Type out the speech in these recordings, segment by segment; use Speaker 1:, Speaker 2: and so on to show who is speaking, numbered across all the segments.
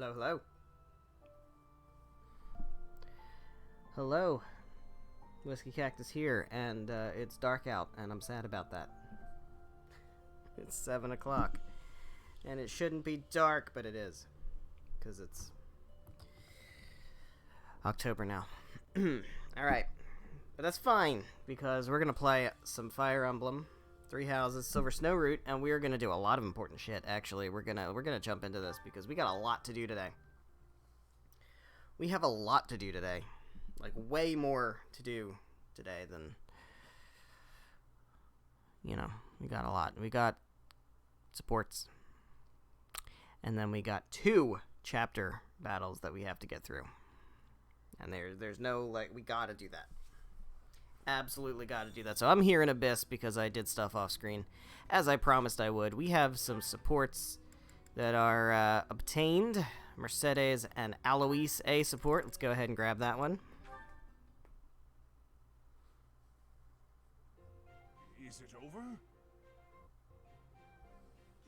Speaker 1: Hello, hello. Hello. Whiskey Cactus here, and it's dark out, and I'm sad about that. It's 7 o'clock. And it shouldn't be dark, but it is. Because it's October now. Alright. But that's fine, because we're going to play some Fire Emblem, 3 Houses, Silver Snow Root, and we're going to do a lot of important shit, actually. We're gonna jump into this, because we got a lot to do today. We have a lot to do today. Like, way more to do today than... You know, we got a lot. We got supports. And then we got 2 chapter battles that we have to get through. And there's no, like, we gotta do that. Absolutely gotta do that. So I'm here in Abyss because I did stuff off screen, as I promised I would. We have some supports that are obtained. Mercedes and Alois A support. Let's go ahead and grab that one.
Speaker 2: Is it over?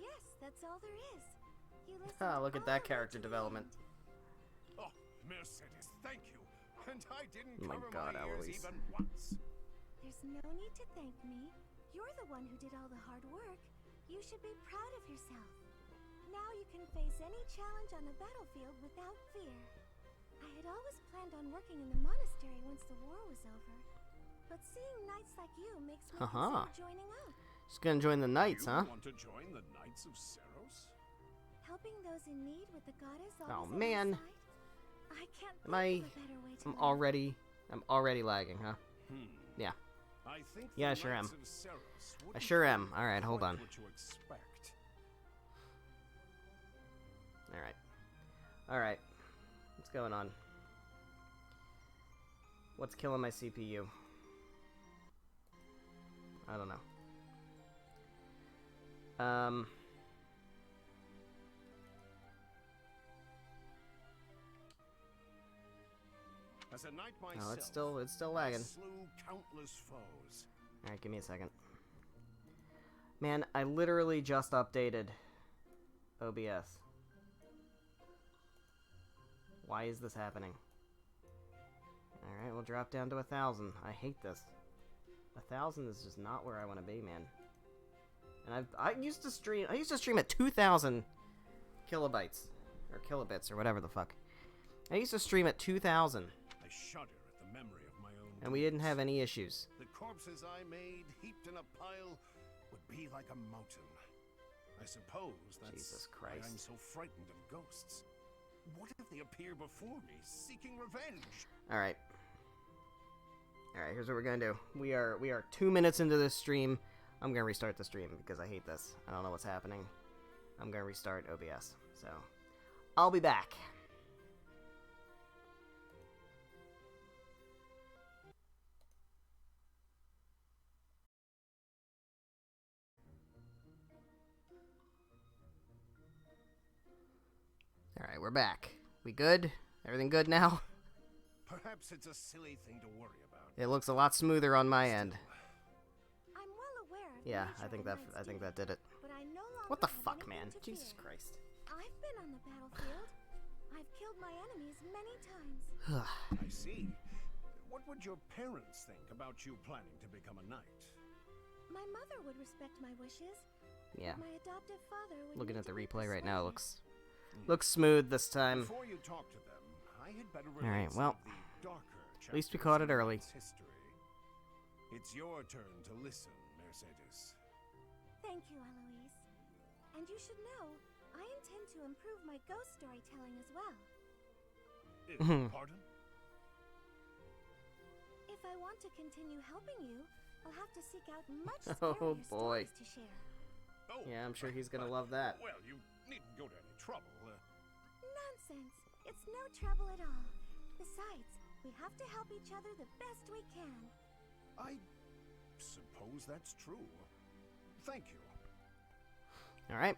Speaker 3: Yes, that's all there is. You listen
Speaker 1: Ah, look
Speaker 3: to
Speaker 1: at that
Speaker 3: all
Speaker 1: character
Speaker 3: the
Speaker 1: development.
Speaker 2: Oh, Mercedes, thank you. And I didn't
Speaker 1: Oh my
Speaker 2: cover
Speaker 1: God,
Speaker 2: my ears
Speaker 1: Eloise.
Speaker 2: even once.
Speaker 3: There's no need to thank me. You're the one who did all the hard work. You should be proud of yourself. Now you can face any challenge on the battlefield without fear. I had always planned on working in the monastery once the war was over. But seeing knights like you makes me consider joining up.
Speaker 1: Just gonna join the knights,
Speaker 2: You
Speaker 1: huh?
Speaker 2: want to join the Knights of Seros?
Speaker 3: Helping those in need with the goddess
Speaker 1: Oh,
Speaker 3: always on
Speaker 1: man.
Speaker 3: your side? I can't
Speaker 1: Am I...
Speaker 3: think of a better way to
Speaker 1: I'm
Speaker 3: live.
Speaker 1: already lagging, huh? Yeah.
Speaker 2: I think
Speaker 1: Yeah, I
Speaker 2: the
Speaker 1: sure am.
Speaker 2: Knights of Seros
Speaker 1: I
Speaker 2: wouldn't
Speaker 1: sure
Speaker 2: be
Speaker 1: am. Alright, hold
Speaker 2: quite
Speaker 1: on.
Speaker 2: What you expect.
Speaker 1: Alright. Alright. What's going on? What's killing my CPU? I don't know.
Speaker 2: As a knight
Speaker 1: Oh,
Speaker 2: myself,
Speaker 1: it's still
Speaker 2: I
Speaker 1: lagging.
Speaker 2: slew countless foes.
Speaker 1: Alright, give me a second. Man, I literally just updated OBS. Why is this happening? Alright, we'll drop down to 1,000. I hate this. 1,000 is just not where I want to be, man. And I used to stream at 2,000 kilobytes. Or kilobits, or whatever the fuck. I used to stream at 2,000.
Speaker 2: I shudder at the memory of my own
Speaker 1: And we didn't have any issues.
Speaker 2: The corpses I made, heaped in a pile, would be like a mountain. I suppose that's
Speaker 1: Jesus
Speaker 2: why I'm
Speaker 1: Christ.
Speaker 2: so frightened of ghosts. What if they appear before me, seeking revenge?
Speaker 1: Alright. Alright, here's what we're gonna do. We are 2 minutes into this stream. I'm gonna restart the stream because I hate this. I don't know what's happening. I'm gonna restart OBS. So, I'll be back. Alright, we're back. We good? Everything good now?
Speaker 2: Perhaps it's a silly thing to worry about.
Speaker 1: It looks a lot smoother on my end.
Speaker 3: I'm well aware of
Speaker 1: Yeah,
Speaker 3: the
Speaker 1: I think
Speaker 3: nature of
Speaker 1: that
Speaker 3: a knight's duty,
Speaker 1: did it.
Speaker 3: but I no longer
Speaker 1: What the
Speaker 3: have
Speaker 1: fuck,
Speaker 3: anything
Speaker 1: man?
Speaker 3: to
Speaker 1: Jesus
Speaker 3: fear.
Speaker 1: Christ.
Speaker 3: I've been on the battlefield. I've killed my enemies many times.
Speaker 2: I see. What would your parents think about you planning to become a knight?
Speaker 3: My mother would respect my wishes.
Speaker 1: Yeah.
Speaker 3: My adoptive father would
Speaker 1: Looking
Speaker 3: need
Speaker 1: at the
Speaker 3: to be
Speaker 1: replay right now,
Speaker 3: persuaded.
Speaker 1: looks smooth this time.
Speaker 2: Before you talk to them, I had better relate
Speaker 1: Alright,
Speaker 2: some
Speaker 1: well,
Speaker 2: of the darker
Speaker 1: at least we
Speaker 2: chapters
Speaker 1: caught it
Speaker 2: of
Speaker 1: early.
Speaker 2: knight's history. It's your turn to listen, Mercedes.
Speaker 3: Thank you, Eloise. And you should know, I intend to improve my ghost storytelling as well.
Speaker 2: Pardon?
Speaker 3: If I want to continue helping you, I'll have to seek out much
Speaker 1: Oh,
Speaker 3: scarier
Speaker 1: boy.
Speaker 3: stories to share.
Speaker 2: Oh,
Speaker 1: Yeah, I'm sure he's gonna love that.
Speaker 2: Well, you needn't go to any trouble.
Speaker 3: Nonsense. It's no trouble at all. Besides, we have to help each other the best we can.
Speaker 2: I suppose that's true. Thank you.
Speaker 1: Alright.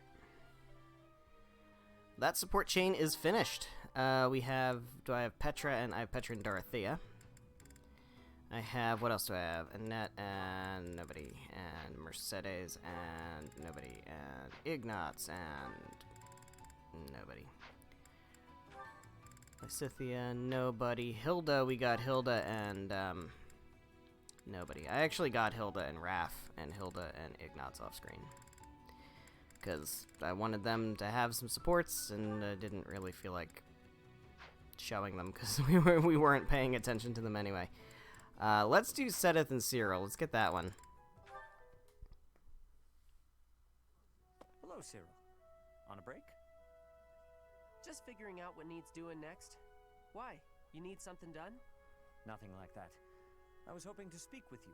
Speaker 1: That support chain is finished. We have... Do I have Petra? And I have Petra and Dorothea. I have... What else do I have? Annette and nobody. And Mercedes and nobody. And Ignatz and nobody. Lysithia, nobody. Hilda, we got Hilda and, nobody. I actually got Hilda and Raph, and Hilda and Ignatz off screen. Because I wanted them to have some supports, and I didn't really feel like showing them, because we weren't paying attention to them anyway. Let's do Sedith and Cyril. Let's get that one.
Speaker 4: Hello, Cyril. On a break?
Speaker 5: Just figuring out what needs doing next. Why? You need something done?
Speaker 4: Nothing like that. I was hoping to speak with you.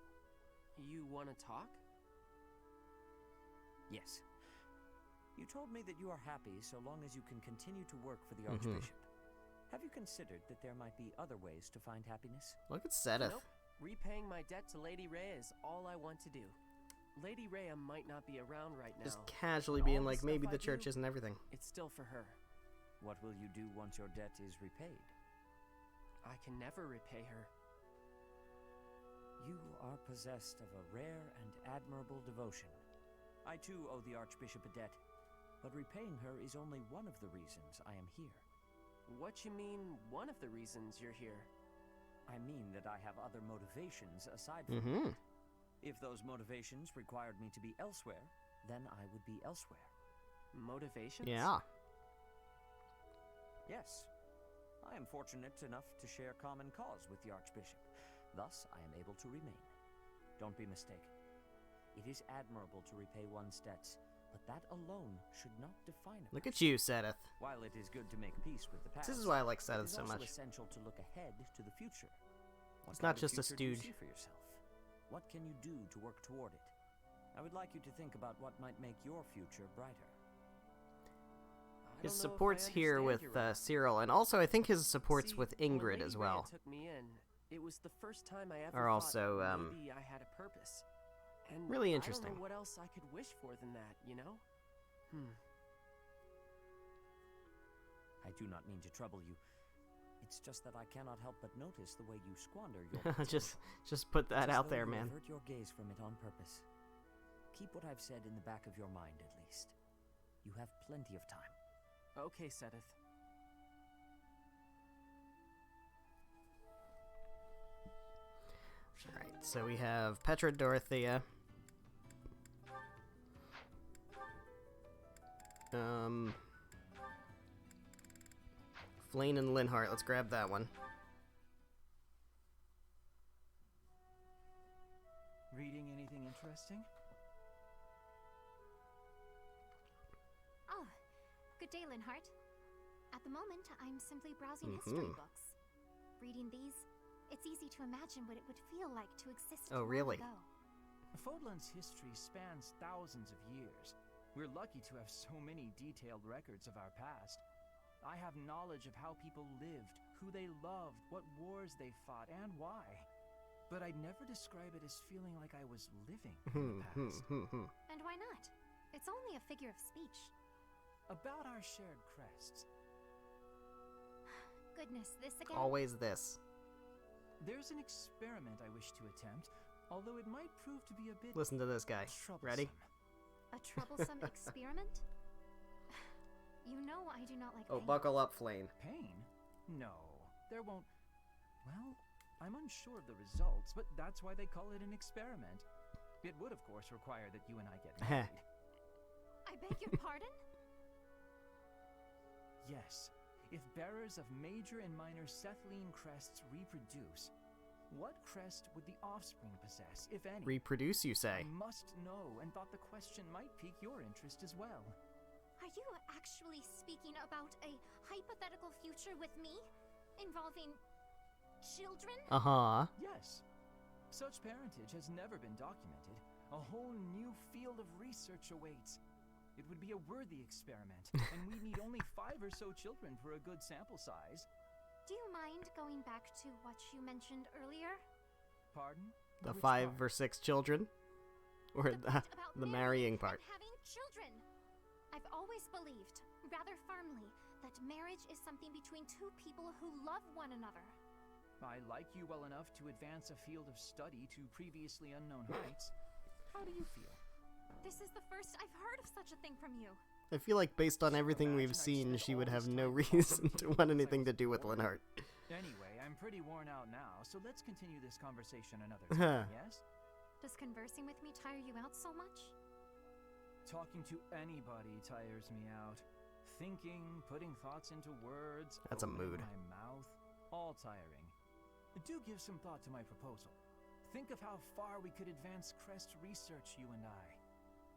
Speaker 5: You want to talk?
Speaker 4: Yes. You told me that you are happy so long as you can continue to work for the Archbishop. Have you considered that there might be other ways to find happiness?
Speaker 1: Look at Sedith.
Speaker 5: Nope. Repaying my debt to Lady Rhea is all I want to do. Lady Rhea might not be around right now.
Speaker 1: Just casually
Speaker 5: but
Speaker 1: being
Speaker 5: all the
Speaker 1: like,
Speaker 5: stuff
Speaker 1: maybe
Speaker 5: I
Speaker 1: the church
Speaker 5: do,
Speaker 1: isn't everything.
Speaker 5: It's still for her.
Speaker 4: What will you do once your debt is repaid?
Speaker 5: I can never repay her.
Speaker 4: You are possessed of a rare and admirable devotion. I too owe the Archbishop a debt, but repaying her is only one of the reasons I am here.
Speaker 5: What you mean, one of the reasons you're here?
Speaker 4: I mean that I have other motivations aside from that. If those motivations required me to be elsewhere, then I would be elsewhere.
Speaker 5: Motivations?
Speaker 1: Yeah.
Speaker 4: Yes. I am fortunate enough to share common cause with the Archbishop. Thus, I am able to remain. Don't be mistaken. It is admirable to repay one's debts, but that alone should not define it.
Speaker 1: Look at you, Sedith.
Speaker 4: While it is good to make peace with the past,
Speaker 1: This is why I like
Speaker 4: it
Speaker 1: Sedith
Speaker 4: is
Speaker 1: so
Speaker 4: also
Speaker 1: much.
Speaker 4: essential to look ahead to the future. What
Speaker 1: It's not
Speaker 4: kind of
Speaker 1: just a
Speaker 4: future do you
Speaker 1: stooge.
Speaker 4: see for yourself? What can you do to work toward it? I would like you to think about what might make your future brighter.
Speaker 1: His support's here with Cyril, and also I think his support's with Ingrid as well.
Speaker 5: Took me in. It was the first time I ever
Speaker 1: Are also,
Speaker 5: thought maybe I had a purpose. And
Speaker 1: really
Speaker 5: I
Speaker 1: interesting.
Speaker 5: don't know what else I could wish for than that, you know?
Speaker 4: I do not mean to trouble you. It's just that I cannot help but notice the way you squander your
Speaker 1: just put that
Speaker 4: Just
Speaker 1: out
Speaker 4: though
Speaker 1: there,
Speaker 4: you
Speaker 1: man.
Speaker 4: avert your gaze from it on purpose. Keep what I've said in the back of your mind, at least. You have plenty of time.
Speaker 5: Okay, Sedith.
Speaker 1: Alright, so we have Petra Dorothea. Flane and Linhart, let's grab that one.
Speaker 6: Reading anything interesting?
Speaker 7: Oh, good day, Linhart. At the moment, I'm simply browsing history books. Reading these, it's easy to imagine what it would feel like to exist
Speaker 1: Oh, really?
Speaker 7: long ago.
Speaker 6: Fodlan's history spans thousands of years. We're lucky to have so many detailed records of our past. I have knowledge of how people lived, who they loved, what wars they fought, and why. But I'd never describe it as feeling like I was living in the past.
Speaker 7: And why not? It's only a figure of speech.
Speaker 6: About our shared crests.
Speaker 7: Goodness, this again?
Speaker 1: Always this.
Speaker 6: There's an experiment I wish to attempt, although it might prove to be a bit
Speaker 1: Listen to this guy. Ready?
Speaker 6: troublesome.
Speaker 7: A troublesome experiment? You know I do not like
Speaker 1: Oh,
Speaker 7: pain.
Speaker 1: buckle up, Flane.
Speaker 6: Pain? No, there won't. Well, I'm unsure of the results, but that's why they call it an experiment. It would, of course, require that you and I get married.
Speaker 7: I beg your pardon?
Speaker 6: Yes, if bearers of major and minor Cethlean crests reproduce, what crest would the offspring possess, if any?
Speaker 1: Reproduce, you say?
Speaker 6: I must know, and thought the question might pique your interest as well.
Speaker 7: Are you actually speaking about a hypothetical future with me? Involving children?
Speaker 1: Uh-huh.
Speaker 6: Yes. Such parentage has never been documented. A whole new field of research awaits. It would be a worthy experiment, and we need only 5 or so children for a good sample size.
Speaker 7: Do you mind going back to what you mentioned earlier?
Speaker 6: Pardon?
Speaker 1: The
Speaker 6: Which
Speaker 1: 5
Speaker 6: part?
Speaker 1: or 6 children? Or
Speaker 7: part about
Speaker 1: the
Speaker 7: marrying
Speaker 1: marrying part?
Speaker 7: And having children. I've always believed, rather firmly, that marriage is something between two people who love one another.
Speaker 6: I like you well enough to advance a field of study to previously unknown heights. How do you feel?
Speaker 7: This is the first I've heard of such a thing from you.
Speaker 1: I feel like based on everything we've seen, she would have no reason to want anything to do with Linhart.
Speaker 6: Anyway, I'm pretty worn out now, so let's continue this conversation another time, yes?
Speaker 7: Does conversing with me tire you out so much?
Speaker 6: Talking to anybody tires me out. Thinking, putting thoughts into words,
Speaker 1: That's a
Speaker 6: opening
Speaker 1: mood.
Speaker 6: my mouth, all tiring. Do give some thought to my proposal. Think of how far we could advance Crest research, you and I.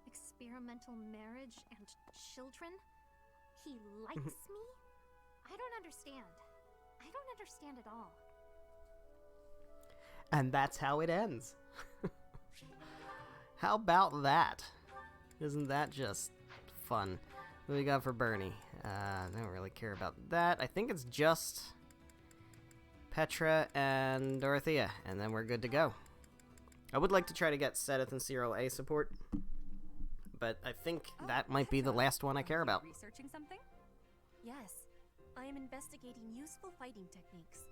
Speaker 7: Experimental marriage and children? He likes me? I don't understand. I don't understand at all.
Speaker 1: And that's how it ends. How about that? Isn't that just fun? What do we got for Bernie? I don't really care about that. I think it's just Petra and Dorothea, and then we're good to go. I would like to try to get Sedith and Cyril A support, but I think that might be the last one I care about.
Speaker 8: Researching something? Yes. I am investigating useful fighting techniques.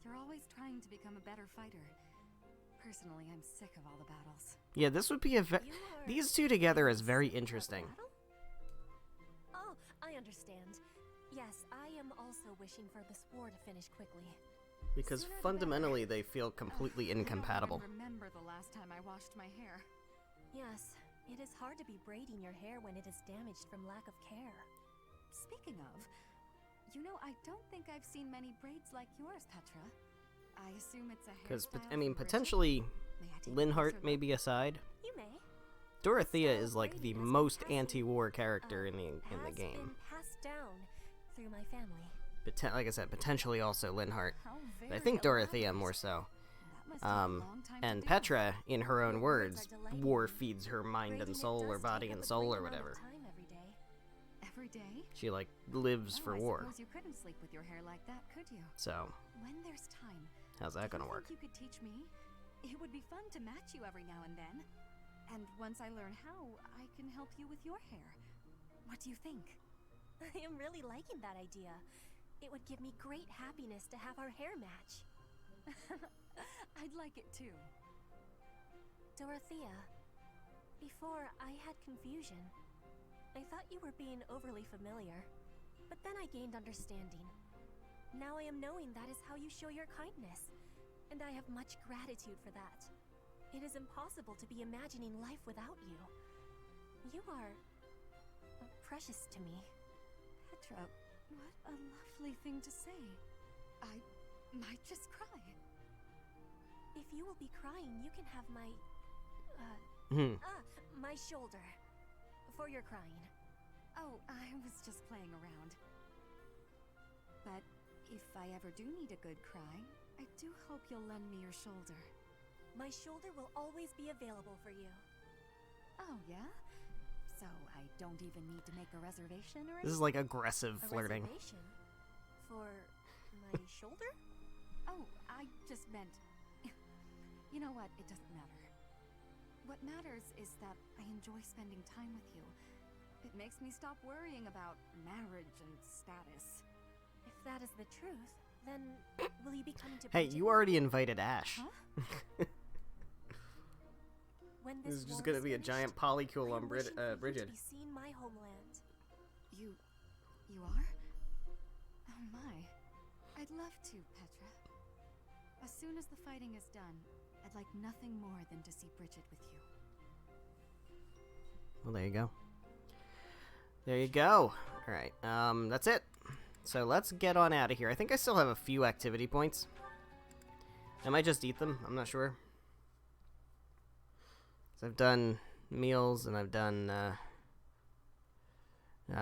Speaker 9: You're always trying to become a better fighter. Personally, I'm sick of all the battles.
Speaker 1: Yeah, this would be a these two together is very interesting.
Speaker 8: Oh, I understand. Yes, I am also wishing for this war to finish quickly.
Speaker 1: Because fundamentally they feel completely incompatible.
Speaker 9: I don't remember the last time I washed my hair.
Speaker 8: Yes, it is hard to be braiding your hair when it is damaged from lack of care.
Speaker 9: Speaking of, you know, I don't think I've seen many braids like yours, Petra. I assume it's a hairstyle.
Speaker 1: Because, I mean,
Speaker 9: from Bridget?
Speaker 1: potentially
Speaker 9: May I take a
Speaker 1: Linhart
Speaker 9: closer
Speaker 1: may
Speaker 9: look?
Speaker 1: be aside.
Speaker 8: You may.
Speaker 1: Dorothea is like the most anti-war character in the
Speaker 8: Has
Speaker 1: game.
Speaker 8: been passed down through my family.
Speaker 1: Like I said, potentially also Linhart.
Speaker 9: How
Speaker 1: But I
Speaker 9: very
Speaker 1: think Dorothea
Speaker 9: elaborate.
Speaker 1: more so.
Speaker 9: That must take a long time to
Speaker 1: And
Speaker 9: do.
Speaker 1: Petra, in her own
Speaker 8: Your
Speaker 1: words,
Speaker 8: words are delightful.
Speaker 1: war feeds her mind
Speaker 8: Braiding
Speaker 1: and
Speaker 8: it
Speaker 1: soul, or
Speaker 8: does
Speaker 1: body
Speaker 8: take
Speaker 1: and
Speaker 8: up a
Speaker 1: soul,
Speaker 8: great
Speaker 1: or
Speaker 8: amount of
Speaker 1: whatever.
Speaker 8: time every day.
Speaker 9: Every day?
Speaker 1: She like lives for
Speaker 9: I
Speaker 1: war.
Speaker 9: suppose you couldn't sleep with your hair like that, could you?
Speaker 1: So,
Speaker 9: When there's time,
Speaker 1: how's that
Speaker 9: do
Speaker 1: gonna
Speaker 9: you
Speaker 1: work?
Speaker 9: think you could teach me? It would be fun to match you every now and then. And once I learn how, I can help you with your hair. What do you think?
Speaker 8: I am really liking that idea. It would give me great happiness to have our hair match.
Speaker 9: I'd like it too.
Speaker 8: Dorothea, before I had confusion. I thought you were being overly familiar, but then I gained understanding. Now I am knowing that is how you show your kindness, and I have much gratitude for that. It is impossible to be imagining life without you. You are precious to me.
Speaker 9: Petra, what a lovely thing to say. I might just cry.
Speaker 8: If you will be crying, you can have my my shoulder. For your crying.
Speaker 9: Oh, I was just playing around. But if I ever do need a good cry, I do hope you'll lend me your shoulder.
Speaker 8: My shoulder will always be available for you.
Speaker 9: Oh, yeah? So I don't even need to make a reservation or
Speaker 1: This is like aggressive
Speaker 8: A
Speaker 1: flirting.
Speaker 8: reservation? For my shoulder?
Speaker 9: Oh, I just meant... You know what? It doesn't matter. What matters is that I enjoy spending time with you. It makes me stop worrying about marriage and status.
Speaker 8: If that is the truth, then will you be coming to
Speaker 1: Hey,
Speaker 8: Bridget?
Speaker 1: you already invited Ash.
Speaker 9: Huh?
Speaker 8: When
Speaker 1: This is
Speaker 8: war
Speaker 1: just gonna be a
Speaker 8: finished,
Speaker 1: giant polycule
Speaker 8: I
Speaker 1: on
Speaker 8: am wishing for you to
Speaker 1: Bridget.
Speaker 8: be seeing my homeland.
Speaker 9: You are? Oh my. I'd love to, Petra. As soon as the fighting is done, I'd like nothing more than to see Bridget with you.
Speaker 1: Well, there you go. There you go. Alright, that's it. So let's get on out of here. I think I still have a few activity points. I might just eat them. I'm not sure. So I've done meals and I've done, I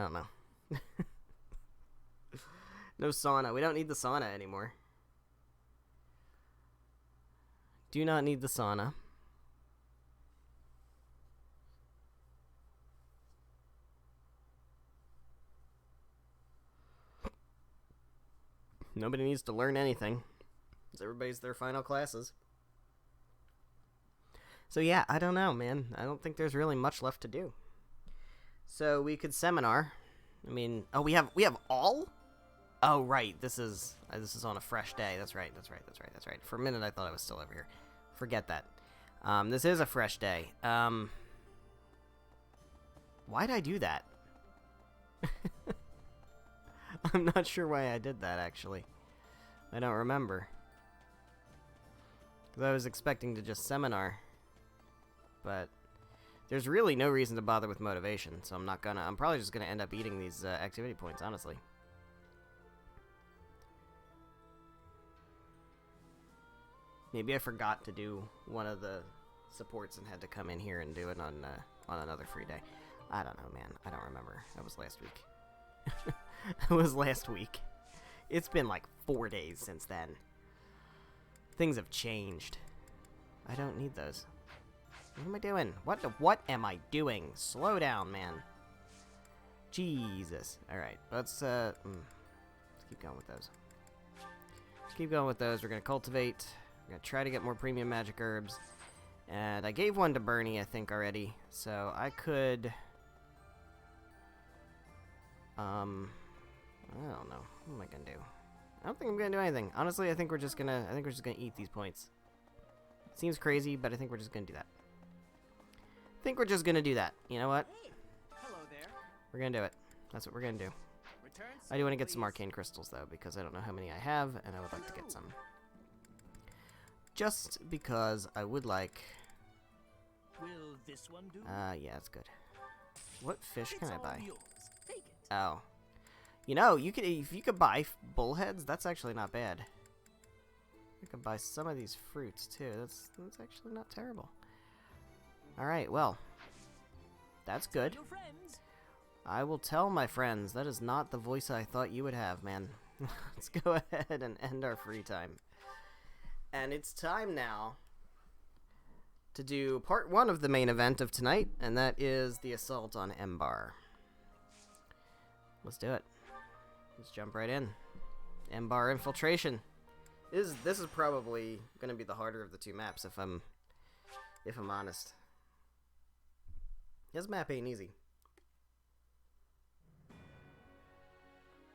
Speaker 1: don't know. No sauna. We don't need the sauna anymore. Do not need the sauna. Nobody needs to learn anything. Because everybody's their final classes. So yeah, I don't know, man. I don't think there's really much left to do. So we could seminar. I mean, oh, we have all? Oh, right. This is on a fresh day. That's right. For a minute, I thought I was still over here. Forget that. This is a fresh day. Why'd I do that? I'm not sure why I did that, actually. I don't remember. Because I was expecting to just seminar. But there's really no reason to bother with motivation, so I'm probably just gonna end up eating these activity points, honestly. Maybe I forgot to do one of the supports and had to come in here and do it on another free day. I don't know, man. I don't remember. That was last week. That was last week. It's been like 4 days since then. Things have changed. I don't need those. What am I doing? What am I doing? Slow down, man. Jesus. Alright, let's keep going with those. Keep going with those. We're gonna cultivate. We're gonna try to get more premium magic herbs. And I gave one to Bernie, I think, already. So I could... I don't know. What am I gonna do? I don't think I'm gonna do anything. Honestly, I think we're just gonna eat these points. Seems crazy, but I think we're just gonna do that. I think we're just gonna do that. You know what?
Speaker 5: Hey, hello there.
Speaker 1: We're gonna do it. That's what we're gonna do.
Speaker 5: Return
Speaker 1: I do want to
Speaker 5: soon,
Speaker 1: get some
Speaker 5: please.
Speaker 1: arcane crystals, though, because I don't know how many I have, and I would like to get some. Just because I would like...
Speaker 5: Will this one do?
Speaker 1: Yeah, that's good. What fish
Speaker 5: It's
Speaker 1: can I
Speaker 5: all
Speaker 1: buy?
Speaker 5: yours. Take it.
Speaker 1: Oh. You know, if you could buy bullheads, that's actually not bad. I could buy some of these fruits, too. That's actually not terrible. Alright, well. That's good.
Speaker 5: Your friends.
Speaker 1: I will tell my friends. That is not the voice I thought you would have, man. Let's go ahead and end our free time. And it's time now to do part 1 of the main event of tonight, and that is the assault on Mbar. Let's do it. Let's jump right in. Mbar infiltration. This is probably going to be the harder of the two maps, if I'm honest. This map ain't easy.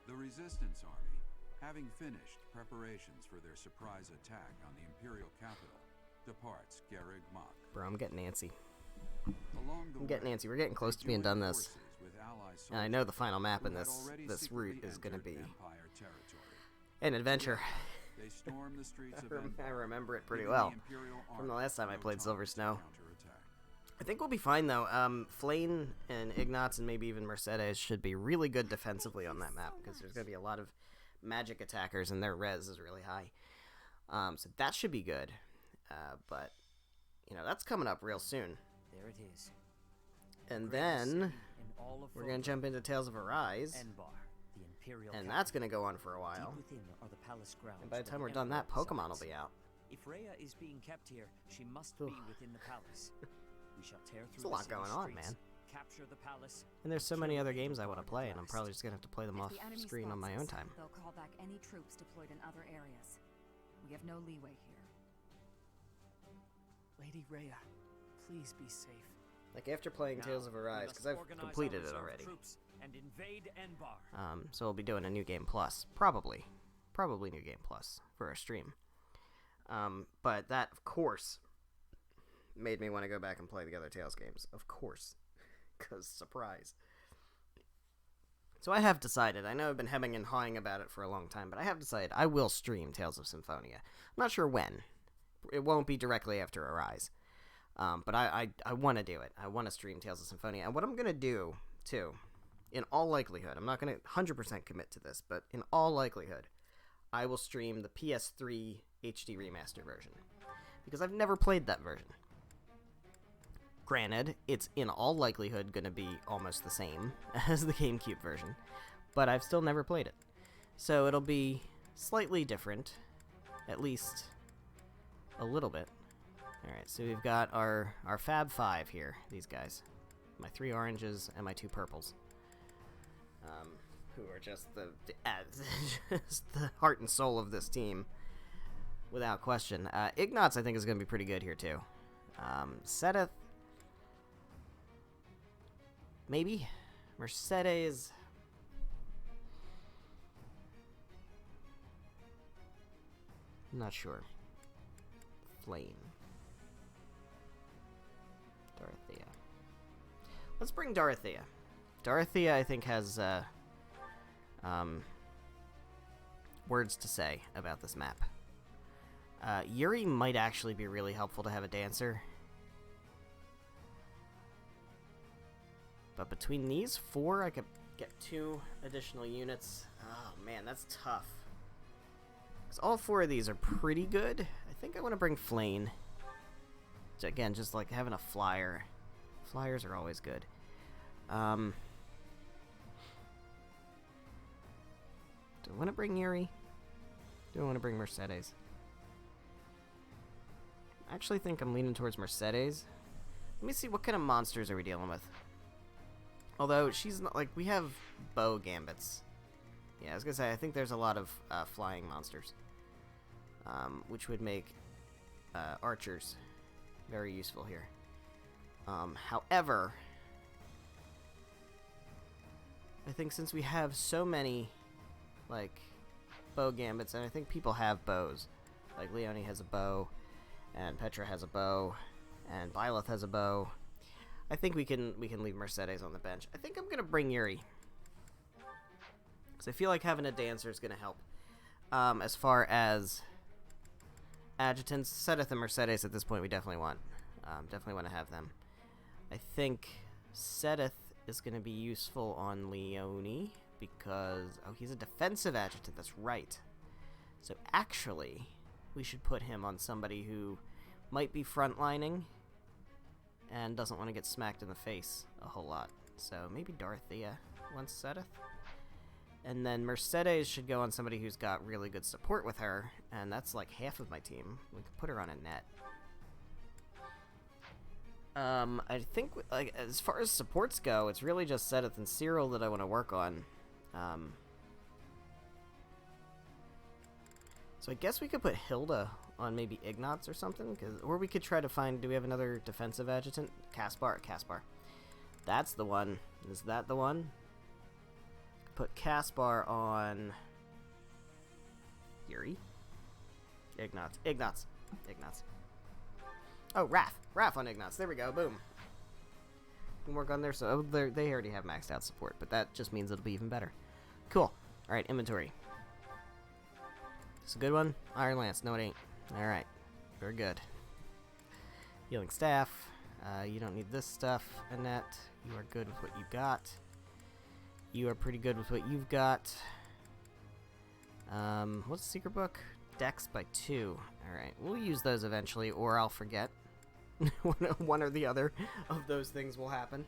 Speaker 10: The Resistance Army, having finished preparations for their surprise attack on the Imperial capital, departs Garrig Mach.
Speaker 1: Bro, I'm getting antsy.
Speaker 10: Along the
Speaker 1: I'm getting
Speaker 10: way,
Speaker 1: antsy. We're getting close to
Speaker 10: they
Speaker 1: being
Speaker 10: join
Speaker 1: done this.
Speaker 10: forces with ally
Speaker 1: And I know the
Speaker 10: soldiers
Speaker 1: final map in
Speaker 10: who had
Speaker 1: this
Speaker 10: already
Speaker 1: route
Speaker 10: secretly
Speaker 1: is going to
Speaker 10: entered
Speaker 1: be
Speaker 10: Empire territory.
Speaker 1: an adventure.
Speaker 10: They storm the streets of
Speaker 1: I
Speaker 10: Mbar,
Speaker 1: remember it pretty
Speaker 10: giving
Speaker 1: well
Speaker 10: the Imperial
Speaker 1: from the
Speaker 10: army
Speaker 1: last time I
Speaker 10: no
Speaker 1: played
Speaker 10: time
Speaker 1: Silver
Speaker 10: to
Speaker 1: Snow.
Speaker 10: counterattack.
Speaker 1: I think we'll be fine, though. Flane and Ignatz and maybe even Mercedes should be really good defensively on that map, because there's going to be a lot of magic attackers, and their res is really high. So that should be good. But, you know, that's coming up real soon.
Speaker 4: There it is.
Speaker 1: And
Speaker 4: Greatest city
Speaker 1: then
Speaker 4: in all of
Speaker 1: we're going to
Speaker 4: Frodo,
Speaker 1: jump into Tales of Arise,
Speaker 4: Mbar, the Imperial
Speaker 1: and
Speaker 4: capital.
Speaker 1: that's going to go on for a while.
Speaker 4: Deep within are the palace grounds.
Speaker 1: And by the
Speaker 4: where
Speaker 1: time we're done that,
Speaker 4: Emperor
Speaker 1: Pokemon will
Speaker 4: resides.
Speaker 1: be out.
Speaker 4: If Rhea is being kept here, she must
Speaker 1: Ugh.
Speaker 4: be within the palace. We shall tear
Speaker 1: There's
Speaker 4: through
Speaker 1: a lot
Speaker 4: the city
Speaker 1: going on,
Speaker 4: streets,
Speaker 1: man.
Speaker 4: capture the palace,
Speaker 1: And there's so many
Speaker 4: kill
Speaker 1: other
Speaker 4: Rhea
Speaker 1: games I want to
Speaker 4: before
Speaker 1: play,
Speaker 4: the
Speaker 1: and I'm
Speaker 4: blast.
Speaker 1: probably just going to have to play them
Speaker 9: If
Speaker 1: off
Speaker 9: the enemy
Speaker 1: screen on
Speaker 9: spots
Speaker 1: my own
Speaker 9: us,
Speaker 1: time.
Speaker 9: They'll call back any troops deployed in other areas. We have no leeway here.
Speaker 5: Lady Rhea, please be safe.
Speaker 1: Like, after playing
Speaker 4: Now,
Speaker 1: Tales of
Speaker 4: we
Speaker 1: Arise,
Speaker 4: must
Speaker 1: because I've
Speaker 4: organize
Speaker 1: completed
Speaker 4: our
Speaker 1: it
Speaker 4: reserve
Speaker 1: already.
Speaker 4: troops and invade Mbar.
Speaker 1: So we'll be doing a New Game Plus. Probably New Game Plus for our stream. But that, of course, made me want to go back and play the other Tales games. Of course. Because, surprise. So I have decided, I know I've been hemming and hawing about it for a long time, but I have decided I will stream Tales of Symphonia. I'm not sure when. It won't be directly after Arise. But I want to do it. I want to stream Tales of Symphonia. And what I'm going to do, too, in all likelihood, I'm not going to 100% commit to this, but in all likelihood, I will stream the PS3 HD remaster version. Because I've never played that version. Granted, it's in all likelihood going to be almost the same as the GameCube version, but I've still never played it. So it'll be slightly different, at least a little bit. Alright, so we've got our Fab 5 here, these guys. My 3 oranges and my 2 purples. Who are just just the heart and soul of this team, without question. Ignatz, I think, is going to be pretty good here, too. Seteth, maybe? Mercedes. I'm not sure. Flame. Dorothea. Let's bring Dorothea. Dorothea, I think, has words to say about this map. Yuri might actually be really helpful to have a dancer. But between these 4, I could get 2 additional units. Oh man, that's tough. Because all 4 of these are pretty good. I think I want to bring Flane. So again, just like having a flyer. Flyers are always good. Do I want to bring Yuri? Do I want to bring Mercedes? I actually think I'm leaning towards Mercedes. Let me see, what kind of monsters are we dealing with? Although, she's not, like, we have bow gambits. Yeah, I was gonna say, I think there's a lot of flying monsters. Which would make archers very useful here. However, I think since we have so many, like, bow gambits, and I think people have bows. Like, Leonie has a bow, and Petra has a bow, and Byleth has a bow. I think we can leave Mercedes on the bench. I think I'm gonna bring Yuri, because I feel like having a dancer is gonna help. As far as adjutants, Sedith and Mercedes at this point we definitely want to have them. I think Sedith is going to be useful on Leonie because, oh, he's a defensive adjutant, that's right. So actually, we should put him on somebody who might be frontlining and doesn't want to get smacked in the face a whole lot. So maybe Dorothea wants Sedith. And then Mercedes should go on somebody who's got really good support with her, and that's like half of my team. We could put her on a net. I think, like, as far as supports go, it's really just Sedith and Cyril that I want to work on. So I guess we could put Hilda on maybe Ignatz or something, or we could try to find, do we have another defensive adjutant? Caspar. That's the one. Is that the one? Put Caspar on Yuri? Ignatz. Oh, Raph on Ignatz. There we go. Boom. Can work on their, so they already have maxed out support, but that just means it'll be even better. Cool. Alright, inventory. It's a good one. Iron Lance. No, it ain't. Alright. Very good. Healing Staff. You don't need this stuff, Annette. You are good with what you got. You are pretty good with what you've got. What's the secret book? Dex by 2. Alright, we'll use those eventually, or I'll forget. One or the other of those things will happen.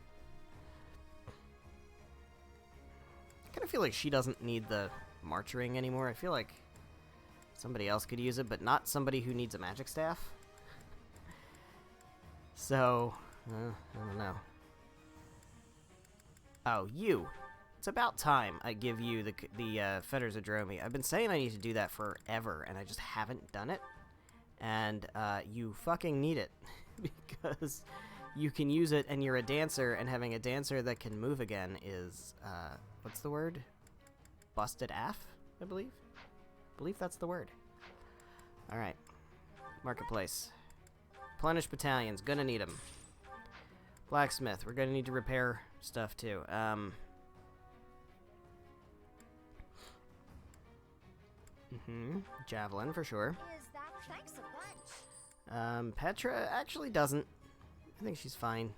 Speaker 1: I kind of feel like she doesn't need the March Ring anymore. I feel like somebody else could use it, but not somebody who needs a magic staff. So, I don't know. Oh, you. It's about time I give you the Fetters of Dromi. I've been saying I need to do that forever, and I just haven't done it. And you fucking need it. Because you can use it, and you're a dancer, and having a dancer that can move again is, what's the word? Busted af, I believe? I believe that's the word. Alright. Marketplace. Plenish battalions. Gonna need them. Blacksmith. We're gonna need to repair stuff, too. Javelin, for sure.
Speaker 3: Thanks a bunch.
Speaker 1: Petra actually doesn't. I think she's fine.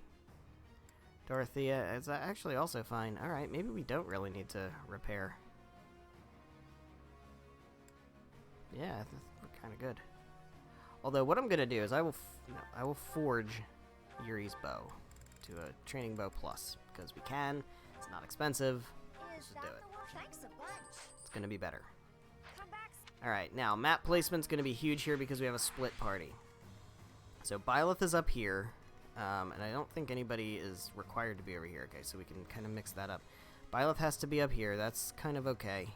Speaker 1: Dorothea is actually also fine. Alright, maybe we don't really need to repair. Yeah, we're kind of good. Although, what I'm going to do is I will forge Yuri's bow to a training bow plus. Because we can. It's not expensive. Let's just do it.
Speaker 3: Thanks a bunch.
Speaker 1: It's going to be better. Alright, now, map placement's going to be huge here because we have a split party. So, Byleth is up here, and I don't think anybody is required to be over here. Okay, so we can kind of mix that up. Byleth has to be up here. That's kind of okay.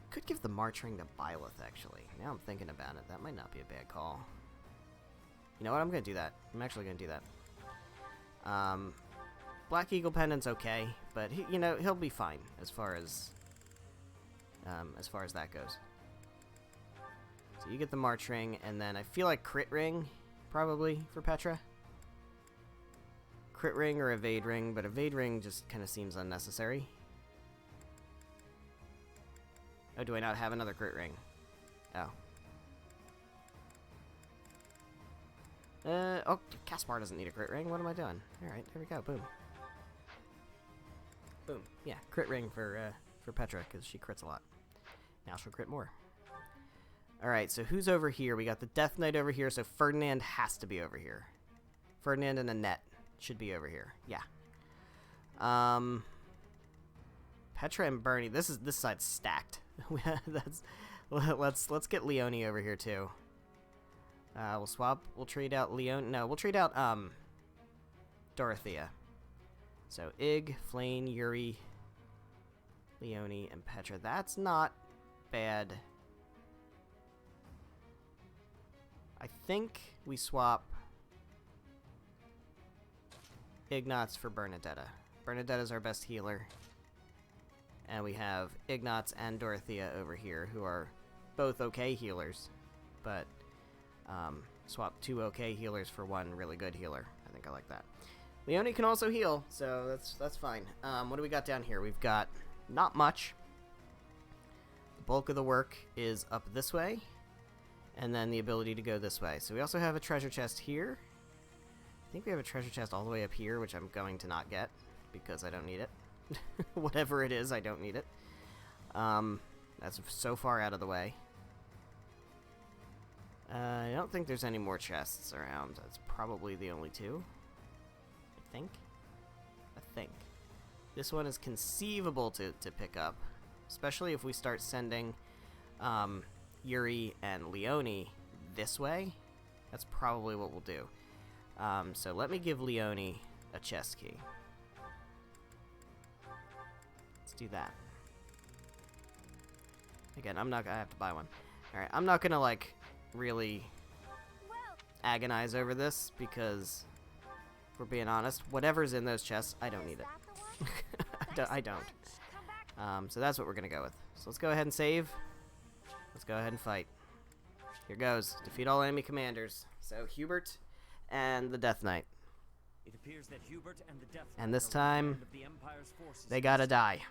Speaker 1: Could give the March Ring to Byleth, actually. Now I'm thinking about it. That might not be a bad call. You know what? I'm going to do that. I'm actually going to do that. Black Eagle Pendant's okay, but, he'll be fine as far as that goes. So you get the March Ring, and then I feel like Crit Ring, probably, for Petra. Crit Ring or Evade Ring, but Evade Ring just kind of seems unnecessary. Oh, do I not have another crit ring? Oh. Oh, Caspar doesn't need a crit ring. What am I doing? Alright, there we go. Boom. Boom. Yeah, crit ring for Petra, because she crits a lot. Now she'll crit more. Alright, so who's over here? We got the Death Knight over here, so Ferdinand has to be over here. Ferdinand and Annette should be over here. Yeah. Petra and Bernie. This side's stacked. Let's get Leonie over here too. We'll swap. We'll trade out Leonie. No, we'll trade out Dorothea. So Ig, Flane, Yuri, Leonie, and Petra. That's not bad. I think we swap Ignatz for Bernadetta. Bernadetta's our best healer. And we have Ignatz and Dorothea over here, who are both okay healers. But swap 2 okay healers for 1 really good healer. I think I like that. Leonie can also heal, so that's fine. What do we got down here? We've got not much. The bulk of the work is up this way, and then the ability to go this way. So we also have a treasure chest here. I think we have a treasure chest all the way up here, which I'm going to not get, because I don't need it. Whatever it is, I don't need it. That's so far out of the way. I don't think there's any more chests around. That's probably the only 2. I think. This one is conceivable to pick up, especially if we start sending Yuri and Leonie this way. That's probably what we'll do. So let me give Leonie a chest key. Let's do that. Again, I have to buy one. Alright, I'm not gonna, like, really agonize over this, because, if we're being honest, whatever's in those chests, I don't need it. I don't. So that's what we're gonna go with. So let's go ahead and save. Let's go ahead and fight. Here goes. Defeat all enemy commanders. So Hubert and the Death Knight.
Speaker 4: It appears that Hubert and the Death Knight
Speaker 1: and this
Speaker 4: are
Speaker 1: time,
Speaker 4: of the Empire's forces.
Speaker 1: they gotta die.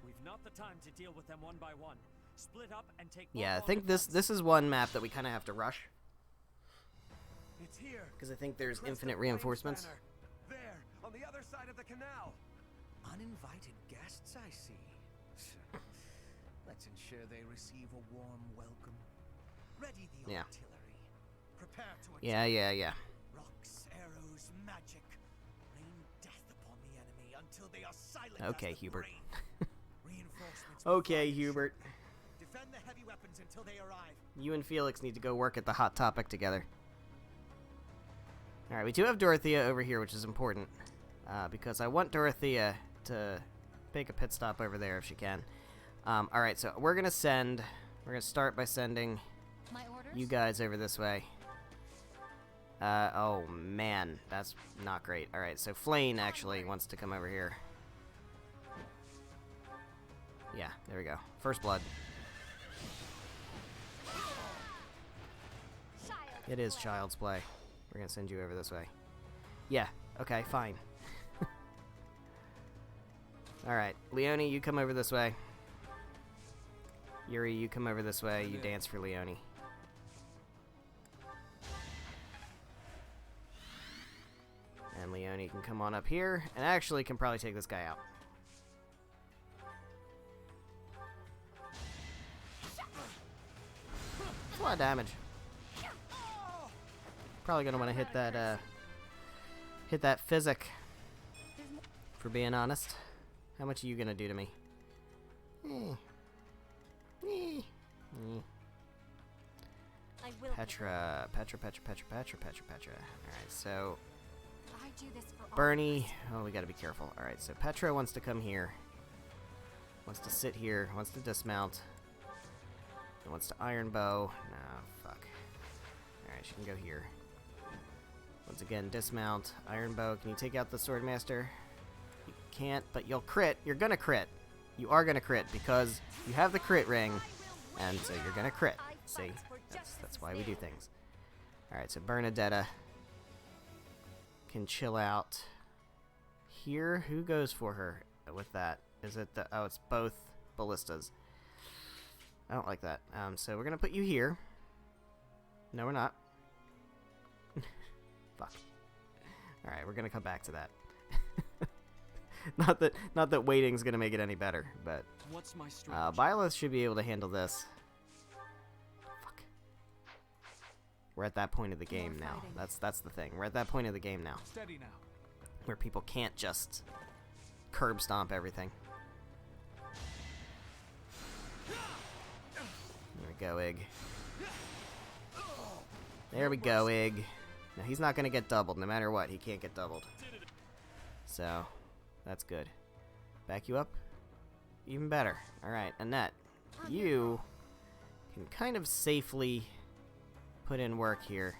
Speaker 4: We've not the time to deal with them one by one. Split up and take.
Speaker 1: Yeah, I think this is one map that we kind of have to rush.
Speaker 2: It's here.
Speaker 1: Because I think there's infinite reinforcements.
Speaker 2: There, on the other side of the canal.
Speaker 11: Uninvited guests, I see. Let's ensure they receive a warm welcome. Ready the artillery. Prepare to attack.
Speaker 1: Yeah.
Speaker 11: Rocks, arrows, magic. Rain death upon the enemy until they are silent.
Speaker 1: Okay, Hubert.
Speaker 11: Reinforcements.
Speaker 1: Okay, Hubert.
Speaker 11: Defend the heavy weapons until they arrive.
Speaker 1: You and Felix need to go work at the Hot Topic together. Alright, we do have Dorothea over here, which is important. Because I want Dorothea to make a pit stop over there if she can. Alright, so we're gonna start by sending you guys over this way. Oh man, that's not great. Alright, so Flane actually wants to come over here. Yeah, there we go. First blood. It is child's play. We're gonna send you over this way. Yeah, okay, fine. Alright, Leonie, you come over this way. Yuri, you come over this way. You dance for Leonie. And Leonie can come on up here, and actually can probably take this guy out. That's a lot of damage. Probably gonna want to hit that physic. For being honest, how much are you gonna do to me? Petra. Alright, so Bernie. Oh, we gotta be careful. Alright, so Petra wants to come here. Wants to sit here. Wants to dismount. Wants to iron bow. No, fuck. Alright, she can go here. Once again, dismount. Iron bow. Can you take out the swordmaster? You can't, but you'll crit. You're gonna crit. You are gonna crit because you have the crit ring, and so you're gonna crit. See? That's why we do things. Alright, so Bernadetta can chill out here. Who goes for her with that? Is it the... Oh, it's both ballistas. I don't like that. So we're gonna put you here. No, we're not. Fuck. Alright, we're gonna come back to that. not that waiting's gonna make it any better, but
Speaker 5: What's my strategy?
Speaker 1: Byleth should be able to handle this. Fuck. We're at that point of the game now. That's the thing. We're at that point of the game now.
Speaker 6: Steady now.
Speaker 1: Where people can't just curb stomp everything. There we go, Ig. There we go, Ig. Now he's not gonna get doubled, no matter what. He can't get doubled. So, that's good. Back you up? Even better. Alright, Annette. You can kind of safely put in work here.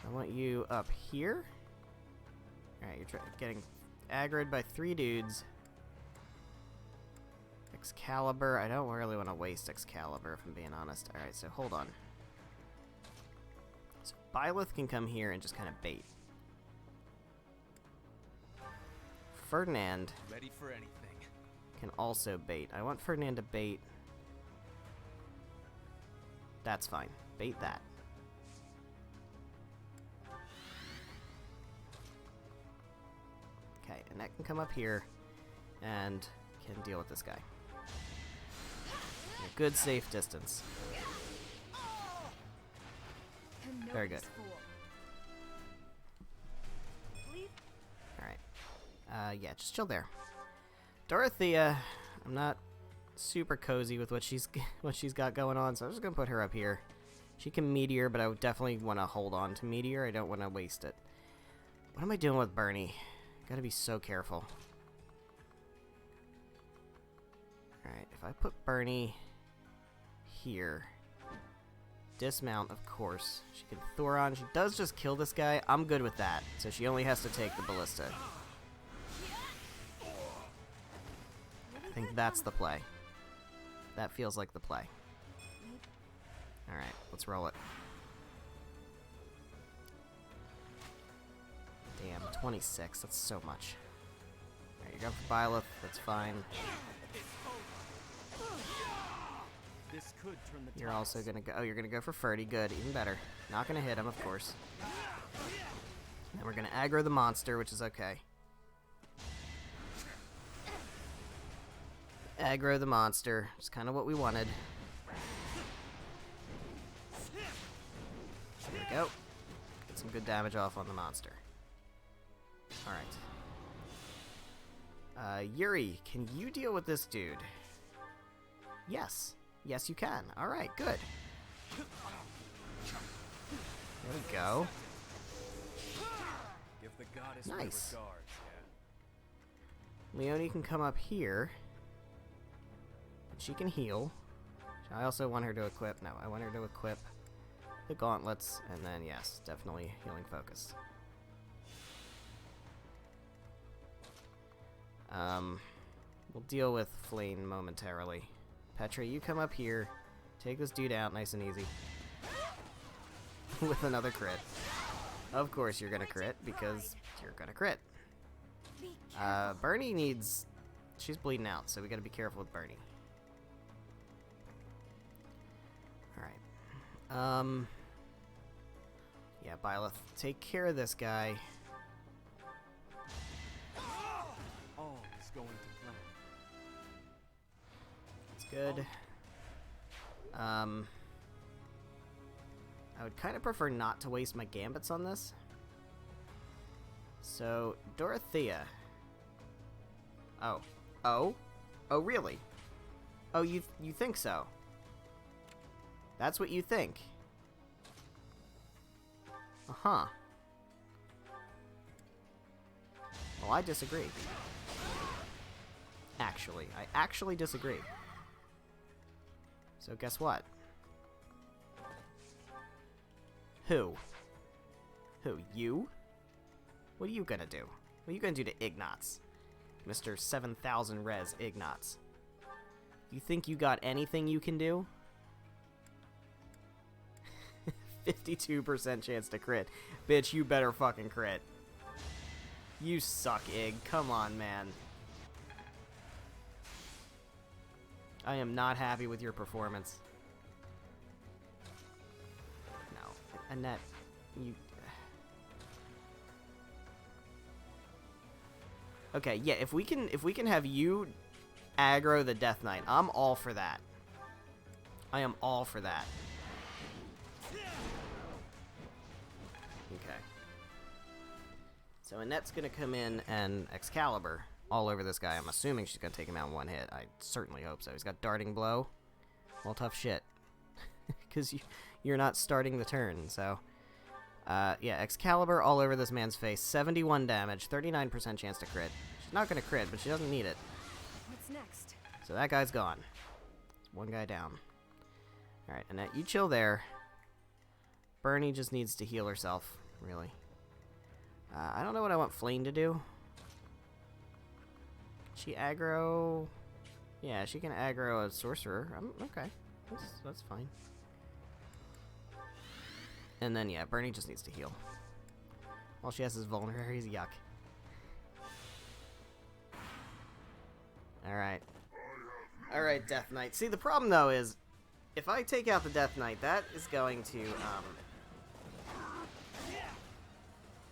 Speaker 1: I want you up here. Alright, you're getting aggroed by 3 dudes. Excalibur. I don't really want to waste Excalibur, if I'm being honest. Alright, so hold on. So Byleth can come here and just kind of bait. Ferdinand
Speaker 6: Ready for anything.
Speaker 1: can also bait. I want Ferdinand to bait. That's fine. Bait that. Okay, and that can come up here and can deal with this guy. A good safe distance. Very good. Alright. Yeah, just chill there. Dorothea, I'm not super cozy with what she's got going on, so I'm just gonna put her up here. She can Meteor, but I would definitely want to hold on to Meteor. I don't want to waste it. What am I doing with Bernie? Gotta be so careful. Alright, if I put Bernie here, dismount, of course. She can Thoron. She does just kill this guy. I'm good with that. So she only has to take the ballista. I think that's the play. That feels like the play. Alright, let's roll it. Damn, 26. That's so much. Alright, you're going for Byleth. That's fine.
Speaker 5: This could turn the
Speaker 1: You're also gonna go. Oh, you're gonna go for Ferdy. Good, even better. Not gonna hit him, of course. And we're gonna aggro the monster, which is okay. Aggro the monster. It's kind of what we wanted. There we go. Get some good damage off on the monster. Alright. Yuri, can you deal with this dude? Yes. Yes, you can. Alright, good. There we go.
Speaker 5: Give the goddess
Speaker 1: Nice.
Speaker 5: my regards, yeah.
Speaker 1: Leonie can come up here. She can heal. I also want her to equip. No, I want her to equip the gauntlets, and then, yes, definitely healing focus. We'll deal with Flame momentarily. Petra, you come up here, take this dude out nice and easy. With another crit. Of course you're gonna crit, because you're gonna crit. Bernie needs... She's bleeding out, so we gotta be careful with Bernie. Alright. Yeah, Byleth, take care of this guy.
Speaker 5: All is going to plan.
Speaker 1: It's good. I would kind of prefer not to waste my gambits on this. So, Dorothea. Oh. Oh? Oh, really? Oh, you think so? That's what you think? Uh-huh. Well, I disagree. Actually. I actually disagree. So guess what? Who? Who? You? What are you gonna do? What are you gonna do to Ignatz? Mr. 7000 res Ignatz. You think you got anything you can do? 52% chance to crit. Bitch, you better fucking crit. You suck, Ig. Come on, man. I am not happy with your performance. No, Annette, you... Okay, yeah, if we can have you aggro the Death Knight, I'm all for that. I am all for that. Okay. So Annette's gonna come in and Excalibur all over this guy. I'm assuming she's gonna take him out in one hit. I certainly hope so. He's got Darting Blow. Well, tough shit. Because you're not starting the turn, so... yeah, Excalibur all over this man's face. 71 damage, 39% chance to crit. She's not gonna crit, but she doesn't need it.
Speaker 8: What's next?
Speaker 1: So that guy's gone. There's one guy down. Alright, Annette, you chill there. Bernie just needs to heal herself, really. I don't know what I want Flame to do. She aggro... Yeah, she can aggro a sorcerer. Okay, that's fine. And then, yeah, Bernie just needs to heal. All she has is vulneraries. Yuck. Alright. Alright, Death Knight. See, the problem, though, is... If I take out the Death Knight, that is going to,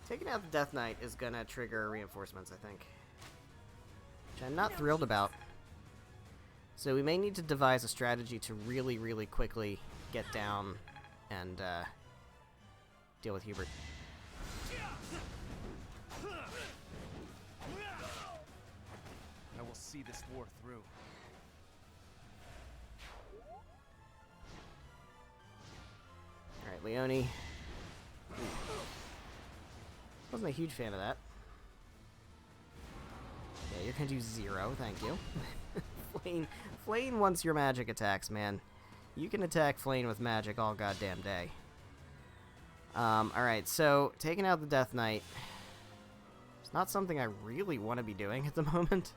Speaker 1: taking out the Death Knight is gonna trigger reinforcements, I think. Which I'm not thrilled about. So we may need to devise a strategy to really, really quickly get down and, deal with Hubert.
Speaker 6: I will see this war through.
Speaker 1: Alright, Leone. Wasn't a huge fan of that. Yeah, you're gonna do 0, thank you. Flame wants your magic attacks, man. You can attack Flame with magic all goddamn day. Alright, so, taking out the Death Knight. It's not something I really want to be doing at the moment,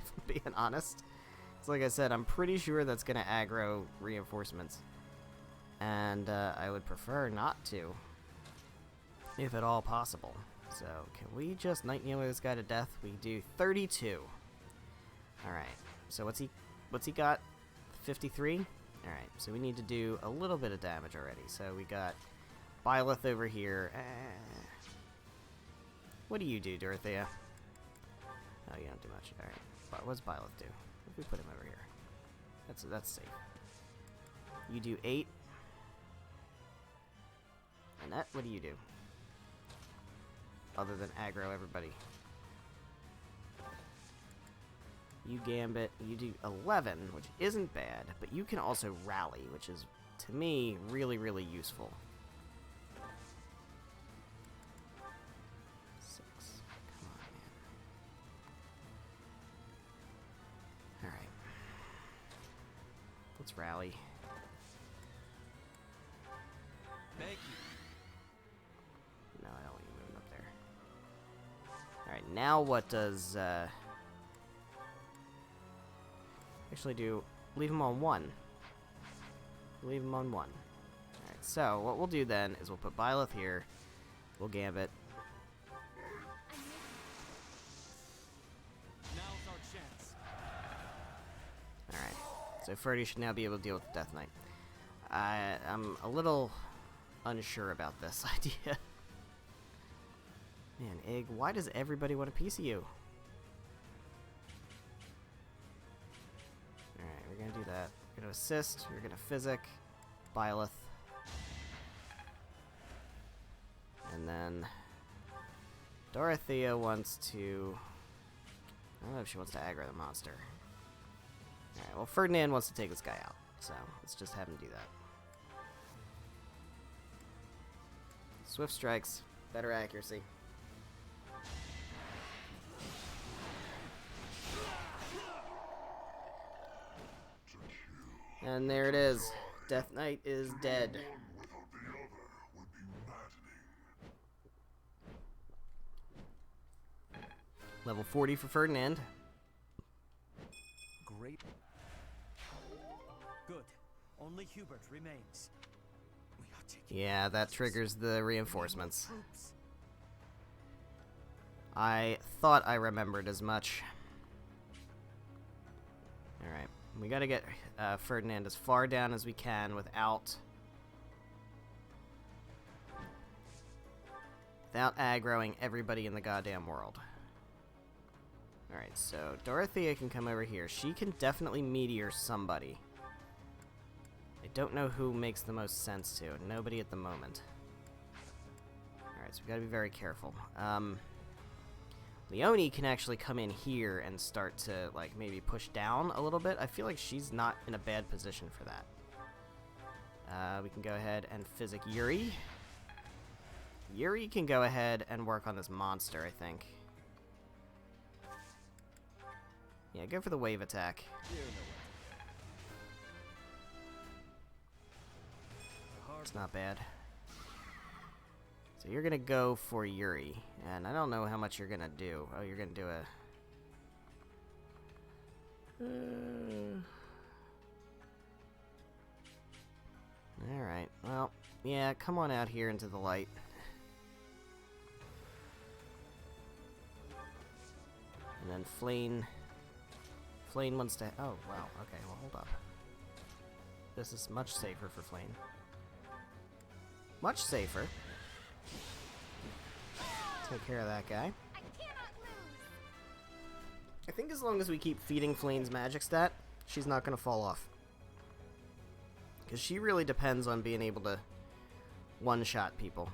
Speaker 1: if I'm being honest. It's like I said, I'm pretty sure that's gonna aggro reinforcements. And, I would prefer not to. If at all possible. So, can we just Nightingale this guy to death? We do 32. Alright, so what's he got? 53? Alright, so we need to do a little bit of damage already. So we got Byleth over here. What do you do, Dorothea? Oh, you don't do much. Alright, but what does Byleth do? If we put him over here. That's safe. You do 8. Annette, what do you do? Other than aggro everybody. You Gambit, you do 11, which isn't bad, but you can also rally, which is, to me, really, really useful. 6. Come on, man. Alright. Let's rally.
Speaker 11: Thank you.
Speaker 1: No, I don't want you moving up there. Alright, now what does, actually do... Leave him on 1. Leave him on 1. Alright, so what we'll do then is we'll put Byleth here. We'll Gambit.
Speaker 11: Now's our chance.
Speaker 1: Alright, so Ferdy should now be able to deal with the Death Knight. I'm a little unsure about this idea. Man, Egg, why does everybody want a piece of you? Alright, we're gonna do that. We're gonna assist, we're gonna physic, Byleth. And then Dorothea wants to... I don't know if she wants to aggro the monster. Alright, well Ferdinand wants to take this guy out, so let's just have him do that. Swift strikes, better accuracy. And there it is. Death Knight is dead. Level 40 for Ferdinand.
Speaker 4: Great. Good. Only Hubert remains. We are taking
Speaker 1: Yeah, that triggers the reinforcements. I thought I remembered as much. Alright. We gotta get Ferdinand as far down as we can without aggroing everybody in the goddamn world. Alright, so Dorothea can come over here. She can definitely meteor somebody. I don't know who makes the most sense to. Nobody at the moment. Alright, so we gotta be very careful. Leonie can actually come in here and start to, like, maybe push down a little bit. I feel like she's not in a bad position for that. We can go ahead and physic Yuri. Yuri can go ahead and work on this monster, I think. Yeah, go for the wave attack. It's not bad. So you're gonna go for Yuri, and I don't know how much you're gonna do. Oh, you're gonna do a... Alright, well, yeah, come on out here into the light. And then Flane wants to... Oh, wow, okay, well, hold up. This is much safer for Flane. Much safer. Take care of that guy. I think as long as we keep feeding Flane's magic stat, she's not going to fall off. Because she really depends on being able to one-shot people.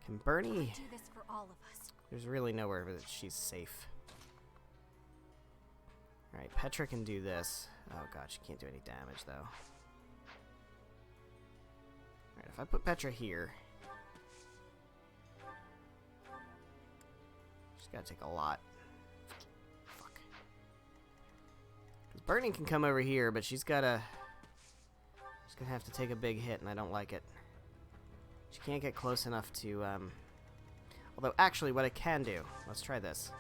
Speaker 1: Can Bernie...
Speaker 7: Do this for all of us.
Speaker 1: There's really nowhere that she's safe. Alright, Petra can do this. Oh god, she can't do any damage, though. Alright, if I put Petra here... She's gotta take a lot. Fuck. Because Bernie can come over here, but she's gotta... She's gonna have to take a big hit, and I don't like it. She can't get close enough to, Although, actually, what I can do... Let's try this.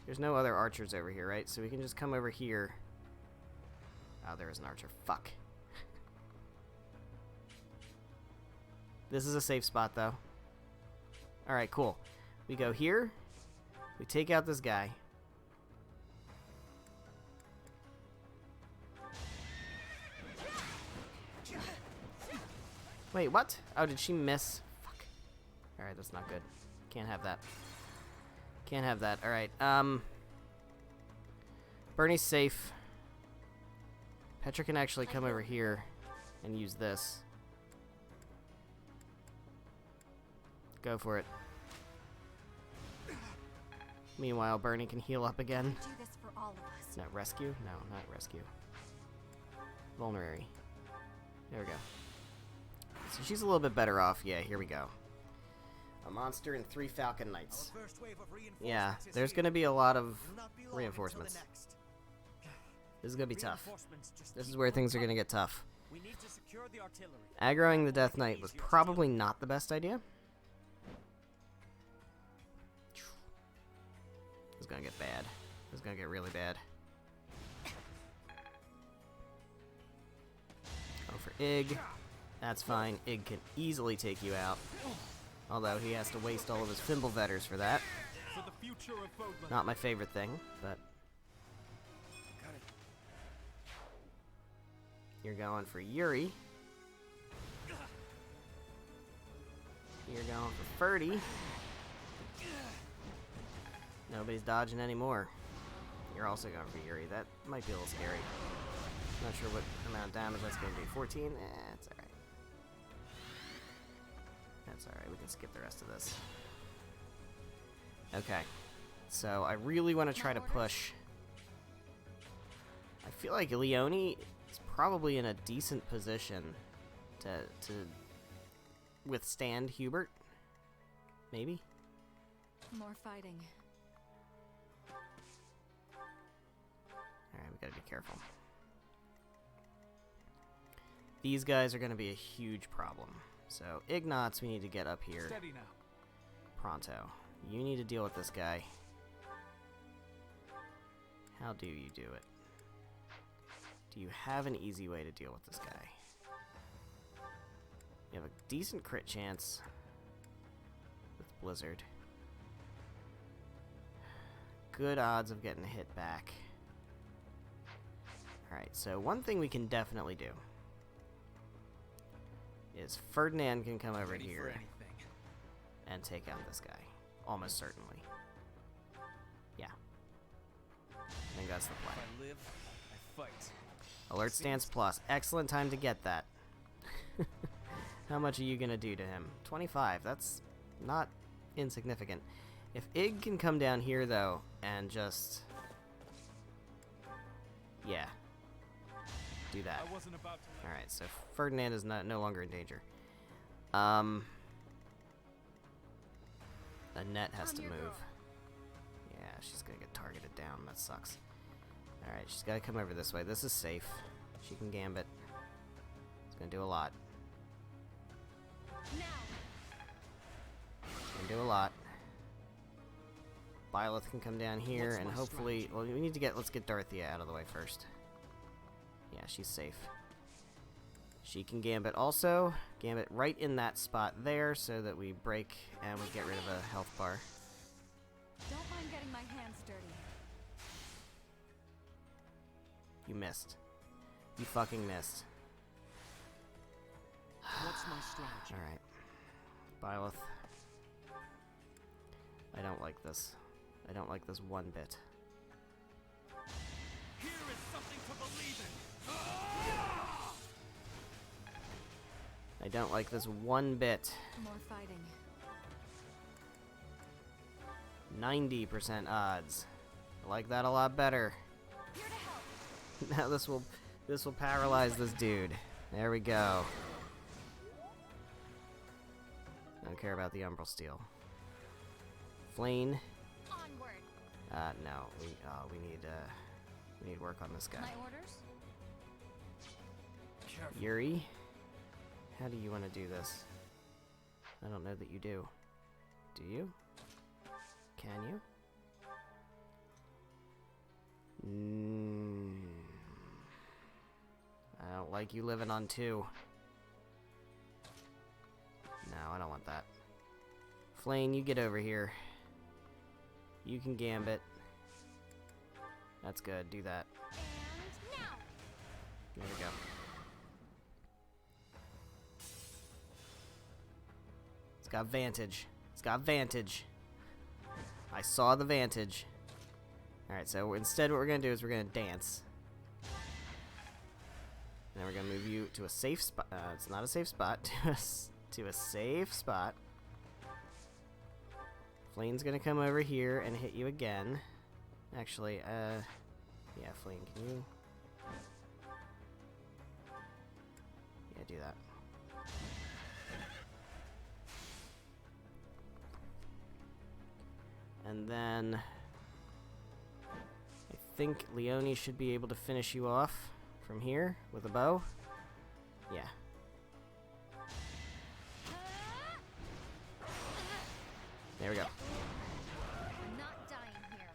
Speaker 1: There's no other archers over here, right? So we can just come over here. Oh, there is an archer. Fuck. This is a safe spot, though. Alright, cool. We go here. We take out this guy. Wait, what? Oh, did she miss? Fuck. Alright, that's not good. Can't have that. Can't have that. Alright, Bernie's safe. Petra can actually come over here and use this. Go for it. Meanwhile, Bernie can heal up again.
Speaker 7: Do this for all of us.
Speaker 1: Not rescue? No, not rescue. Vulnerary. There we go. So she's a little bit better off. Yeah, here we go. A monster and 3 Falcon Knights. Yeah, there's going to be a lot of reinforcements. This is going to be tough. This is where things are going to get tough. Aggroing the Death Knight was probably not the best idea. This is going to get bad. This is going to get really bad. Go for Ig. That's fine. Ig can easily take you out. Although he has to waste all of his Fimblevetters for that. Not my favorite thing, but... You're going for Yuri. You're going for Ferdy. Nobody's dodging anymore. You're also going for Yuri. That might be a little scary. Not sure what amount of damage that's going to be. 14? It's alright. That's alright, we can skip the rest of this. Okay. So, I really want to try to push. I feel like Leonie is probably in a decent position to withstand Hubert. Maybe?
Speaker 9: More fighting.
Speaker 1: Alright, we gotta be careful. These guys are gonna be a huge problem. So, Ignatz, we need to get up here.
Speaker 6: Steady now.
Speaker 1: Pronto. You need to deal with this guy. How do you do it? Do you have an easy way to deal with this guy? You have a decent crit chance with Blizzard. good odds of getting hit back. Alright, so one thing we can definitely do is Ferdinand can come over here and take out this guy. Almost certainly. Yeah. I think that's the plan.
Speaker 6: If I live, I fight.
Speaker 1: Alert stance plus. Excellent time to get that. How much are you gonna do to him? 25. That's not insignificant. If Ig can come down here, though, and just... Yeah. Do that. Alright, so Ferdinand is no longer in danger. Annette has to move. Yeah, she's gonna get targeted down. That sucks. Alright, she's gotta come over this way. This is safe. She can gambit. It's gonna do a lot. Can do a lot. Byleth can come down here and hopefully... Well, we need to get... Let's get Dorothea out of the way first. Yeah, she's safe. She can gambit also. Gambit right in that spot there so that we break and we get rid of a health bar.
Speaker 9: Don't mind getting my hands dirty.
Speaker 1: You missed. You fucking missed.
Speaker 5: What's my strategy?
Speaker 1: Alright. Byleth. I don't like this. I don't like this one bit.
Speaker 11: Here is something to believe in.
Speaker 1: I don't like this one bit.
Speaker 9: More fighting.
Speaker 1: 90% odds. I like that a lot better. Now this will paralyze this dude. There we go. Don't care about the Umbral Steel. Flane. No, we need work on this guy.
Speaker 9: My orders?
Speaker 1: Yuri, how do you want to do this? I don't know that you do. Do you? Can you? I don't like you living on 2. No, I don't want that. Flane, you get over here. You can gambit. That's good, do that. There we go. It's got vantage. It's got vantage. I saw the vantage. Alright, so instead what we're going to do is we're going to dance. And then we're going to move you to a safe spot. It's not a safe spot. To a safe spot. Flane's going to come over here and hit you again. Actually, yeah, Flane, can you... Yeah, do that. And then... I think Leonie should be able to finish you off from here with a bow. Yeah. There we go.
Speaker 7: I'm not dying here.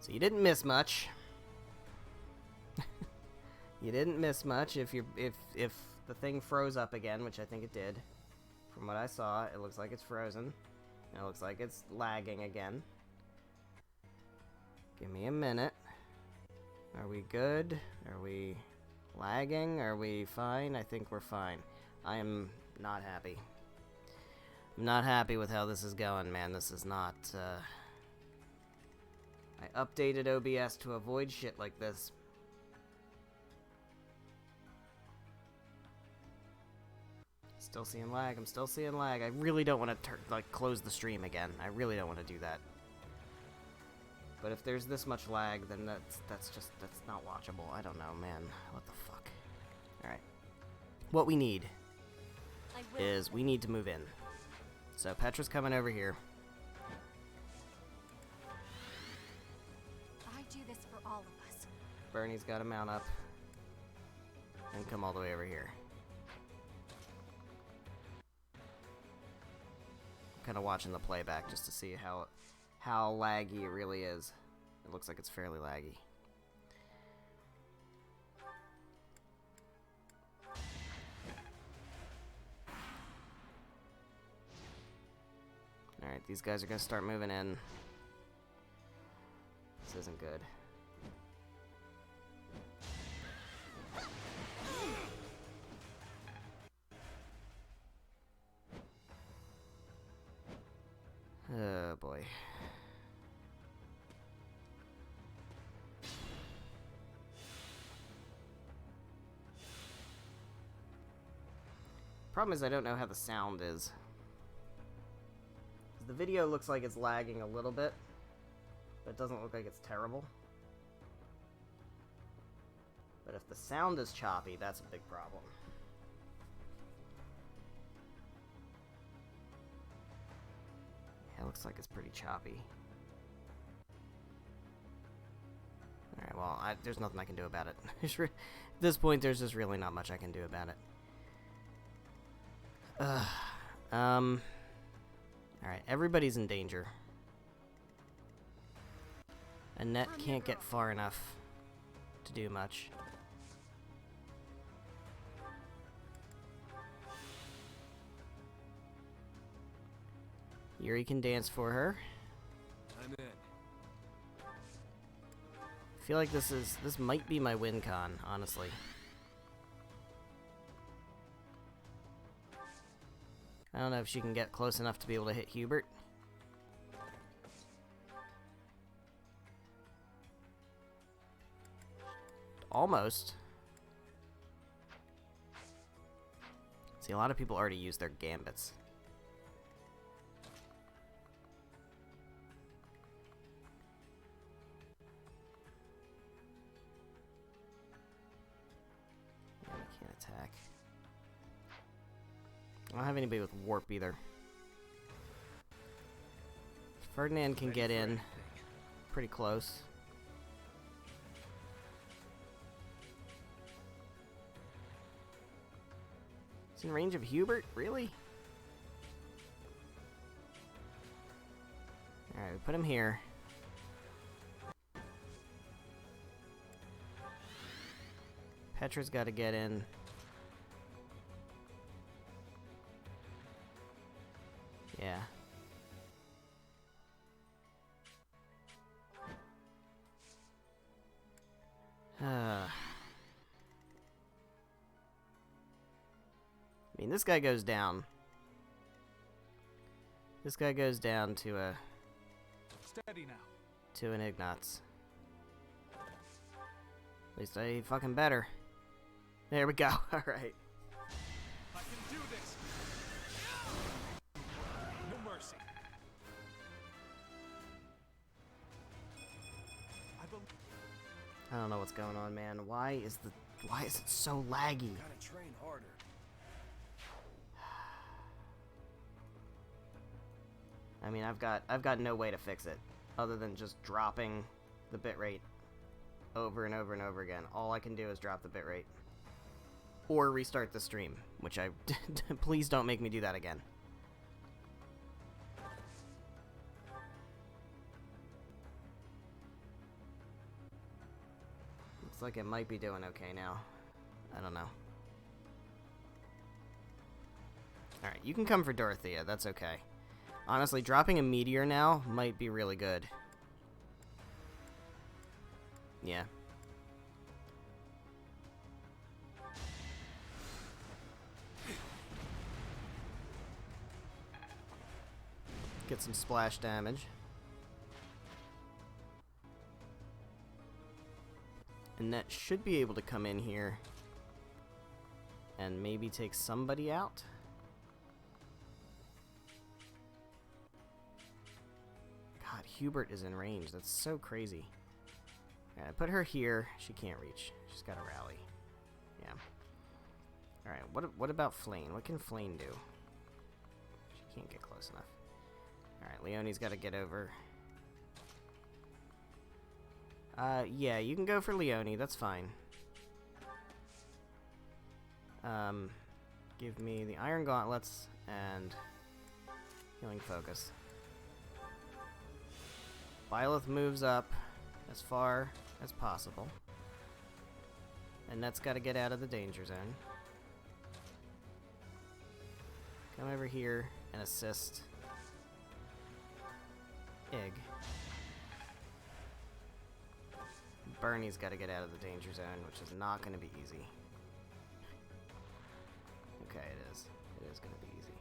Speaker 1: So you didn't miss much. You didn't miss much. If the thing froze up again, which I think it did. From what I saw, it looks like it's frozen. It looks like it's lagging again. Give me a minute. Are we good? Are we lagging? Are we fine? I think we're fine. I am not happy. I'm not happy with how this is going, man. This is not, I updated OBS to avoid shit like this. Still seeing lag. I'm still seeing lag. I really don't want to close the stream again. I really don't want to do that. But if there's this much lag, then that's not watchable. I don't know, man. What the fuck? All right. What we need is we need to move in. So Petra's coming over here.
Speaker 9: I do this for all of us.
Speaker 1: Bernie's got to mount up and come all the way over here. Kind of watching the playback just to see how laggy it really is. It looks like it's fairly laggy. Alright, these guys are going to start moving in. This isn't good. Oh boy. Problem is I don't know how the sound is. The video looks like it's lagging a little bit, but it doesn't look like it's terrible. But if the sound is choppy, that's a big problem. Yeah, it looks like it's pretty choppy. Alright, well, there's nothing I can do about it. At this point, there's just really not much I can do about it. Alright, everybody's in danger. Annette can't get far enough to do much. Yuri can dance for her.
Speaker 11: I'm in.
Speaker 1: I feel like this might be my win con, honestly. I don't know if she can get close enough to be able to hit Hubert. Almost. See, a lot of people already use their gambits. Yeah, I can't attack. I don't have anybody with warp either. Ferdinand can get in pretty close. He's in range of Hubert? Really? Alright, we put him here. Petra's got to get in. Yeah. I mean, this guy goes down. This guy goes down to a...
Speaker 11: Steady now.
Speaker 1: To an Ignatz. At least I fucking better. There we go. Alright.
Speaker 11: I can do this. No mercy.
Speaker 1: I don't know what's going on, man. Why is it so laggy?
Speaker 11: Gotta train harder.
Speaker 1: I mean, I've got no way to fix it other than just dropping the bitrate over and over and over again. All I can do is drop the bitrate or restart the stream, which I please don't make me do that again. Looks like it might be doing okay now. I don't know. Alright, you can come for Dorothea. That's okay. Honestly, dropping a meteor now might be really good. Yeah. Get some splash damage. And that should be able to come in here and maybe take somebody out. God, Hubert is in range. That's so crazy. Alright, put her here. She can't reach. She's got to rally. Yeah. Alright, what about Flane? What can Flane do? She can't get close enough. Alright, Leonie's got to get over. Yeah, you can go for Leonie. That's fine. Give me the Iron Gauntlets and Healing Focus. Byleth moves up. as far as possible. And that's got to get out of the danger zone. Come over here and assist Ig. Bernie's got to get out of the danger zone, which is not going to be easy. Okay, it is. It is going to be easy.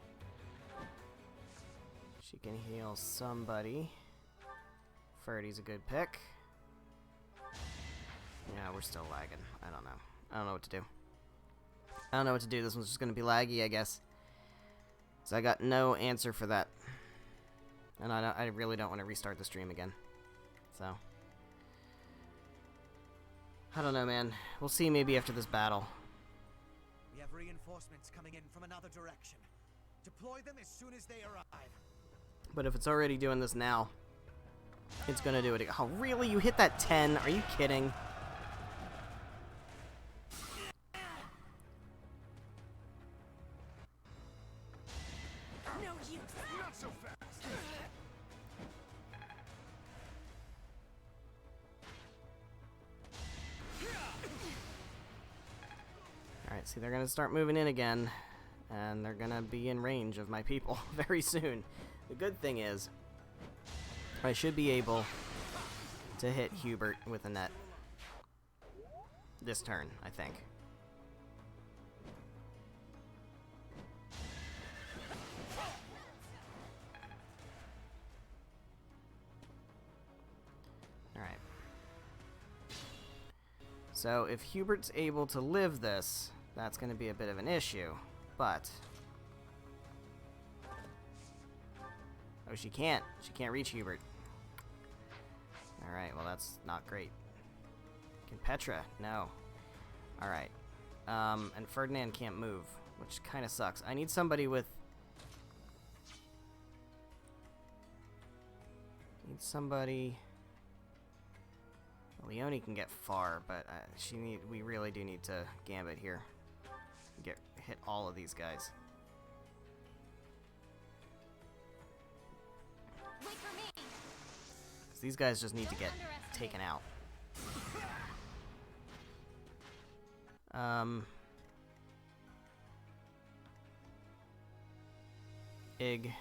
Speaker 1: She can heal somebody. Ferdy's a good pick. Yeah, we're still lagging. I don't know. I don't know what to do. I don't know what to do. This one's just going to be laggy, I guess. So I got no answer for that. And I really don't want to restart the stream again. So I don't know, man. We'll see maybe after this battle.
Speaker 11: We have reinforcements coming in from another direction. Deploy them as soon as they arrive.
Speaker 1: But if it's already doing this now, it's gonna do it again. Oh, really? You hit that 10? Are you kidding?
Speaker 11: No use. Not so fast.
Speaker 1: Alright, see, they're gonna start moving in again. And they're gonna be in range of my people very soon. The good thing is, I should be able to hit Hubert with a net this turn, I think. Alright. So if Hubert's able to live this, that's going to be a bit of an issue, but... Oh, she can't. She can't reach Hubert. Alright, well that's not great. Can Petra? No. Alright. And Ferdinand can't move, which kind of sucks. I need somebody with... Need somebody... Leonie can get far, but we really do need to Gambit here. Hit all of these guys.
Speaker 7: Wait for me.
Speaker 1: 'Cause these guys just need to get taken out. Ig.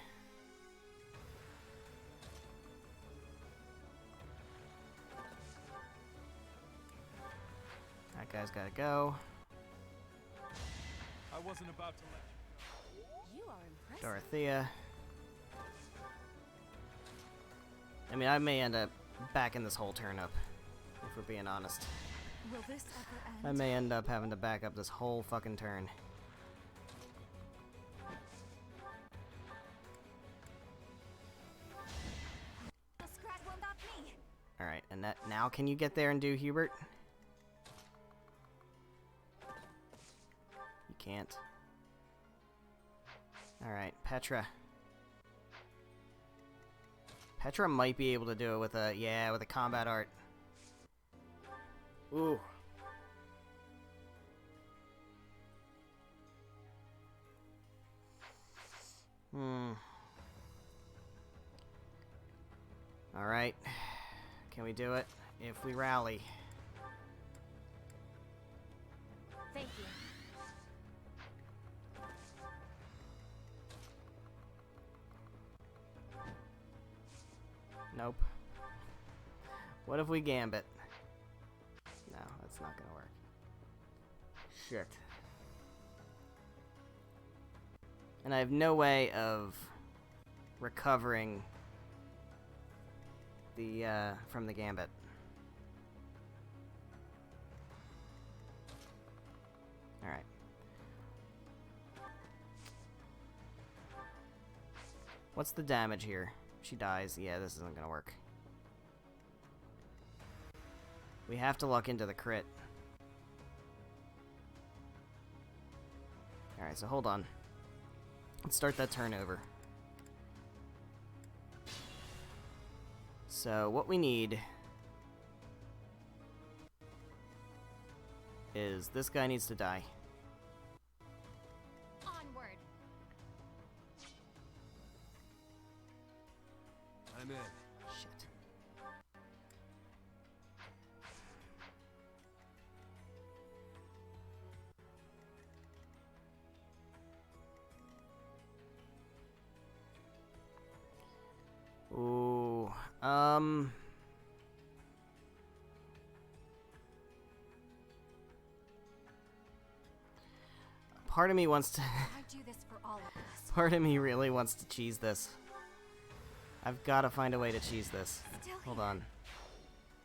Speaker 1: That guy's gotta go.
Speaker 6: I wasn't about to let you go.
Speaker 8: You are impressive.
Speaker 1: Dorothea. I mean, I may end up backing this whole turn up, if we're being honest.
Speaker 9: Will this ever end?
Speaker 1: I may end up having to back up this whole fucking turn.
Speaker 7: The scratch will not me.
Speaker 1: Alright, and that now can you get there and do Hubert? You can't. Alright, Petra. Petra might be able to do it with a combat art. Ooh. Alright. Can we do it? If we rally.
Speaker 8: Thank you.
Speaker 1: Nope. What if we Gambit? No, that's not gonna work. Shit. And I have no way of recovering the, from the Gambit. Alright. What's the damage here? She dies. Yeah, this isn't gonna work. We have to luck into the crit. Alright, so hold on. Let's start that turnover. So, what we need is this guy needs to die.
Speaker 7: Onward.
Speaker 2: I'm in.
Speaker 1: Shit. Part of me wants to.
Speaker 7: I do this for all of us.
Speaker 1: Part of me really wants to cheese this. I've got to find a way to cheese this. Hold on.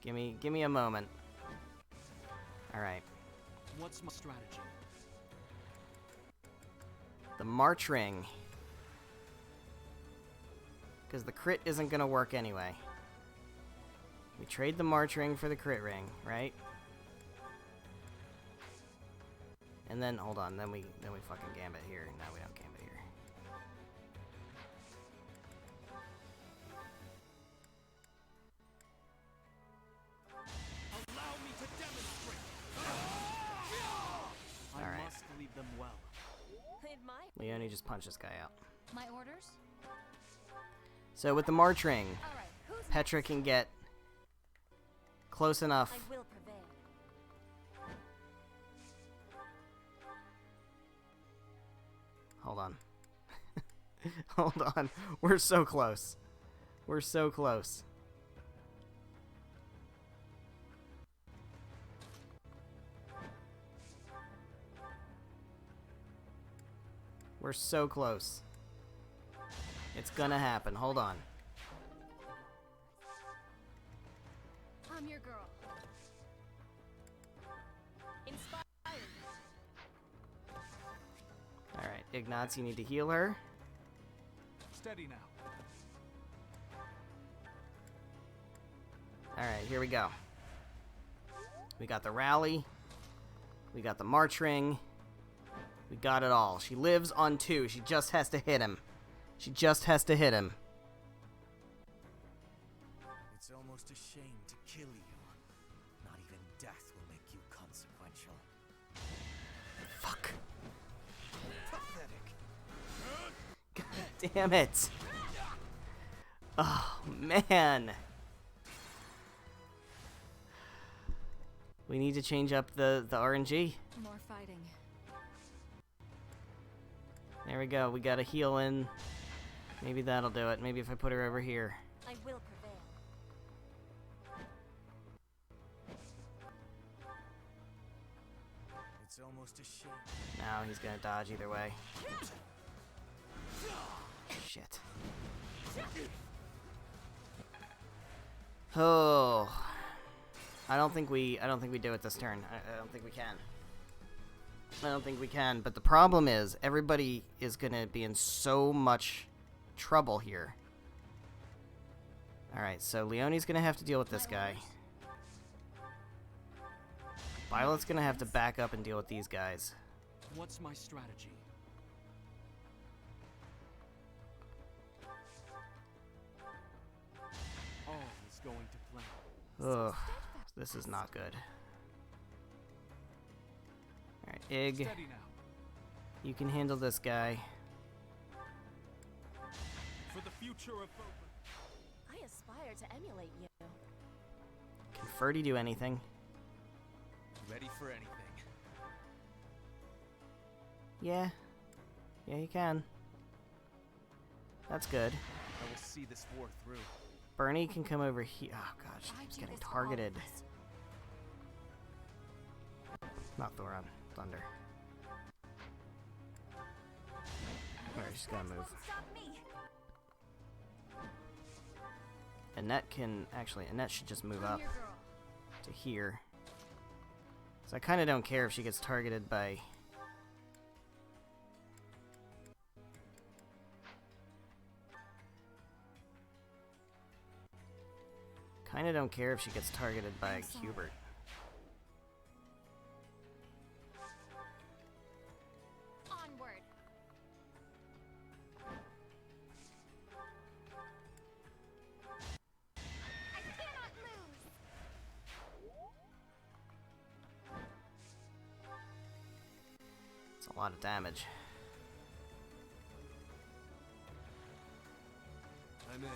Speaker 1: Give me a moment. All right.
Speaker 6: What's my strategy?
Speaker 1: The March Ring. Because the crit isn't going to work anyway. We trade the March Ring for the crit ring, right? And then, hold on, then we fucking gambit here. No, we don't gambit here.
Speaker 11: Allow me to demonstrate.
Speaker 6: I
Speaker 1: Alright.
Speaker 6: must leave them well.
Speaker 1: Leonie just punched this guy out.
Speaker 7: My orders?
Speaker 1: So with the March Ring,
Speaker 7: Alright, who's
Speaker 1: Petra can get close enough.
Speaker 8: I will prevail.
Speaker 1: Hold on. Hold on. We're so close. We're so close. We're so close. It's gonna happen. Hold on.
Speaker 7: I'm your girl.
Speaker 8: Inspired.
Speaker 1: Alright, Ignatz, you need to heal her.
Speaker 6: Steady now.
Speaker 1: Alright, here we go. We got the rally. We got the March Ring. We got it all. She lives on 2. She just has to hit him. She just has to hit him.
Speaker 11: It's almost a shame to kill you. Not even death will make you consequential.
Speaker 1: Fuck.
Speaker 11: Pathetic.
Speaker 1: God damn it. Oh, man. We need to change up the RNG.
Speaker 9: More fighting.
Speaker 1: There we go. We got a heal in. Maybe that'll do it. Maybe if I put her over here.
Speaker 8: I will prevail.
Speaker 11: It's almost a shame.
Speaker 1: Now he's gonna dodge either way. Shit. Oh. I don't think we do it this turn. I don't think we can. I don't think we can, but the problem is everybody is gonna be in so much trouble here. Alright, so Leonie's gonna have to deal with this guy. Violet's gonna have to back up and deal with these guys.
Speaker 6: What's my strategy? All is going to plan.
Speaker 1: Ugh, this is not good. Alright, Ig,
Speaker 6: Steady now.
Speaker 1: you can handle this guy.
Speaker 11: For the future of both.
Speaker 8: I aspire to emulate you.
Speaker 1: Can Ferdy do anything?
Speaker 11: Ready for anything.
Speaker 1: Yeah. Yeah, you can. That's good.
Speaker 11: I will see this war through.
Speaker 1: Bernie can come over here. Oh gosh,
Speaker 7: I
Speaker 1: he's
Speaker 7: do
Speaker 1: getting
Speaker 7: this for all of
Speaker 1: targeted.
Speaker 7: us.
Speaker 1: Not Thoron, Thunder. Alright, she's gotta move.
Speaker 3: Stop me.
Speaker 1: Annette can actually. Annette should just move
Speaker 7: I'm
Speaker 1: up
Speaker 7: your girl.
Speaker 1: to here. So I kind of don't care if she gets targeted by. Kind of don't care if she gets targeted by Hubert.
Speaker 7: Onward. I cannot lose.
Speaker 1: It's a lot of damage.
Speaker 2: I'm in.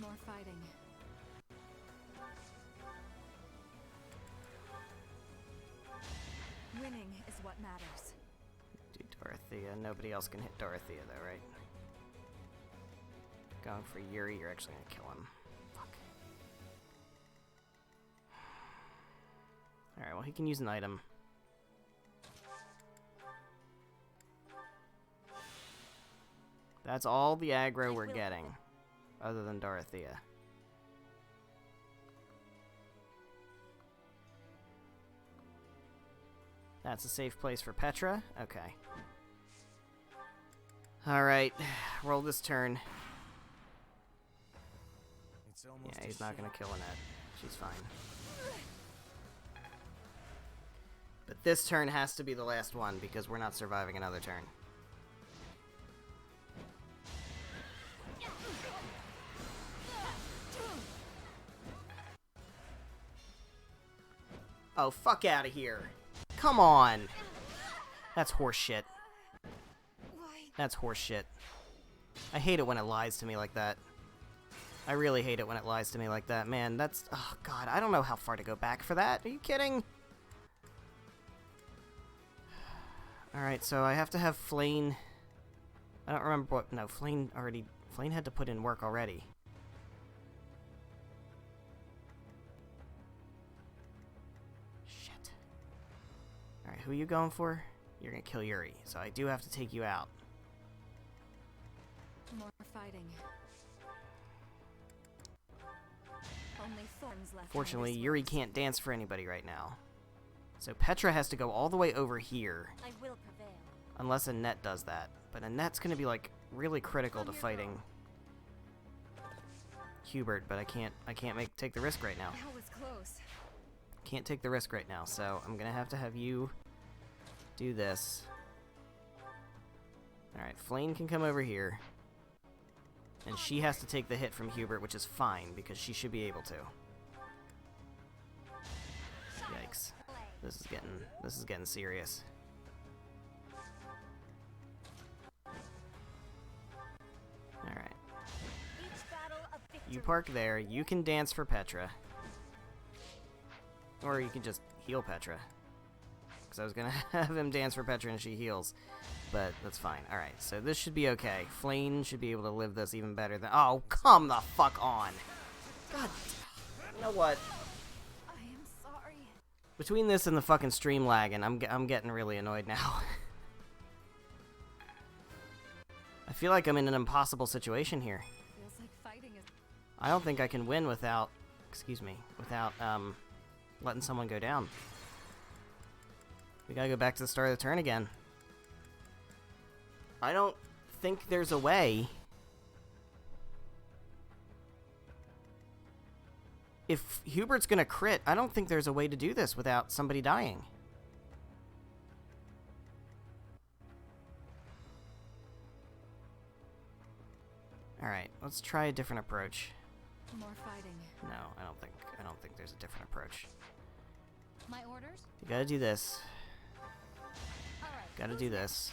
Speaker 9: More fighting. Winning is what matters.
Speaker 1: Do Dorothea. Nobody else can hit Dorothea, though, right? Going for Yuri, you're actually gonna kill him. Fuck. Alright, well, he can use an item. That's all the aggro we're getting, other than Dorothea. That's a safe place for Petra? Okay. Alright, roll this turn. Yeah, he's not gonna kill Annette. She's fine. But this turn has to be the last one, because we're not surviving another turn. Oh, fuck out of here. Come on. That's horseshit. That's horseshit. I hate it when it lies to me like that. I really hate it when it lies to me like that. Man, that's... Oh, God. I don't know how far to go back for that. Are you kidding? Alright, so I have to have Flane... I don't remember what... No, Flane already... Flane had to put in work already. Shit. Alright, who are you going for? You're gonna kill Yuri, so I do have to take you out.
Speaker 9: More fighting. Only thorns left.
Speaker 1: Fortunately, Yuri can't dance for anybody right now. So Petra has to go all the way over here.
Speaker 8: I will prevail.
Speaker 1: Unless Annette does that. But Annette's gonna be, like, really critical to fighting Hubert, but I can't take the risk right now.
Speaker 9: That was close.
Speaker 1: Can't take the risk right now, so I'm gonna have you do this. Alright, Flane can come over here. And she has to take the hit from Hubert, which is fine, because she should be able to. Yikes. This is getting serious. Alright. You park there, you can dance for Petra. Or you can just heal Petra. Because I was gonna have him dance for Petra and she heals. But that's fine. Alright, so this should be okay. Flane should be able to live this even better than... Oh, come the fuck on! God, you know what?
Speaker 9: I am sorry.
Speaker 1: Between this and the fucking stream lagging, I'm getting really annoyed now. I feel like I'm in an impossible situation here.
Speaker 9: Feels like fighting is...
Speaker 1: I don't think I can win without... Excuse me. Without, letting someone go down. We gotta go back to the start of the turn again. I don't think there's a way. If Hubert's gonna crit, I don't think there's a way to do this without somebody dying. Alright, let's try a different approach.
Speaker 9: More fighting.
Speaker 1: No, I don't think there's a different approach.
Speaker 7: My orders?
Speaker 1: You gotta do this.
Speaker 7: Alright.
Speaker 1: Gotta do this.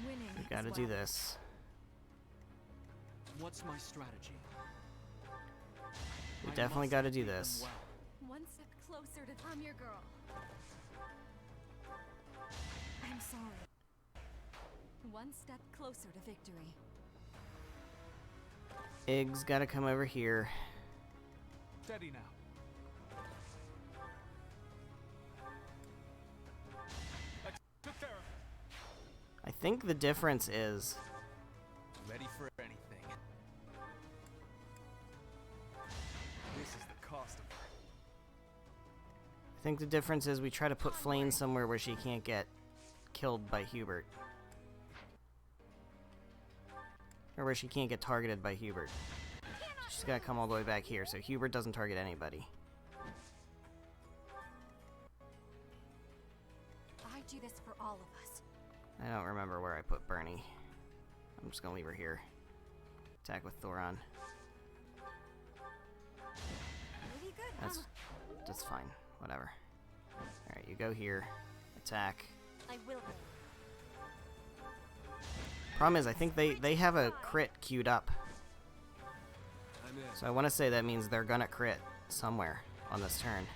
Speaker 9: Winning.
Speaker 1: You gotta do this.
Speaker 6: What's my strategy?
Speaker 1: You definitely gotta do this.
Speaker 9: One step closer to... I'm your girl. I'm sorry. One step closer to victory.
Speaker 1: Ig's gotta come over here.
Speaker 6: Steady now. I took care of it.
Speaker 1: I think the difference is...
Speaker 11: Ready for anything. This is the cost of it.
Speaker 1: I think the difference is we try to put Flane somewhere where she can't get killed by Hubert. Or where she can't get targeted by Hubert. She's gotta come all the way back here, so Hubert doesn't target anybody.
Speaker 9: I do this for all of us.
Speaker 1: I don't remember where I put Bernie. I'm just gonna leave her here. Attack with Thoron.
Speaker 9: Pretty good,
Speaker 1: That's fine. Whatever. Alright, you go here. Attack.
Speaker 8: I will.
Speaker 1: Problem is, I think they have a crit queued up.
Speaker 11: I'm in.
Speaker 1: So I want to say that means they're gonna crit. somewhere on this turn.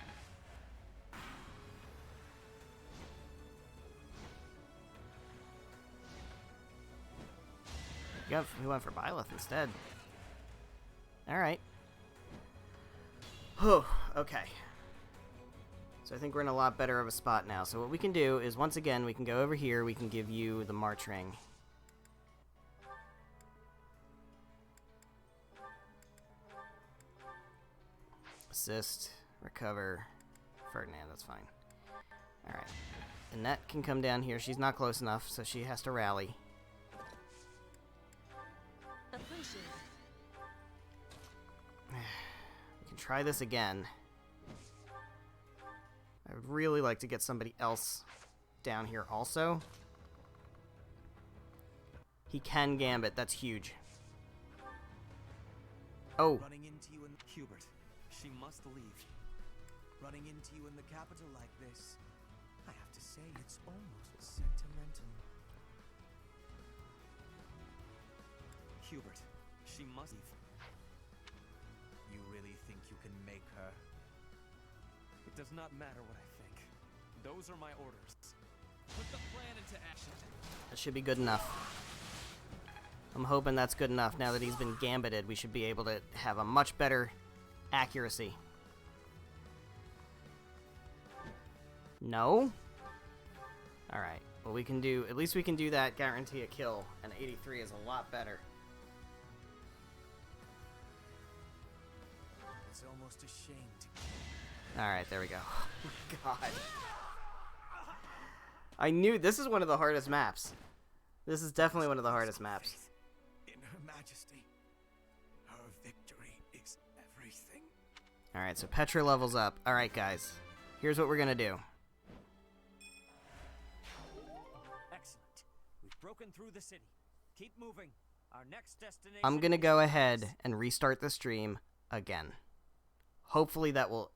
Speaker 1: We went for Byleth instead. Alright. Whew, okay. So I think we're in a lot better of a spot now. So what we can do is, once again, we can go over here. We can give you the March Ring. Assist, recover, Ferdinand, that's fine. Alright. Annette can come down here. She's not close enough, so she has to rally.
Speaker 8: Appreciate it.
Speaker 1: We can try this again. I would really like to get somebody else down here also. He can gambit, that's huge. Oh.
Speaker 11: Running into you in Hubert, she must leave. Running into you in the capital like this, I have to say it's almost sentimental. Hubert, she must leave. You really think you can make her?
Speaker 4: It does not matter what I think. Those are my orders. Put the plan into action.
Speaker 1: That should be good enough. I'm hoping that's good enough. Now that he's been gambited, we should be able to have a much better accuracy. No? Alright. Well, we can do... At least we can do that, guarantee a kill. And 83 is a lot better.
Speaker 11: It's almost a shame to...
Speaker 1: Alright, there we go. Oh my god. I knew... This is one of the hardest maps. This is definitely one of the hardest maps.
Speaker 11: In Her Majesty, her victory is everything.
Speaker 1: Alright, so Petra levels up. Alright, guys. Here's what we're gonna do.
Speaker 4: Excellent. We've broken through the city. Keep moving. Our next destination...
Speaker 1: I'm gonna go ahead and restart the stream again. Hopefully that will...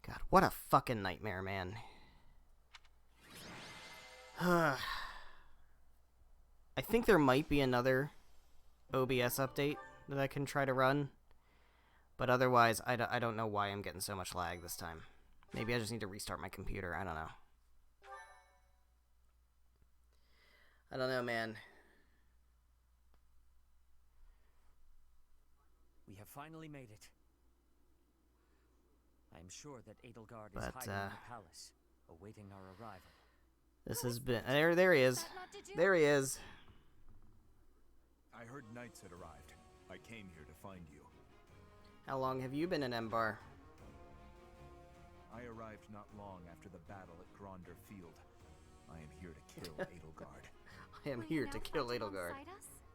Speaker 1: God, what a fucking nightmare, man. I think there might be another OBS update that I can try to run. But otherwise, I don't know why I'm getting so much lag this time. Maybe I just need to restart my computer. I don't know. I don't know, man.
Speaker 4: We have finally made it. I am sure that Edelgard is
Speaker 1: But,
Speaker 4: hiding in the palace, awaiting our arrival.
Speaker 1: This has been... There he is. There he is.
Speaker 12: I heard knights had arrived. I came here to find you.
Speaker 1: How long have you been in Mbar?
Speaker 12: I arrived not long after the battle at Gronder Field. I am here to kill Edelgard.
Speaker 1: I am here to kill Edelgard,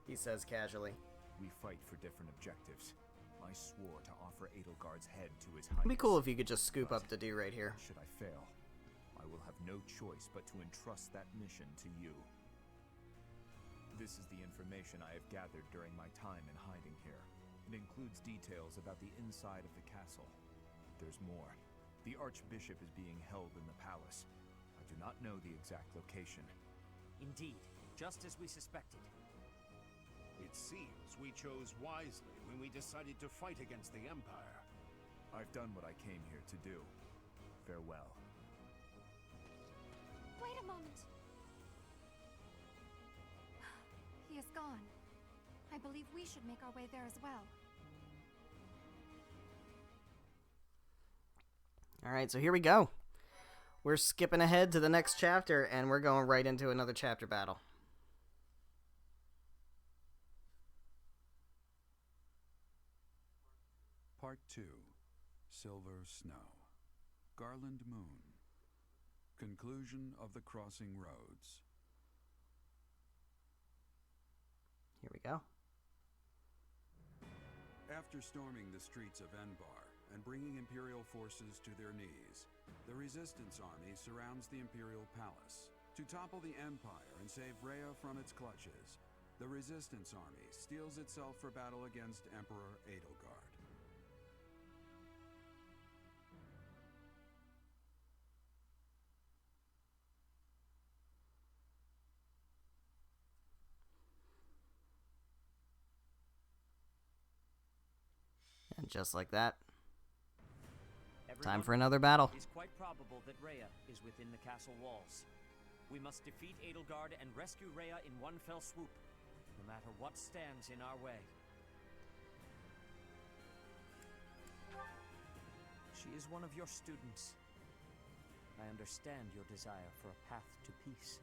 Speaker 1: he says casually.
Speaker 12: We fight for different objectives. I swore to offer Edelgard's head to his highness.
Speaker 1: It'd be cool if you could just scoop up the dude right here.
Speaker 12: Should I fail, I will have no choice but to entrust that mission to you. This is the information I have gathered during my time in hiding here. It includes details about the inside of the castle. There's more. The Archbishop is being held in the palace. I do not know the exact location.
Speaker 4: Indeed, just as we suspected.
Speaker 2: It seems we chose wisely when we decided to fight against the Empire.
Speaker 12: I've done what I came here to do. Farewell.
Speaker 7: Wait a moment. He is gone. I believe we should make our way there as well.
Speaker 1: Alright, so here we go. We're skipping ahead to the next chapter, and we're going right into another chapter battle.
Speaker 10: Part 2. Silver Snow. Garland Moon. Conclusion of the Crossing Roads.
Speaker 1: Here we go.
Speaker 10: After storming the streets of Mbar and bringing Imperial forces to their knees, the Resistance Army surrounds the Imperial Palace. To topple the Empire and save Rhea from its clutches, the Resistance Army steels itself for battle against Emperor Edelgard.
Speaker 1: Just like that. Time
Speaker 4: Everyone,
Speaker 1: for another battle.
Speaker 4: It is quite probable that Rhea is within the castle walls. We must defeat Edelgard and rescue Rhea in one fell swoop, no matter what stands in our way. She is one of your students. I understand your desire for a path to peace,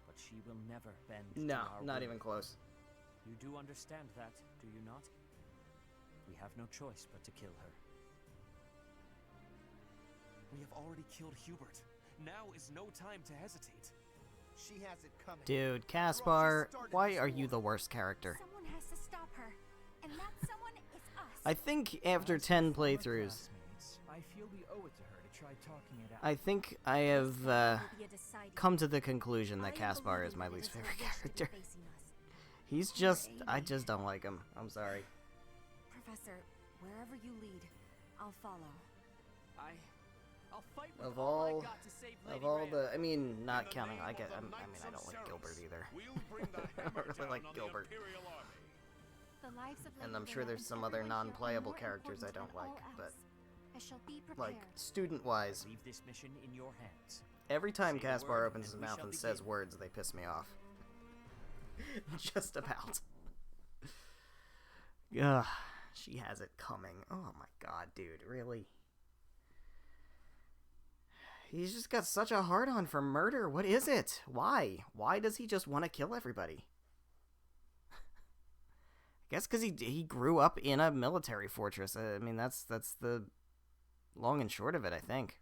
Speaker 4: but she will never bend to our
Speaker 1: not
Speaker 4: will.
Speaker 1: even close.
Speaker 4: You do understand that, do you not? We have no choice but to kill her.
Speaker 11: We have already killed Hubert. Now is no time to hesitate.
Speaker 13: She has it coming.
Speaker 1: Dude, Caspar, why are you the worst character?
Speaker 3: Someone has to stop her, and that someone is us.
Speaker 1: I think after 10 playthroughs,
Speaker 6: I feel we owe it to her to try talking it out.
Speaker 1: I think I have come to the conclusion that Caspar is my least favorite character. He's just, I just don't like him. I'm sorry.
Speaker 9: Professor, wherever you lead, I'll follow.
Speaker 5: I'll fight with
Speaker 1: Of
Speaker 5: all I
Speaker 1: all,
Speaker 5: got to save
Speaker 1: of
Speaker 5: Lady
Speaker 1: all
Speaker 5: Rhea.
Speaker 1: the, I mean, not counting, I don't like Gilbert either. I don't really like Gilbert.
Speaker 7: The lives of
Speaker 1: And
Speaker 7: Lady
Speaker 1: I'm sure
Speaker 7: Rhea
Speaker 1: there's some
Speaker 7: and
Speaker 1: other
Speaker 7: everyone here are
Speaker 1: non-playable
Speaker 7: more
Speaker 1: characters I
Speaker 7: important
Speaker 1: don't
Speaker 7: than
Speaker 1: like,
Speaker 7: all
Speaker 1: but
Speaker 7: else. I shall be prepared.
Speaker 1: like student-wise,
Speaker 4: Leave this mission in your hands.
Speaker 1: every time
Speaker 4: Say the
Speaker 1: Caspar
Speaker 4: word,
Speaker 1: opens
Speaker 4: and
Speaker 1: his
Speaker 4: we
Speaker 1: mouth
Speaker 4: shall
Speaker 1: and says
Speaker 4: begin.
Speaker 1: words, they piss me off. Just about. Ugh, she has it coming. Oh my god, dude, really? He's just got such a hard-on for murder. What is it? Why? Why does he just want to kill everybody? I guess because he grew up in a military fortress. I mean, that's the long and short of it, I think.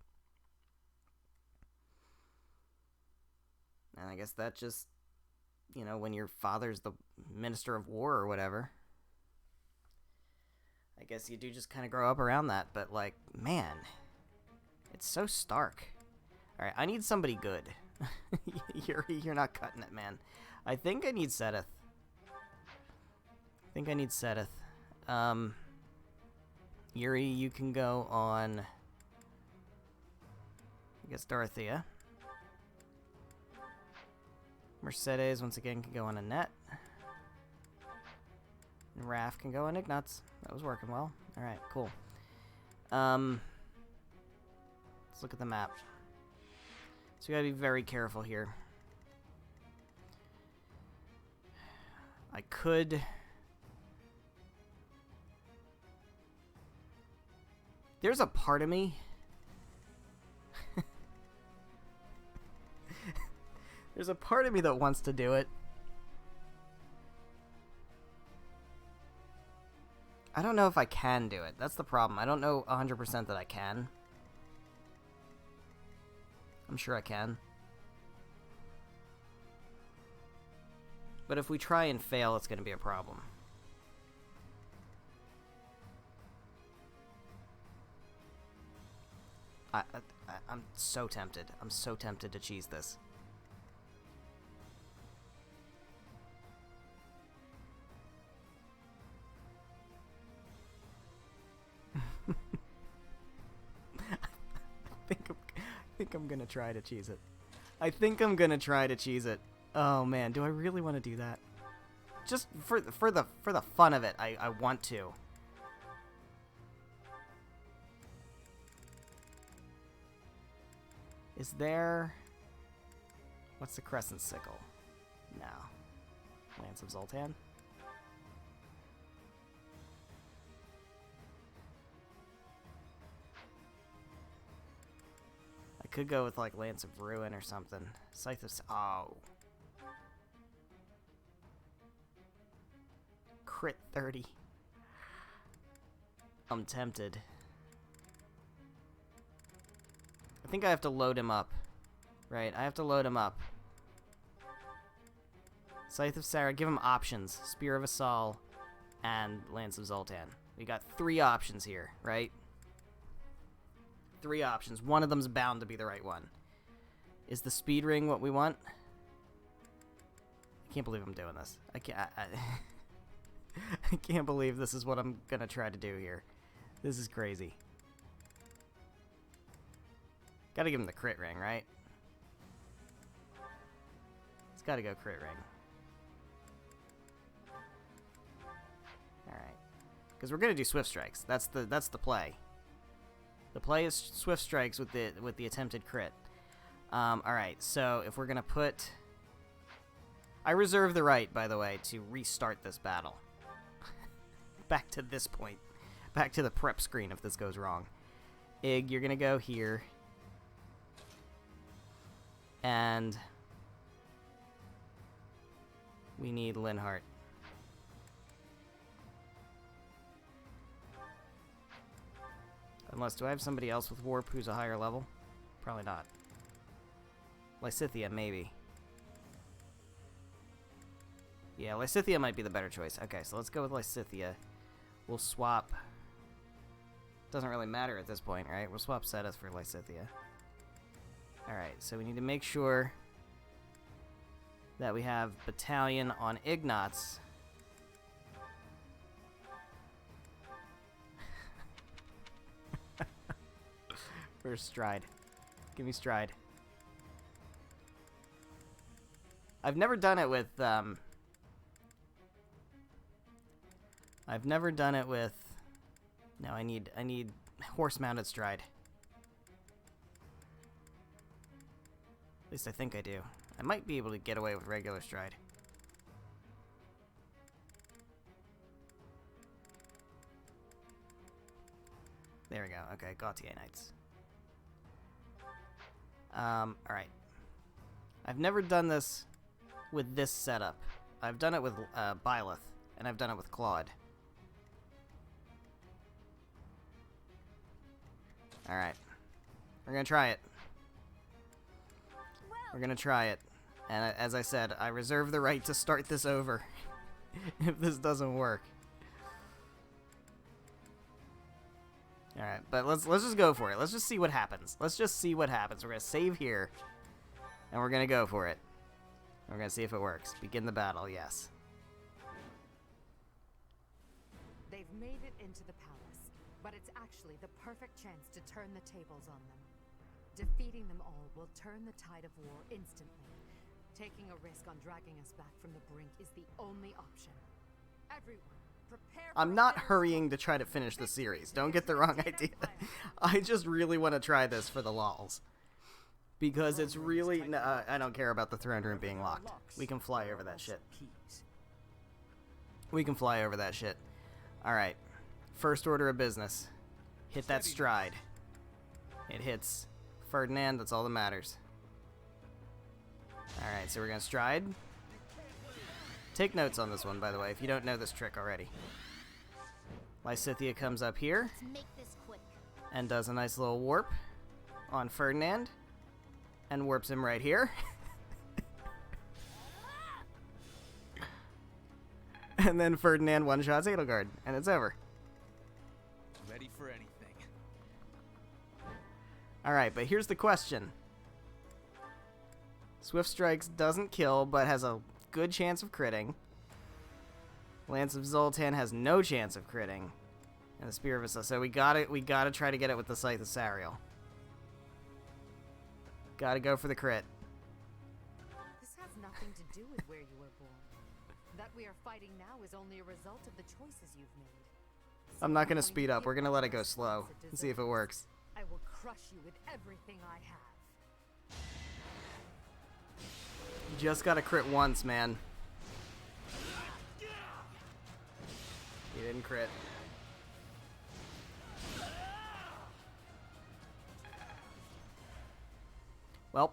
Speaker 1: And I guess that just, you know, when your father's the Minister of War or whatever, I guess you do just kind of grow up around that. But, like, man, it's so stark. Alright, I need somebody good. You're not cutting it, man. I think I need Sethith. Yuri, you can go on, I guess, Dorothea. Mercedes, once again, can go on Annette. And Raph can go on Ignatz. That was working well. Alright, cool. Let's look at the map. So we gotta be very careful here. I could... There's a part of me... There's a part of me that wants to do it. I don't know if I can do it. That's the problem. I don't know 100% that I can. I'm sure I can. But if we try and fail, it's going to be a problem. I'm so tempted. I'm so tempted to cheese this. I think I'm gonna try to cheese it. Oh man, do I really want to do that? Just for the fun of it, I want to. Is there... What's the Crescent Sickle? No. Lance of Zoltan? I could go with, like, Lance of Ruin or something. Scythe of... Oh. Crit 30. I'm tempted. I think I have to load him up. Right, I have to load him up. Scythe of Sarah, give him options. Spear of Assault and Lance of Zoltan. We got 3 options here, right? 3 options. One of them's bound to be the right one. Is the speed ring what we want? I can't believe I'm doing this. I can't believe this is what I'm gonna try to do here. This is crazy. Gotta give him the crit ring, right? It's gotta go crit ring. Alright. because we're gonna do Swift Strikes. That's the play. The play is Swift Strikes with the attempted crit. All right, so if we're gonna put, I reserve the right, by the way, to restart this battle. Back to this point, back to the prep screen if this goes wrong. Ig, you're gonna go here, and we need Linhart. Unless, do I have somebody else with Warp who's a higher level? Probably not. Lysithea, maybe. Yeah, Lysithea might be the better choice. Okay, so let's go with Lysithea. We'll swap. Doesn't really matter at this point, right? We'll swap Cetus for Lysithea. Alright, so we need to make sure that we have Battalion on Ignatz. Where's Stride? Give me Stride. I've never done it with, I've never done it with... No, I need horse-mounted Stride. At least I think I do. I might be able to get away with regular Stride. There we go. Okay, Gautier Knights. Alright. I've never done this with this setup. I've done it with Byleth, and I've done it with Claude. Alright. We're gonna try it. We're gonna try it. And as I said, I reserve the right to start this over if this doesn't work. Alright, but let's just go for it. Let's just see what happens. Let's just see what happens. We're gonna save here, and we're gonna go for it. We're gonna see if it works. Begin the battle, yes.
Speaker 14: They've made it into the palace, but it's actually the perfect chance to turn the tables on them. Defeating them all will turn the tide of war instantly. Taking a risk on dragging us back from the brink is the only option. Everyone, prepare.
Speaker 1: I'm not hurrying to try to finish the series. Don't get the wrong idea. I just really want to try this for the lols. Because it's really... I don't care about the throne room being locked. We can fly over that shit. We can fly over that shit. Alright. First order of business. Hit that Stride. It hits Ferdinand. That's all that matters. Alright, so we're going to Stride. Take notes on this one, by the way, if you don't know this trick already. Lysithea comes up here and does a nice little warp on Ferdinand and warps him right here. And then Ferdinand one-shots Edelgard, and it's over.
Speaker 11: Ready for anything.
Speaker 1: Alright, but here's the question. Swift Strikes doesn't kill, but has a good chance of critting. Lance of Zoltan has no chance of critting. And the Spear of Issa. So we gotta try to get it with the Scythe of Sariel. Gotta go for the crit.
Speaker 14: This has nothing to do with where you were born. That we are fighting now is only a result of the choices you've made.
Speaker 1: I'm not gonna speed up. We're gonna let it go slow and see if it works.
Speaker 14: I will crush you with everything I have.
Speaker 1: You just gotta crit once, man. You didn't crit. Welp.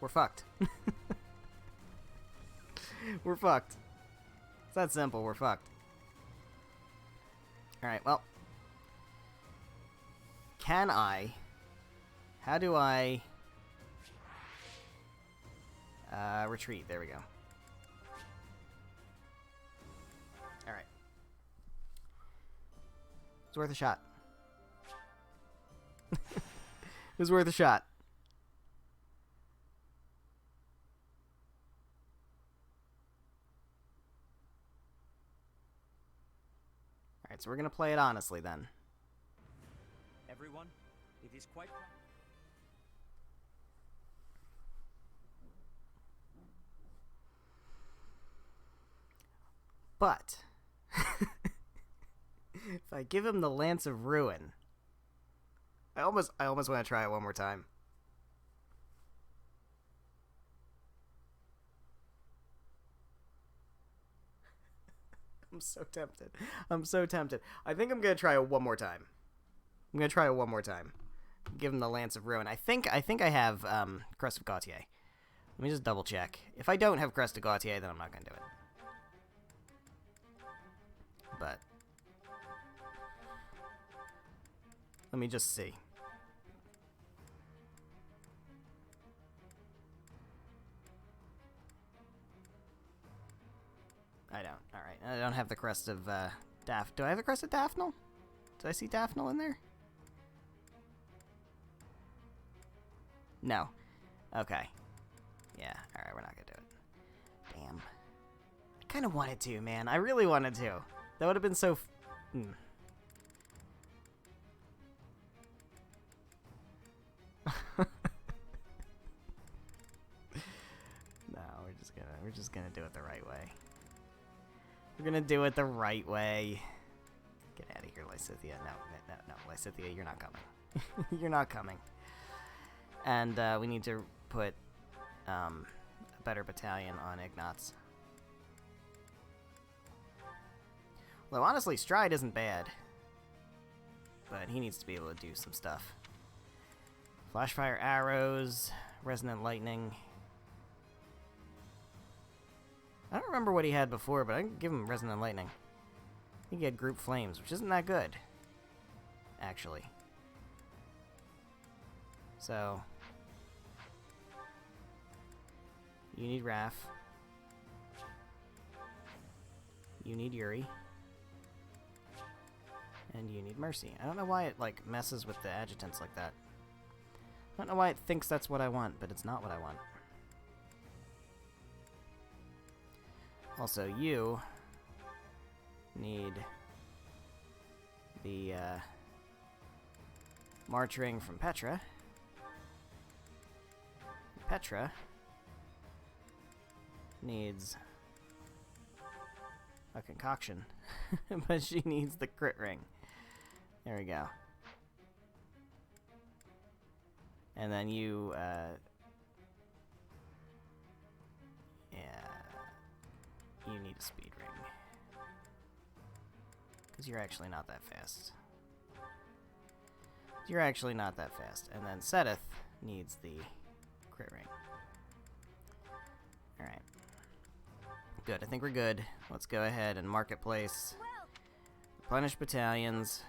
Speaker 1: We're fucked. We're fucked. It's that simple. We're fucked. Alright, well. Can I... How do I... retreat. There we go. Alright. It's worth a shot. It was worth a shot. Alright, so we're gonna play it honestly then.
Speaker 4: Everyone, it is quite...
Speaker 1: But If I give him the Lance of Ruin... I almost want to try it one more time. I'm so tempted. I'm so tempted. I think I'm going to try it one more time. I'm going to try it one more time. Give him the Lance of Ruin. I think I have Crest of Gautier. Let me just double check. If I don't have Crest of Gautier, then I'm not going to do it. But let me just see. I don't. Alright. I don't have the Crest of Daff. Do I have the Crest of Daphne? Did I see Daphne in there? No. Okay. Yeah. Alright, we're not gonna do it. Damn. I kind of wanted to, man. I really wanted to. That would have been so... No, we're just gonna do it the right way. We're gonna do it the right way. Get out of here, Lysithea. No, Lysithea, you're not coming. You're not coming. And we need to put a better battalion on Ignatz. Although honestly, Stride isn't bad. But he needs to be able to do some stuff. Flashfire arrows, resonant lightning. I don't remember what he had before, but I can give him resonant lightning. I think he had group flames, which isn't that good, actually. So you need Raph. You need Yuri. And you need Mercy. I don't know why it like messes with the adjutants like that. I don't know why it thinks that's what I want, but it's not what I want. Also, you need the March Ring from Petra. Petra needs a concoction, but she needs the crit ring. There we go. And then you, you need a speed ring. Because you're actually not that fast. You're actually not that fast. And then Seteth needs the crit ring. Alright. Good, I think we're good. Let's go ahead and marketplace. Replenish battalions.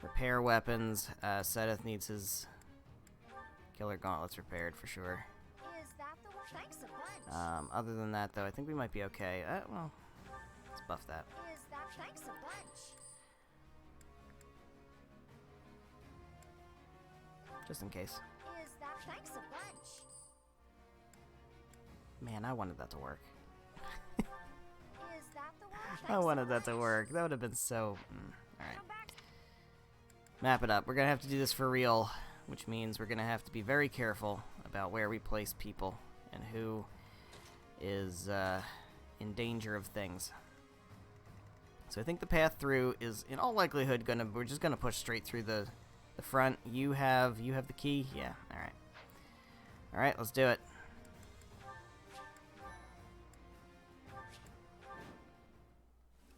Speaker 1: Repair weapons. Seteth needs his killer gauntlets repaired for sure.
Speaker 3: Is that the one? Thanks a bunch.
Speaker 1: Other than that, though, I think we might be okay. Well, let's buff that.
Speaker 3: Is that thanks a bunch?
Speaker 1: Just in case.
Speaker 3: Is that thanks a bunch?
Speaker 1: Man, I wanted that to work.
Speaker 3: Is that the one?
Speaker 1: I wanted that to work. That would have been so... Alright. Map it up. We're going to have to do this for real, which means we're going to have to be very careful about where we place people and who is in danger of things. So I think the path through is, in all likelihood, we're just going to push straight through the front. You have the key? Yeah, alright. Alright, let's do it.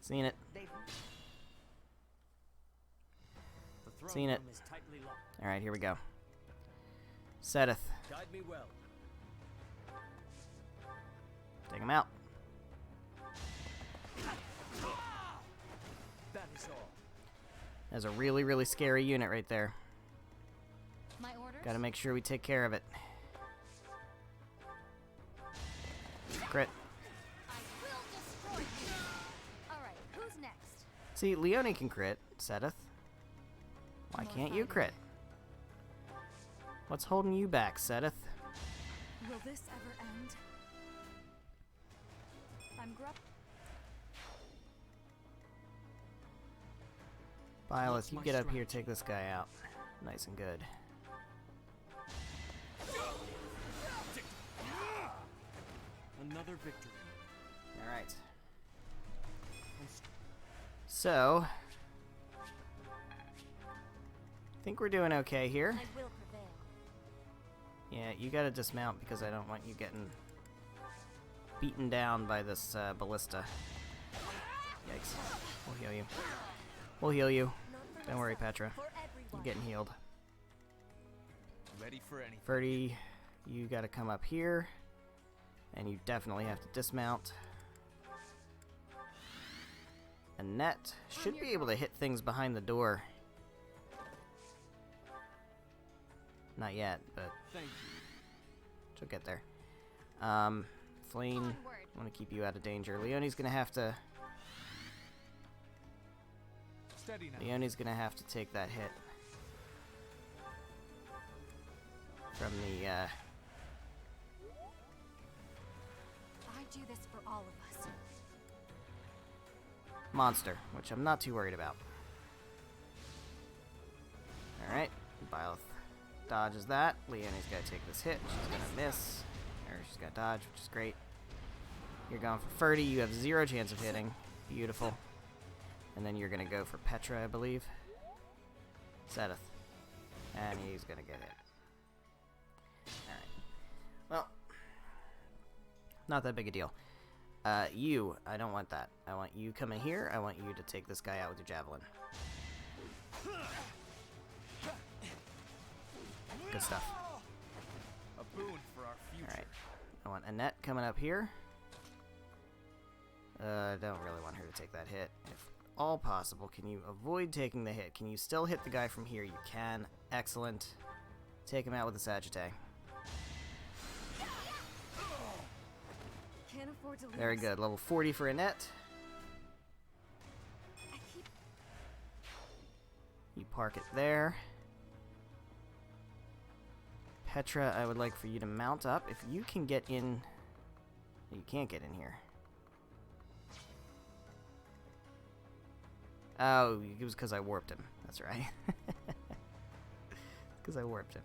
Speaker 1: Seen it. Seen it. Alright, here we go. Seteth.
Speaker 11: Guide me well.
Speaker 1: Take him out.
Speaker 11: That is all.
Speaker 1: That's a really, really scary unit right there.
Speaker 7: My orders?
Speaker 1: Gotta make sure we take care of it. Crit.
Speaker 7: Alright, who's next?
Speaker 1: See, Leone can crit. Seteth. Why can't you crit? What's holding you back, Seteth?
Speaker 9: Will this ever end? I'm
Speaker 1: Byleth, you get up here, take this guy out. Nice and good.
Speaker 11: Another victory.
Speaker 1: Alright. So, I think we're doing okay here.
Speaker 8: I will prevail.
Speaker 1: Yeah, you gotta dismount because I don't want you getting beaten down by this ballista. Yikes. We'll heal you. We'll heal you. Don't worry, Petra. You're getting healed.
Speaker 11: Ready for anything.
Speaker 1: Ferdy, you gotta come up here. And you definitely have to dismount. Annette should be able to hit things behind the door. Not yet, but
Speaker 11: Thank you.
Speaker 1: she'll get there. Flane, I want to keep you out of danger. Leonie's gonna have to.
Speaker 11: Steady now.
Speaker 1: Leonie's gonna have to take that hit from the.
Speaker 7: I do this for all of us.
Speaker 1: Monster, which I'm not too worried about. Alright, Byleth dodges that. Leonie's gotta take this hit. She's gonna miss. Or she's gotta dodge, which is great. You're going for Ferdy. You have 0 chance of hitting. Beautiful. And then you're gonna go for Petra, I believe. Sedith. And he's gonna get hit. Alright. Well, not that big a deal. You, I don't want that. I want you coming here. I want you to take this guy out with your javelin. Good stuff.
Speaker 11: A boon for our future.
Speaker 1: Alright. I want Annette coming up here. I don't really want her to take that hit. If all possible, can you avoid taking the hit? Can you still hit the guy from here? You can. Excellent. Take him out with a Sagittae.
Speaker 7: Can't afford to lose.
Speaker 1: Very good. Level 40 for Annette. You park it there. Petra, I would like for you to mount up. If you can get in... You can't get in here. Oh, it was because I warped him. That's right. Because I warped him.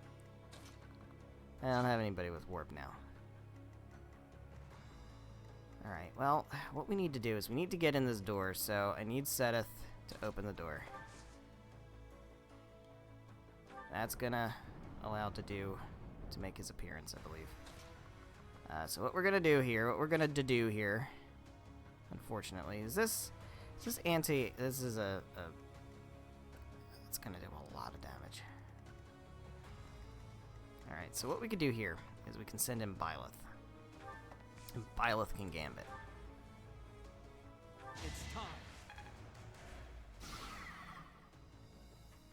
Speaker 1: I don't have anybody with warp now. Alright, well, what we need to do is we need to get in this door, so I need Sedith to open the door. That's gonna allow to make his appearance, I believe. So what we're gonna do here, unfortunately, is this is a it's gonna do a lot of damage. Alright, so what we could do here is we can send in Byleth. And Byleth can gambit.
Speaker 11: It's time.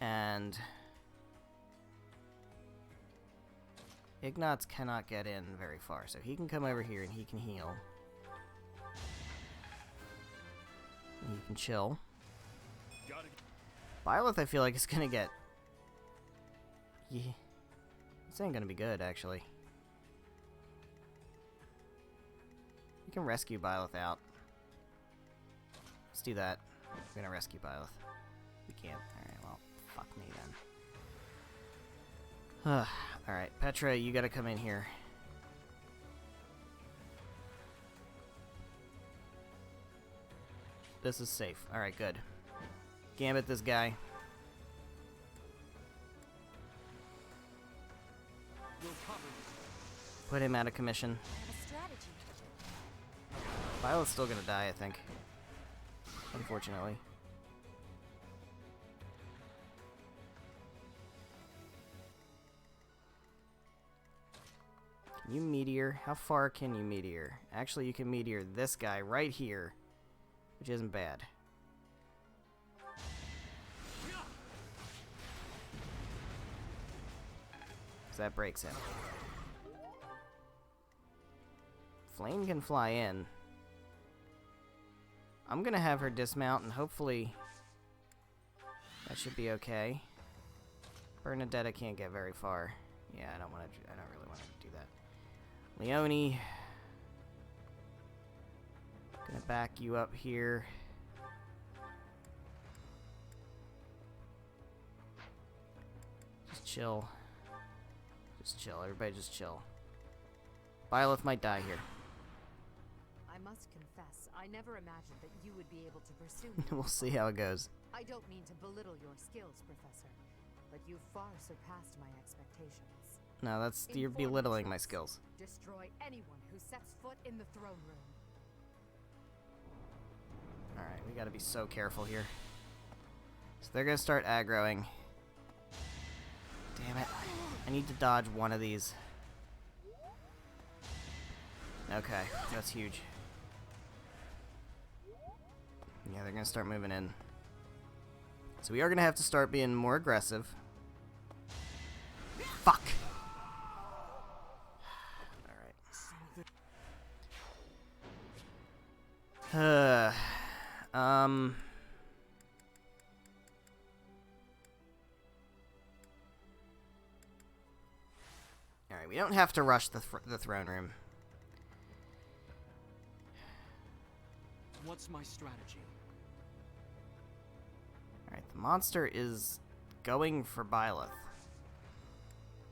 Speaker 1: And Ignatz cannot get in very far, so he can come over here and he can heal. And he can chill. Byleth, I feel like, is gonna get... Yeah. This ain't gonna be good, actually. We can rescue Byleth out. Let's do that. We're gonna rescue Byleth. We can't. Alright, well, fuck me then. Alright, Petra, you gotta come in here. This is safe. Alright, good. Gambit this guy. Put him out of commission. Violet's still gonna die, I think. Unfortunately. Can you meteor? How far can you meteor? Actually, you can meteor this guy right here, which isn't bad. So that breaks him. Flame can fly in. I'm gonna have her dismount and hopefully that should be okay. Bernadetta can't get very far. Yeah, I don't really want to do that. Leonie, gonna back you up here. Just chill. Just chill. Everybody just chill. Byleth might die here.
Speaker 14: I must confess, I never imagined that you would be able to pursue me.
Speaker 1: We'll see how it goes.
Speaker 14: I don't mean to belittle your skills, Professor, but you've far surpassed my expectations.
Speaker 1: No, that's you're
Speaker 14: Inform
Speaker 1: belittling
Speaker 14: the
Speaker 1: my
Speaker 14: troops.
Speaker 1: skills.
Speaker 14: Destroy anyone who sets foot in the throne room.
Speaker 1: Alright, we gotta be so careful here. So they're gonna start aggroing. Damn it. I need to dodge one of these. Okay, that's huge. Yeah, they're gonna start moving in. So we are gonna have to start being more aggressive. Fuck! Alright. Alright, we don't have to rush the throne room.
Speaker 5: What's my strategy?
Speaker 1: Alright, the monster is going for Byleth.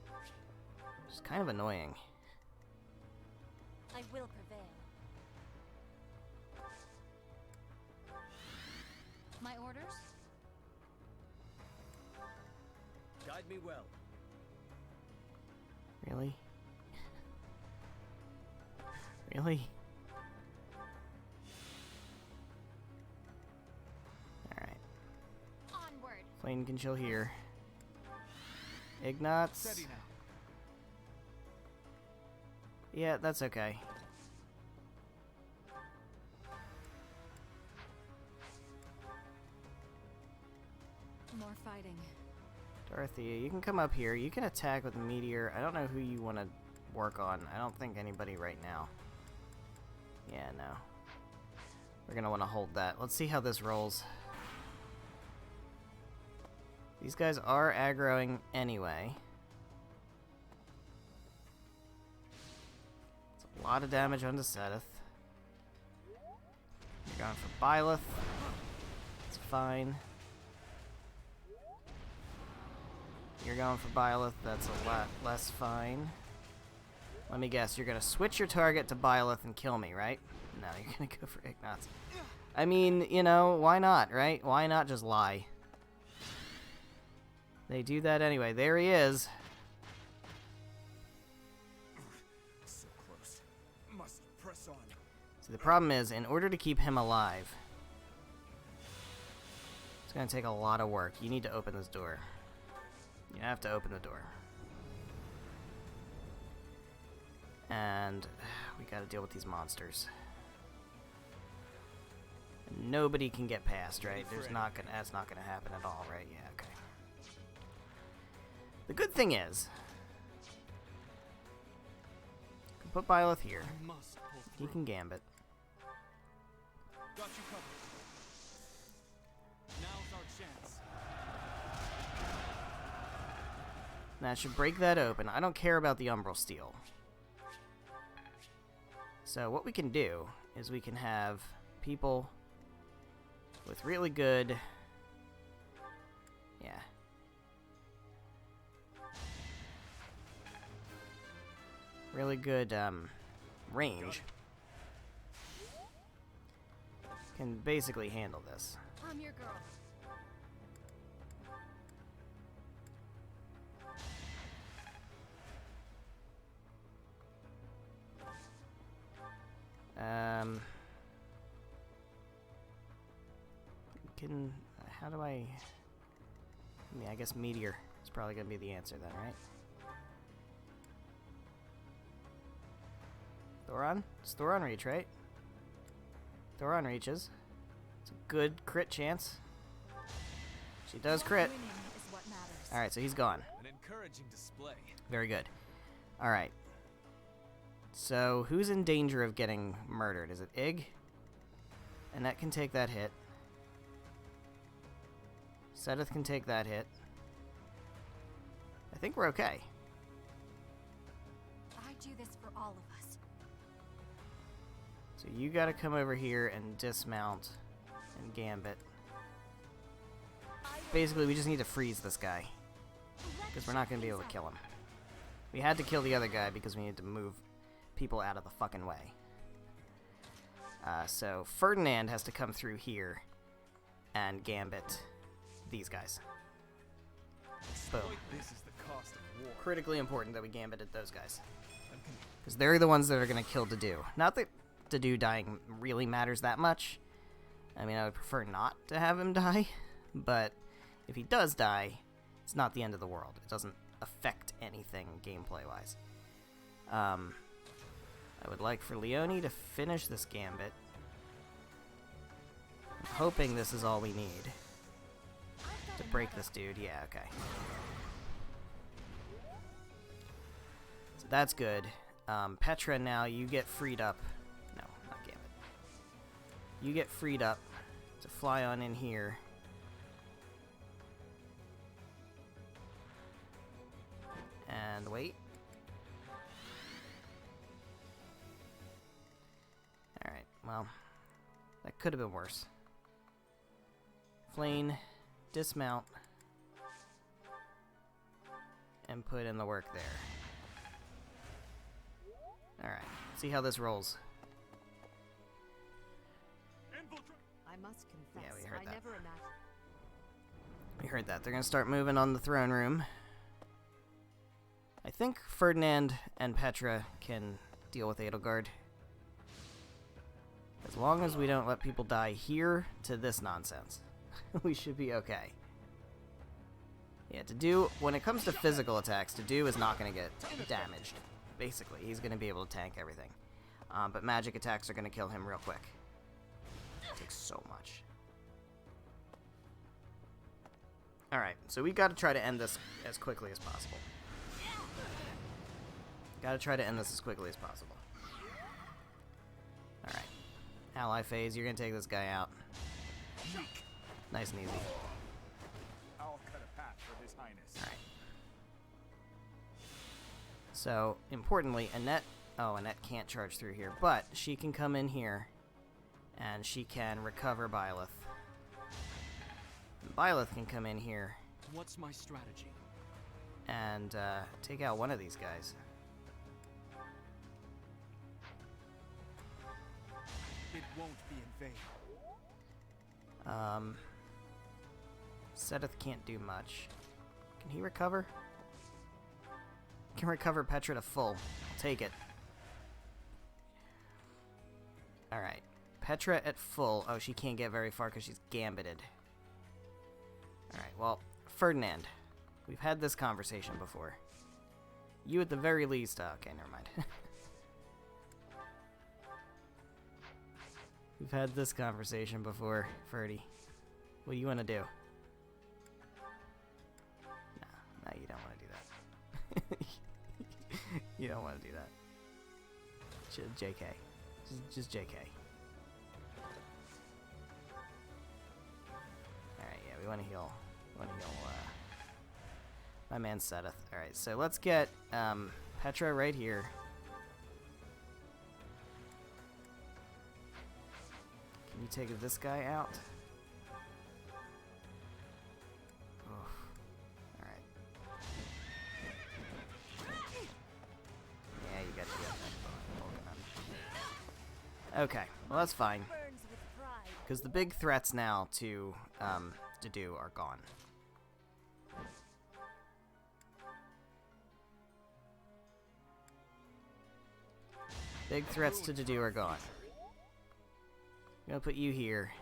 Speaker 1: Which is kind of annoying.
Speaker 8: I will prevail.
Speaker 9: My orders?
Speaker 11: Guide me well.
Speaker 1: Really? Really? Alright.
Speaker 7: Onward.
Speaker 1: Flame can chill here. Ignatz.
Speaker 6: Steady now.
Speaker 1: Yeah, that's okay.
Speaker 9: More fighting.
Speaker 1: Dorothea, you can come up here. You can attack with a meteor. I don't know who you want to work on. I don't think anybody right now. Yeah, no. We're going to want to hold that. Let's see how this rolls. These guys are aggroing anyway. It's a lot of damage onto Sedith. You're going for Byleth. It's fine. You're going for Byleth. That's a lot less fine. Let me guess. You're going to switch your target to Byleth and kill me, right? No, you're going to go for Ignatz. I mean, you know, why not, right? Why not just lie? They do that anyway. There he is.
Speaker 11: So close. Must press on.
Speaker 1: So the problem is, in order to keep him alive, it's going to take a lot of work. You need to open this door. You have to open the door. And we got to deal with these monsters. And nobody can get past, right? That's not gonna happen at all, right? Yeah, okay. The good thing is, you can put Byleth here. He can gambit.
Speaker 5: Got you covered. Now's our chance.
Speaker 1: That should break that open. I don't care about the Umbral Steel. So what we can do is we can have people with really good... Yeah. Really good range. Can basically handle this.
Speaker 7: I'm your girl.
Speaker 1: How do I mean, I guess meteor is probably gonna be the answer then, right? Thoron? It's Thoron reach, right? Thoron reaches. It's a good crit chance. She does crit. Alright, so he's gone.
Speaker 11: An encouraging display.
Speaker 1: Very good. Alright. So, who's in danger of getting murdered? Is it Ig? Annette can take that hit. Sedith can take that hit. I think we're okay.
Speaker 7: I do this for all of us.
Speaker 1: So you gotta come over here and dismount and gambit. Basically, we just need to freeze this guy. Because we're not gonna be able to kill him. We had to kill the other guy because we need to move people out of the fucking way. So Ferdinand has to come through here and gambit these guys. Boom.
Speaker 12: This is the cost of war.
Speaker 1: Critically important that we gambited those guys. Because they're the ones that are going to kill Dedue. Not that Dedue dying really matters that much. I mean, I would prefer not to have him die. But if he does die, it's not the end of the world. It doesn't affect anything gameplay-wise. I would like for Leone to finish this gambit. I'm hoping this is all we need to break this dude. Yeah, okay. So that's good. Petra, now you get freed up. No, not gambit. You get freed up to fly on in here. And wait. Alright, well, that could have been worse. Flane, dismount, and put in the work there. Alright, see how this rolls.
Speaker 14: I must confess,
Speaker 1: Yeah, we heard that.
Speaker 14: never imagined.
Speaker 1: We heard that. They're going to start moving on the throne room. I think Ferdinand and Petra can deal with Edelgard. As long as we don't let people die here to this nonsense, we should be okay. Yeah, Dedue, when it comes to physical attacks, Dedue is not going to get damaged. Basically, he's going to be able to tank everything. But magic attacks are going to kill him real quick. It takes so much. Alright, so we got to try to end this as quickly as possible. Got to try to end this as quickly as possible. Alright. Ally phase, you're going to take this guy out. Nice and easy.
Speaker 12: I'll cut a path for His Highness.
Speaker 1: Alright. So, importantly, Annette... Oh, Annette can't charge through here, but she can come in here, and she can recover Byleth. And Byleth can come in here...
Speaker 11: What's my strategy?
Speaker 1: And, take out one of these guys.
Speaker 11: It won't be in vain.
Speaker 1: Sedith can't do much. Can he recover? Can recover Petra to full. I'll take it. Alright. Petra at full. Oh, she can't get very far because she's gambited. Alright, well, Ferdinand. We've had this conversation before. You at the very least... okay, never mind. We've had this conversation before, Ferdy. What do you want to do? No, you don't want to do that. You don't want to do that. JK. Just JK. Alright, yeah, we want to heal. My man Sedith. Alright, so let's get Petra right here. Can you take this guy out? Alright. Yeah, you got that. Okay, well that's fine. Because the big threats now to do are gone. Big threats to do are gone. I'm gonna put you here.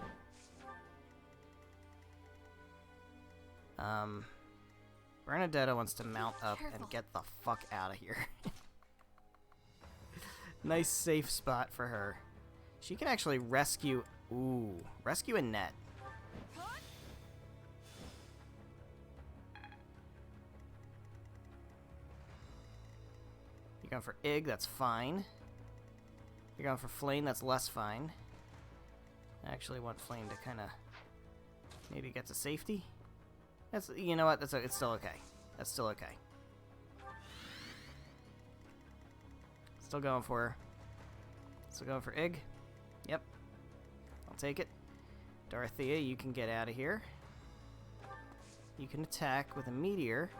Speaker 1: Bernadetta wants to mount up and get the fuck out of here. Nice safe spot for her. She can actually rescue... Ooh. Rescue Annette. You're going for Ig, that's fine. You're going for Flame, that's less fine. I actually want Flame to kind of maybe get to safety. That's, you know what? It's still okay. That's still okay. Still going for her. Still going for Ig. Yep. I'll take it. Dorothea, you can get out of here. You can attack with a meteor.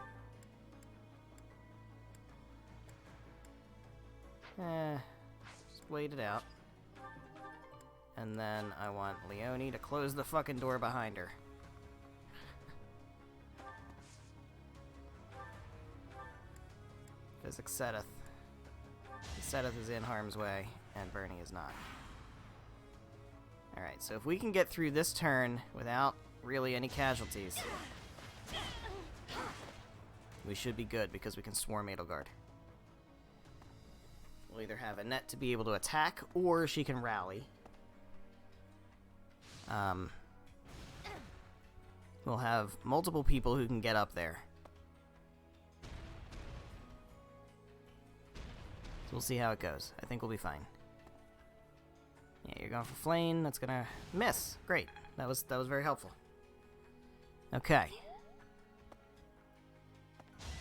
Speaker 1: Just wait it out. and then I want Leonie to close the fucking door behind her. Because Exedith is in harm's way, and Bernie is not. Alright, so if we can get through this turn without really any casualties, we should be good, because we can swarm Edelgard. We'll either have Annette to be able to attack, or she can rally. We'll have multiple people who can get up there. So we'll see how it goes. I think we'll be fine. Yeah, you're going for Flame. That's gonna miss. Great. That was very helpful. Okay.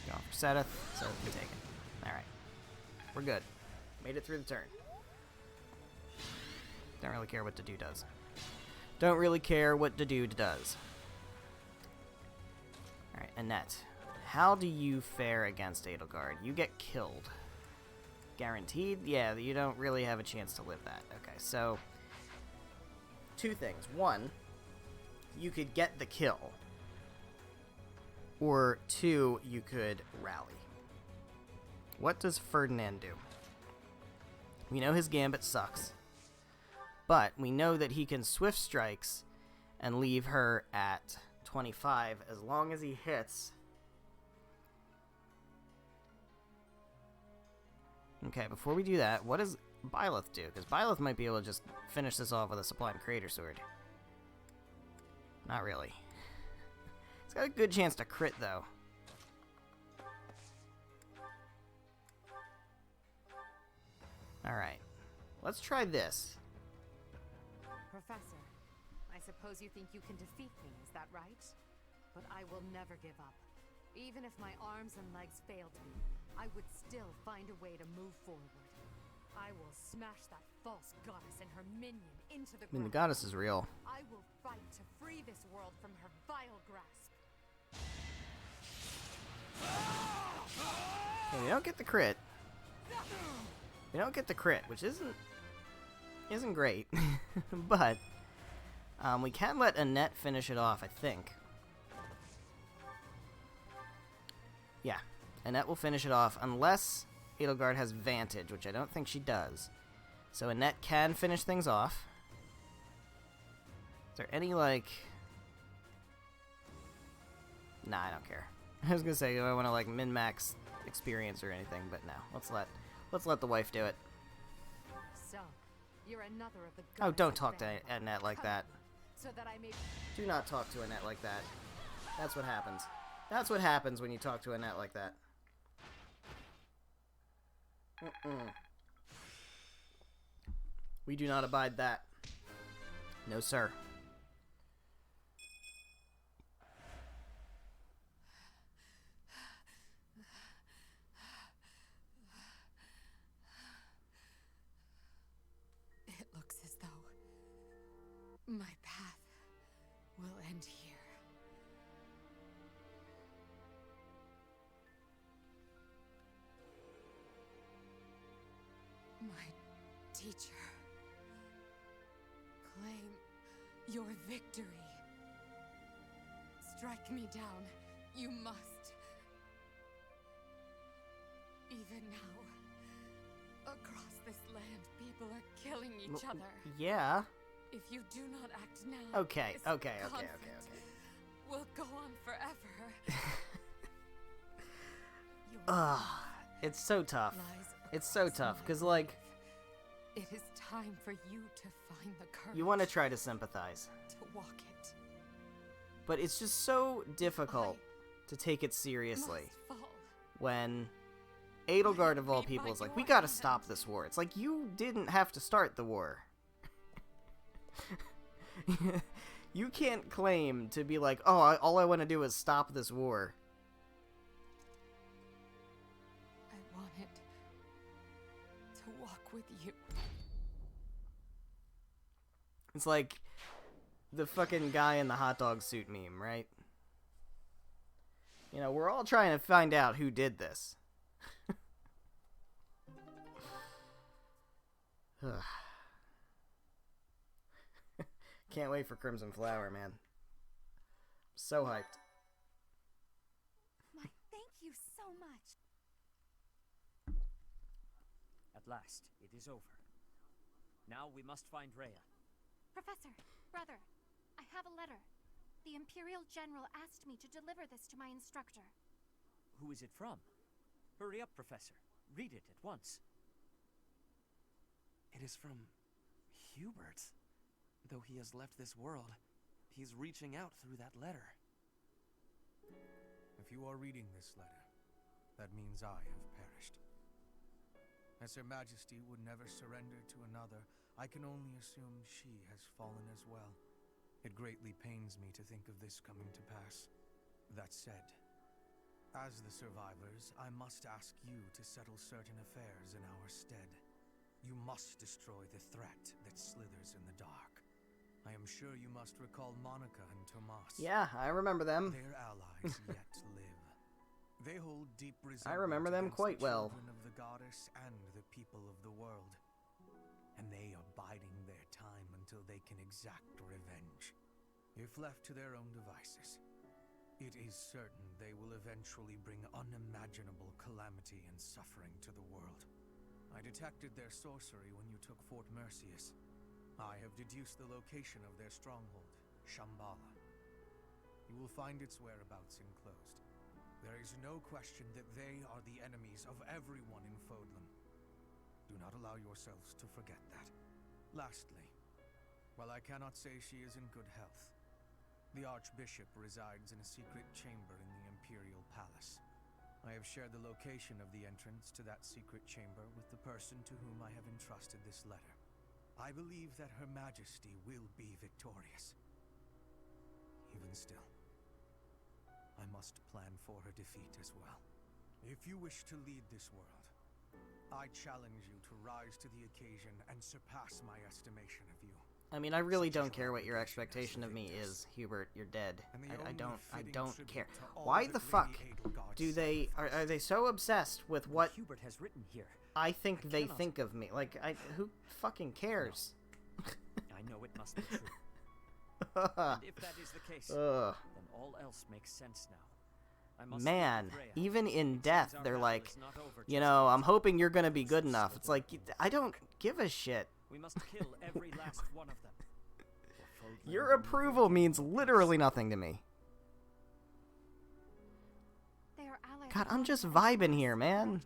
Speaker 1: Going for Sedith. Sedith can take it. Alright. We're good. Made it through the turn. Don't really care what Dedue does. Don't really care what Dedue does. Alright, Annette. How do you fare against Edelgard? You get killed. Guaranteed? Yeah, you don't really have a chance to live that. Okay, so two things. One, you could get the kill. Or two, you could rally. What does Ferdinand do? We know his gambit sucks. But we know that he can Swift Strikes and leave her at 25 as long as he hits. Okay, before we do that, what does Byleth do? Because Byleth might be able to just finish this off with a Sublime Creator Sword. Not really. It's got a good chance to crit, though. Alright. Let's try this.
Speaker 14: Professor, I suppose you think you can defeat me, is that right? But I will never give up. Even if my arms and legs failed me, I would still find a way to move forward. I will smash that false goddess and her minion into the ground.
Speaker 1: I mean, the goddess is real.
Speaker 14: I will fight to free this world from her vile grasp.
Speaker 1: Okay, we don't get the crit. We don't get the crit, which isn't great. But we can let Annette finish it off, I think. Yeah, Annette will finish it off unless Edelgard has Vantage, which I don't think she does. So Annette can finish things off. Is there any, like... Nah, I don't care. I was gonna say, do I want to, like, min-max experience or anything, but no. Let's let the wife do it.
Speaker 14: So, you're another of the
Speaker 1: Oh, don't
Speaker 14: goddess
Speaker 1: talk to
Speaker 14: of
Speaker 1: Annette like that.
Speaker 14: so that I may...
Speaker 1: Do not talk to Annette like that. That's what happens. That's what happens when you talk to Annette like that. We do not abide that. No, sir.
Speaker 14: It looks as though my path will end here. My teacher, claim your victory. Strike me down. You must. Even now, across this land, people are killing each other.
Speaker 1: Yeah.
Speaker 14: If you do not act now,
Speaker 1: Okay.
Speaker 14: this
Speaker 1: Okay.
Speaker 14: conflict will go on forever.
Speaker 1: Ugh. It's so tough. It's so tough, because, like...
Speaker 14: It is time for you to find the courage.
Speaker 1: You want to try to sympathize.
Speaker 14: To walk it.
Speaker 1: But it's just so difficult to take it seriously. When Edelgard, of all people, is like, we gotta stop this war. It's like, you didn't have to start the war. You can't claim to be like, oh, all I want to do is stop this war.
Speaker 14: I wanted to walk with you.
Speaker 1: It's like the fucking guy in the hot dog suit meme, right? You know, we're all trying to find out who did this. Can't wait for Crimson Flower, man. So hyped.
Speaker 9: My, thank you so much.
Speaker 4: At last, it is over. Now we must find Rhea.
Speaker 7: Professor, brother, I have a letter. The Imperial General asked me to deliver this to my instructor.
Speaker 4: Who is it from? Hurry up, Professor. Read it at once.
Speaker 11: It is from Hubert. Though he has left this world, he's reaching out through that letter.
Speaker 15: If you are reading this letter, that means I have perished. As Her Majesty would never surrender to another, I can only assume she has fallen as well. It greatly pains me to think of this coming to pass. That said, as the survivors, I must ask you to settle certain affairs in our stead. You must destroy the threat that slithers in the dark. I am sure you must recall Monica and Tomas.
Speaker 1: Yeah, I remember them.
Speaker 15: Their allies yet live. They hold deep resentment.
Speaker 1: I remember them quite well.
Speaker 15: Children of the goddess and the people of the world. And they are biding their time until they can exact revenge. If left to their own devices, it is certain they will eventually bring unimaginable calamity and suffering to the world. I detected their sorcery when you took Fort Mercius. I have deduced the location of their stronghold, Shambhala. You will find its whereabouts enclosed. There is no question that they are the enemies of everyone in Fodlan. Do not allow yourselves to forget that. Lastly, while I cannot say she is in good health, the Archbishop resides in a secret chamber in the Imperial Palace. I have shared the location of the entrance to that secret chamber with the person to whom I have entrusted this letter. I believe that Her Majesty will be victorious. Even still, I must plan for her defeat as well. If you wish to lead this world, I challenge you to rise to the occasion and surpass my estimation of you.
Speaker 1: I mean, I really don't care what your expectation of me is, Hubert. You're dead. I don't care. Why the fuck do they are they so obsessed with what
Speaker 4: Hubert has written here?
Speaker 1: I think they think of me? Like, who fucking cares?
Speaker 4: I know it must be true. And if that is the case, then all else makes sense now.
Speaker 1: Man, even in death, they're like, you know, I'm hoping you're gonna be good enough. It's like, I don't give a shit.
Speaker 4: We must kill every last one of them.
Speaker 1: Your approval means literally nothing to me. God, I'm just vibing here, man.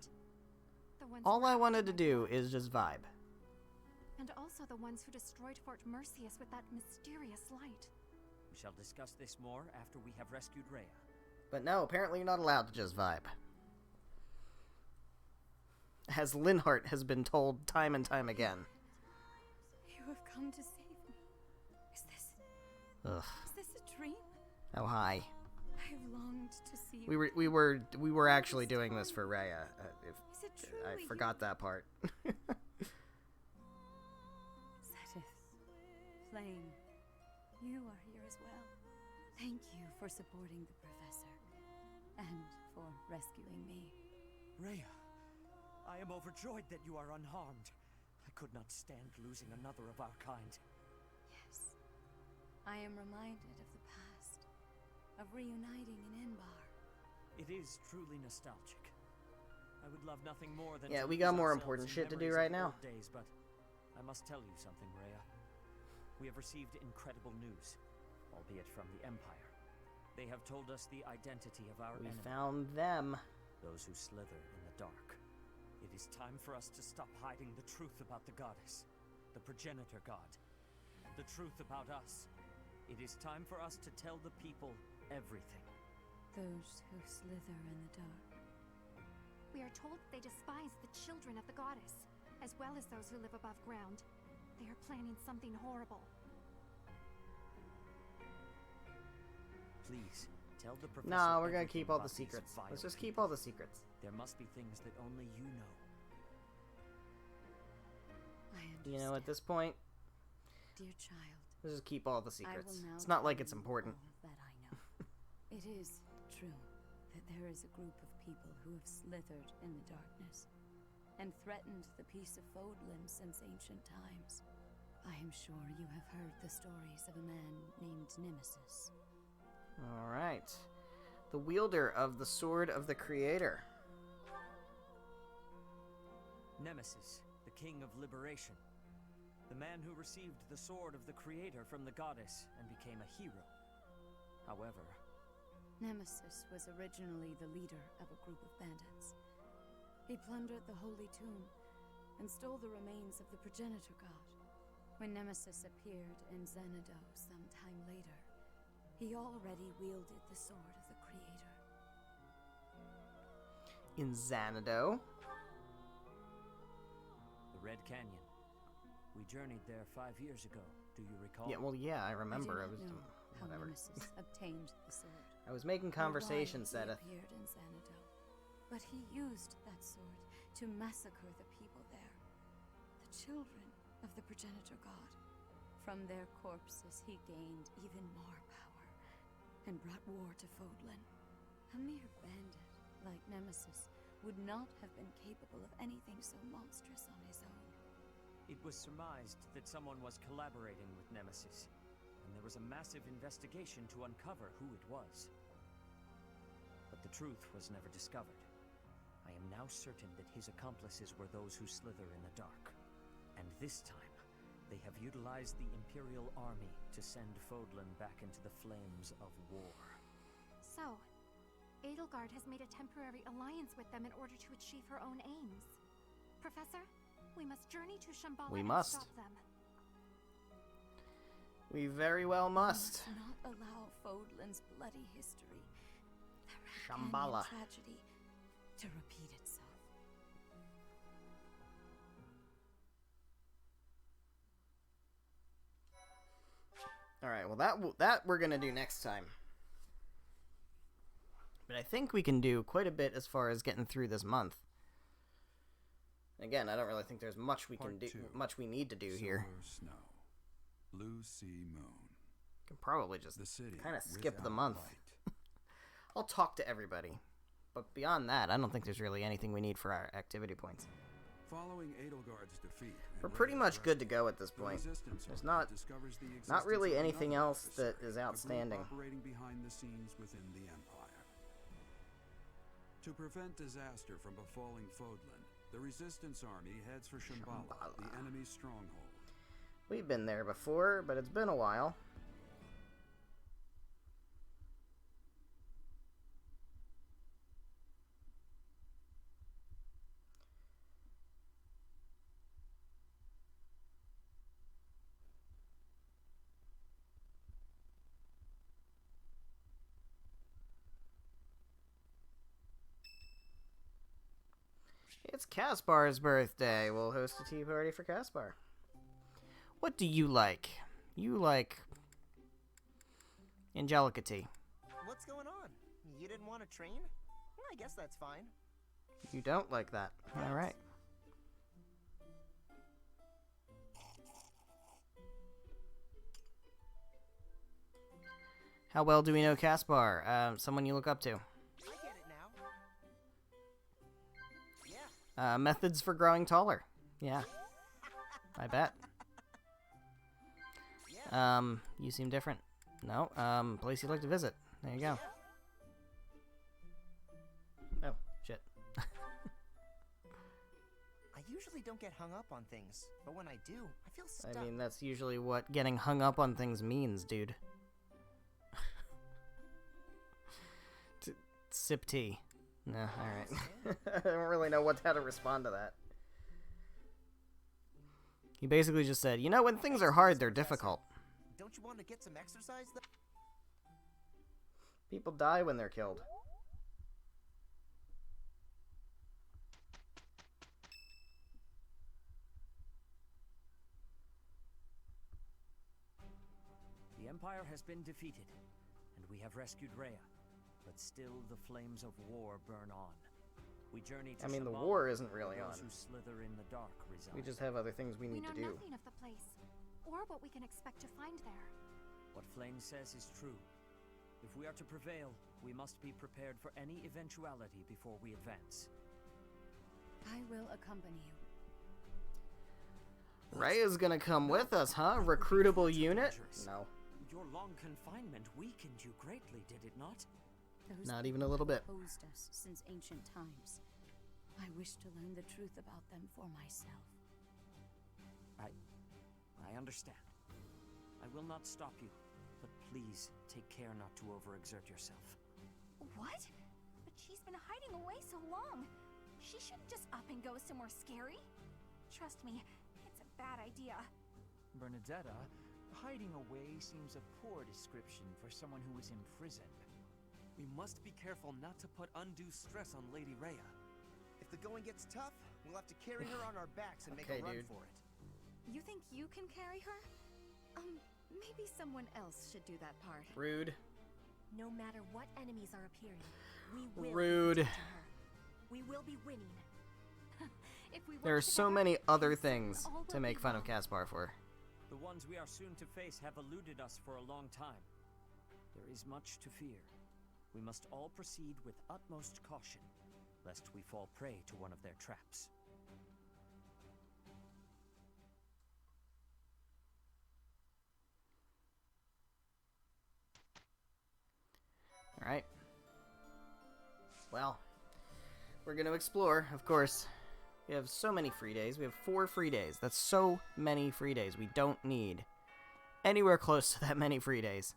Speaker 1: All I wanted to do is just vibe.
Speaker 7: And also the ones who destroyed Fort Mercius with that mysterious light.
Speaker 4: We shall discuss this more after we have rescued Rhea.
Speaker 1: But no, apparently you're not allowed to just vibe. As Linhart has been told time and time again.
Speaker 9: You have come to save me. Is this...
Speaker 1: Ugh.
Speaker 9: Is this a dream?
Speaker 1: Oh, hi.
Speaker 9: I have longed to see
Speaker 1: We were actually doing this for Rhea.
Speaker 9: Is it truly
Speaker 1: I forgot that part.
Speaker 9: Sethith, Flame, you are here as well. Thank you for supporting the professor and for rescuing me.
Speaker 4: Rhea, I am overjoyed that you are unharmed. I could not stand losing another of our kind.
Speaker 9: Yes, I am reminded of the past, of reuniting in Mbar.
Speaker 4: It is truly nostalgic. I would love nothing more than
Speaker 1: yeah,
Speaker 4: to
Speaker 1: we got
Speaker 4: lose
Speaker 1: more
Speaker 4: ourselves
Speaker 1: important
Speaker 4: in
Speaker 1: shit to do
Speaker 4: memories
Speaker 1: right
Speaker 4: of
Speaker 1: now.
Speaker 4: old days, but I must tell you something, Rhea. We have received incredible news, albeit from the Empire. They have told us the identity of our
Speaker 1: We
Speaker 4: enemy.
Speaker 1: found them.
Speaker 4: Those who slither in the dark. It is time for us to stop hiding the truth about the goddess, the progenitor god, and the truth about us. It is time for us to tell the people everything.
Speaker 9: Those who slither in the dark.
Speaker 7: We are told they despise the children of the goddess, as well as those who live above ground. They are planning something horrible.
Speaker 4: Please, tell the professor.
Speaker 1: No, we're gonna
Speaker 4: everything
Speaker 1: keep all the
Speaker 4: about these
Speaker 1: secrets.
Speaker 4: vile
Speaker 1: Let's just keep
Speaker 4: people.
Speaker 1: all the secrets.
Speaker 4: There must be things that only you know.
Speaker 1: You know, at this point,
Speaker 9: Dear child,
Speaker 1: let's just keep all the
Speaker 9: I
Speaker 1: secrets.
Speaker 9: will now
Speaker 1: It's not like
Speaker 9: tell
Speaker 1: it's
Speaker 9: you
Speaker 1: important.
Speaker 9: all that I know. It is true that there is a group of people who have slithered in the darkness and threatened the peace of Fodlan since ancient times. I am sure you have heard the stories of a man named Nemesis.
Speaker 1: Alright. The wielder of the Sword of the Creator.
Speaker 4: Nemesis, the king of liberation. The man who received the Sword of the Creator from the goddess and became a hero. However,
Speaker 9: Nemesis was originally the leader of a group of bandits. He plundered the Holy Tomb and stole the remains of the progenitor god. When Nemesis appeared in Xanadu some time later, he already wielded the Sword of the Creator.
Speaker 1: In Xanadu?
Speaker 4: the Red Canyon. We journeyed there 5 years ago. Do you recall?
Speaker 1: Yeah, well, yeah, I remember. I was
Speaker 9: know how
Speaker 1: whatever.
Speaker 9: Nemesis obtained the sword.
Speaker 1: I was making conversation, Seth.
Speaker 9: He appeared in Xanadu, but he used that sword to massacre the people there, the children of the progenitor god. From their corpses, he gained even more power and brought war to Fodlan. A mere bandit like Nemesis would not have been capable of anything so monstrous on his own.
Speaker 4: It was surmised that someone was collaborating with Nemesis, and there was a massive investigation to uncover who it was. But the truth was never discovered. I am now certain that his accomplices were those who slither in the dark. And this time, they have utilized the Imperial Army to send Fodlan back into the flames of war.
Speaker 7: So, Edelgard has made a temporary alliance with them in order to achieve her own aims. Professor, we must journey to Shambhala and stop them.
Speaker 1: We very well must.
Speaker 9: We must not allow Fodlan's bloody history, the
Speaker 1: Shambhala
Speaker 9: tragedy, to repeat itself.
Speaker 1: All right, well that we're going to do next time. But I think we can do quite a bit as far as getting through this month. Again, I don't really think there's much we can do, much we need to do here.
Speaker 10: Snow, blue sea moon.
Speaker 1: Can probably just kind of skip the month. I'll talk to everybody. But beyond that, I don't think there's really anything we need for our activity points.
Speaker 10: Following Edelgard's defeat,
Speaker 1: we're pretty much good to go at this point. There's not really anything else that is outstanding.
Speaker 10: Operating behind the scenes within the Empire. To prevent disaster from befalling Fodlan, the Resistance Army heads for Shambhala, the enemy's stronghold.
Speaker 1: We've been there before, but it's been a while. It's Caspar's birthday. We'll host a tea party for Caspar. What do you like? You like Angelica tea.
Speaker 13: What's going on? You didn't want to train? Well, I guess that's fine.
Speaker 1: You don't like that. All right. How well do we know Caspar? Someone you look up to.
Speaker 13: I get it now. Yeah.
Speaker 1: Methods for growing taller. Yeah. I bet. You seem different. No, place you'd like to visit. There you go. Oh, shit.
Speaker 13: I usually don't get hung up on things, but when I do, I feel stuck.
Speaker 1: I mean, that's usually what getting hung up on things means, dude. Sip tea. No, alright. I don't really know how to respond to that. He basically just said, you know, when things are hard, they're difficult.
Speaker 13: Don't you want to get some exercise, though?
Speaker 1: People die when they're killed.
Speaker 4: The Empire has been defeated, and we have rescued Rhea. But still, the flames of war burn on. We journey to
Speaker 1: the
Speaker 4: Shambhala,
Speaker 1: war isn't really on.
Speaker 4: those who slither in the dark reside.
Speaker 1: We just have other things we need to do.
Speaker 7: We know nothing of the place, or what we can expect to find there.
Speaker 4: What Flame says is true. If we are to prevail, we must be prepared for any eventuality before we advance.
Speaker 9: I will accompany you.
Speaker 1: Rhea's gonna come with us, huh? Recruitable unit? No.
Speaker 4: Your long confinement weakened you greatly, did it not?
Speaker 1: Not even a little bit.
Speaker 16: Opposed us since ancient times. I wish to learn the truth about them for myself.
Speaker 4: I understand. I will not stop you, but please take care not to overexert yourself.
Speaker 3: What? But she's been hiding away so long. She shouldn't just up and go somewhere scary. Trust me, it's a bad idea.
Speaker 6: Bernadetta, hiding away seems a poor description for someone who was imprisoned.
Speaker 11: We must be careful not to put undue stress on Lady Rhea.
Speaker 13: If the going gets tough, we'll have to carry her on our backs and make
Speaker 1: Okay,
Speaker 13: a run
Speaker 1: dude.
Speaker 13: for it.
Speaker 14: You think you can carry her? Maybe someone else should do that part.
Speaker 1: Rude.
Speaker 8: No matter what enemies are appearing, we will
Speaker 1: Rude.
Speaker 8: be protecting her. We will be winning.
Speaker 14: If we
Speaker 1: There are
Speaker 14: work
Speaker 1: so
Speaker 14: together,
Speaker 1: many other
Speaker 14: then
Speaker 1: things
Speaker 14: all
Speaker 1: to
Speaker 14: will
Speaker 1: make
Speaker 14: be
Speaker 1: fun of
Speaker 14: well.
Speaker 1: Caspar for.
Speaker 4: The ones we are soon to face have eluded us for a long time. There is much to fear. We must all proceed with utmost caution, lest we fall prey to one of their traps.
Speaker 1: Alright. Well, we're going to explore, of course. We have so many free days. We have 4 free days. That's so many free days. We don't need anywhere close to that many free days.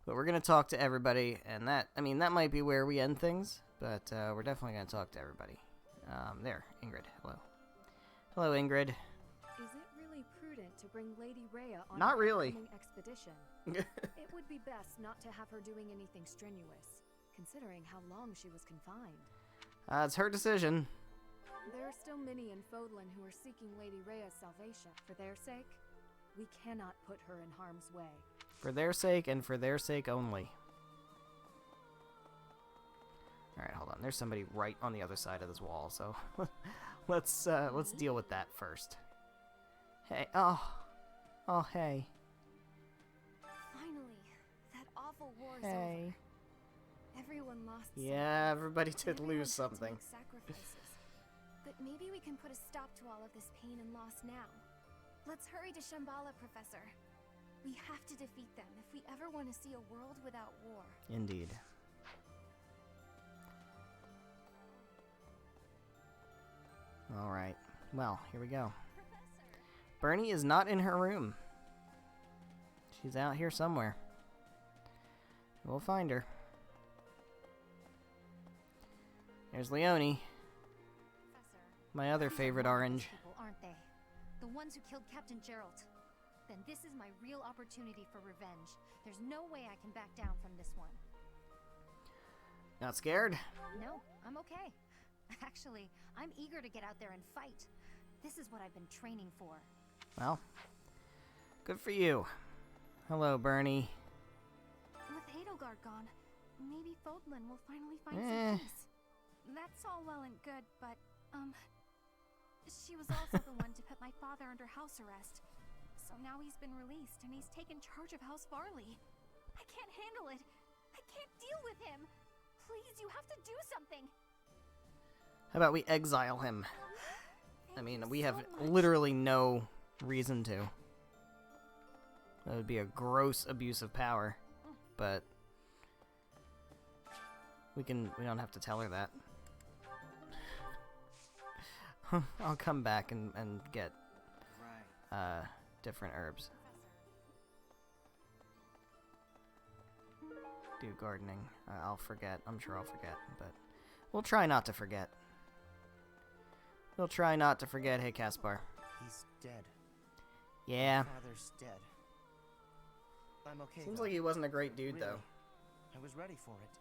Speaker 1: But we're going to talk to everybody, and that might be where we end things, but we're definitely going to talk to everybody. There, Ingrid. Hello. Hello, Ingrid.
Speaker 14: Is it really prudent to bring Lady Rhea on
Speaker 1: Not
Speaker 14: an
Speaker 1: really.
Speaker 14: upcoming expedition? It would be best not to have her doing anything strenuous, considering how long she was confined.
Speaker 1: It's her decision.
Speaker 14: There are still many in Fodlan who are seeking Lady Rhea's salvation. For their sake, we cannot put her in harm's way.
Speaker 1: For their sake and for their sake only. Alright, hold on. There's somebody right on the other side of this wall, so let's deal with that first. Hey, oh, hey.
Speaker 3: Finally, that awful war is
Speaker 1: Hey.
Speaker 3: over. Everyone lost.
Speaker 1: Yeah, everybody did
Speaker 3: Everyone
Speaker 1: lose
Speaker 3: had to
Speaker 1: something.
Speaker 3: make sacrifices. But maybe we can put a stop to all of this pain and loss now. Let's hurry to Shambhala, Professor. We have to defeat them if we ever want to see a world without war.
Speaker 1: Indeed. Alright. Well, here we go. Bernie is not in her room. She's out here somewhere. We'll find her. There's Leonie. My other favorite orange.
Speaker 7: People, aren't they? The ones who killed Captain Gerald. Then this is my real opportunity for revenge. There's no way I can back down from this one.
Speaker 1: Not scared?
Speaker 7: No, I'm okay. Actually, I'm eager to get out there and fight. This is what I've been training for.
Speaker 1: Well, good for you. Hello, Bernie.
Speaker 3: With Edelgard gone, maybe Fodlan will finally find
Speaker 1: Eh.
Speaker 3: some peace. That's all well and good, but, she was also the one to put my father under house arrest. So now he's been released and he's taken charge of House Farley. I can't handle it. I can't deal with him. Please, you have to do something.
Speaker 1: How about we exile him? I mean, we have literally no reason to. That would be a gross abuse of power. But we don't have to tell her that. I'll come back and get different herbs. Do gardening. I'll forget. I'm sure I'll forget, but we'll try not to forget. We'll try not to forget. Hey, Caspar.
Speaker 13: He's dead.
Speaker 1: Yeah.
Speaker 13: My father's dead. I'm okay.
Speaker 1: Seems
Speaker 13: though.
Speaker 1: like he wasn't a great dude,
Speaker 13: Really.
Speaker 1: though.
Speaker 13: I was ready for it.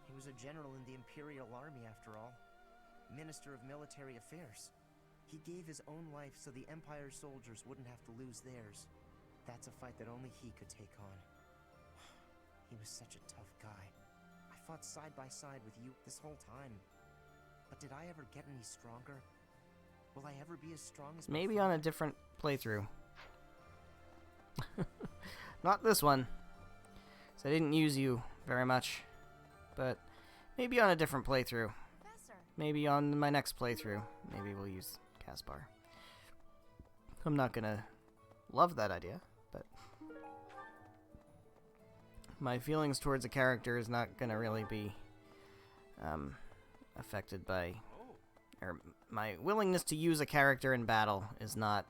Speaker 13: He was a general in the Imperial Army, after all. Minister of Military Affairs. He gave his own life so the Empire's soldiers wouldn't have to lose theirs. That's a fight that only he could take on. He was such a tough guy. I fought side by side with you this whole time. But did I ever get any stronger? Will I ever be as strong as my
Speaker 1: Maybe on a different playthrough. Not this one. So I didn't use you very much. But maybe on a different playthrough. Maybe on my next playthrough. Maybe we'll use Caspar. I'm not gonna love that idea, but my feelings towards a character is not gonna really be affected by, or my willingness to use a character in battle is not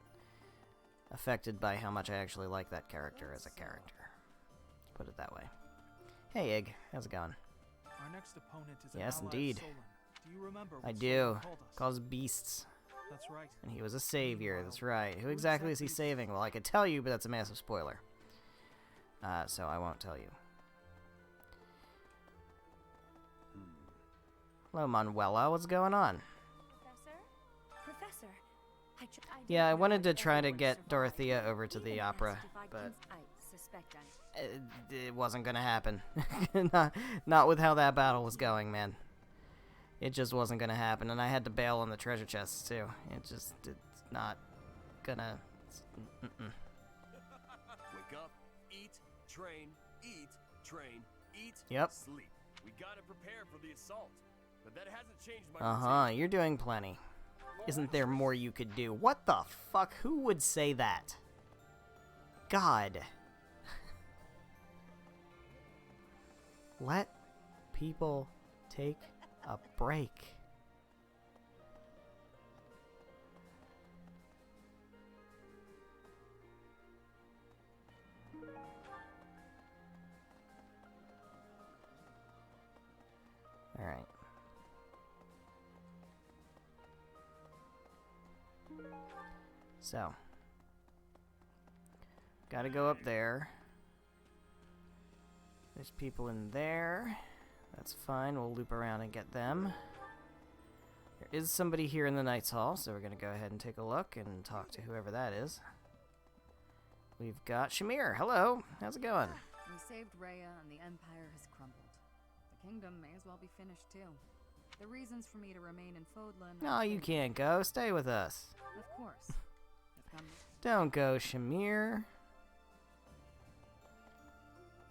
Speaker 1: affected by how much I actually like that character as a character. Put it that way. Hey, Egg, how's it going?
Speaker 6: Our next opponent is
Speaker 1: Yes,
Speaker 6: an ally of
Speaker 1: indeed.
Speaker 6: Solon. Do you remember what
Speaker 1: I
Speaker 6: Solon
Speaker 1: do.
Speaker 6: told us?
Speaker 1: Calls beasts.
Speaker 6: That's right.
Speaker 1: And he was a savior, that's right. Who exactly is he saving? Well, I could tell you, but that's a massive spoiler. So I won't tell you. Hello, Manuela. What's going on?
Speaker 8: Professor,
Speaker 1: Yeah, I wanted to try to get Dorothea over to the opera, but
Speaker 16: I suspect
Speaker 1: it wasn't gonna happen. not with how that battle was going, man. It just wasn't gonna happen, and I had to bail on the treasure chests too. It's not gonna.
Speaker 17: Wake up, eat, train, eat,
Speaker 1: Yep.
Speaker 17: sleep. We gotta prepare for the assault, but that hasn't changed my routine.
Speaker 1: You're doing plenty. Isn't there more you could do? What the fuck? Who would say that? God. Let people take a break. All right. So, gotta go up there. There's people in there. That's fine. We'll loop around and get them. There is somebody here in the Knights Hall, so we're gonna go ahead and take a look and talk to whoever that is. We've got Shamir. Hello. How's it going?
Speaker 9: We saved Rhea and the Empire has crumbled. The kingdom may as well be finished too. The reasons for me to remain in Fodlan...
Speaker 1: No, you can't go. Stay with us.
Speaker 9: Of course. I've come...
Speaker 1: Don't go, Shamir.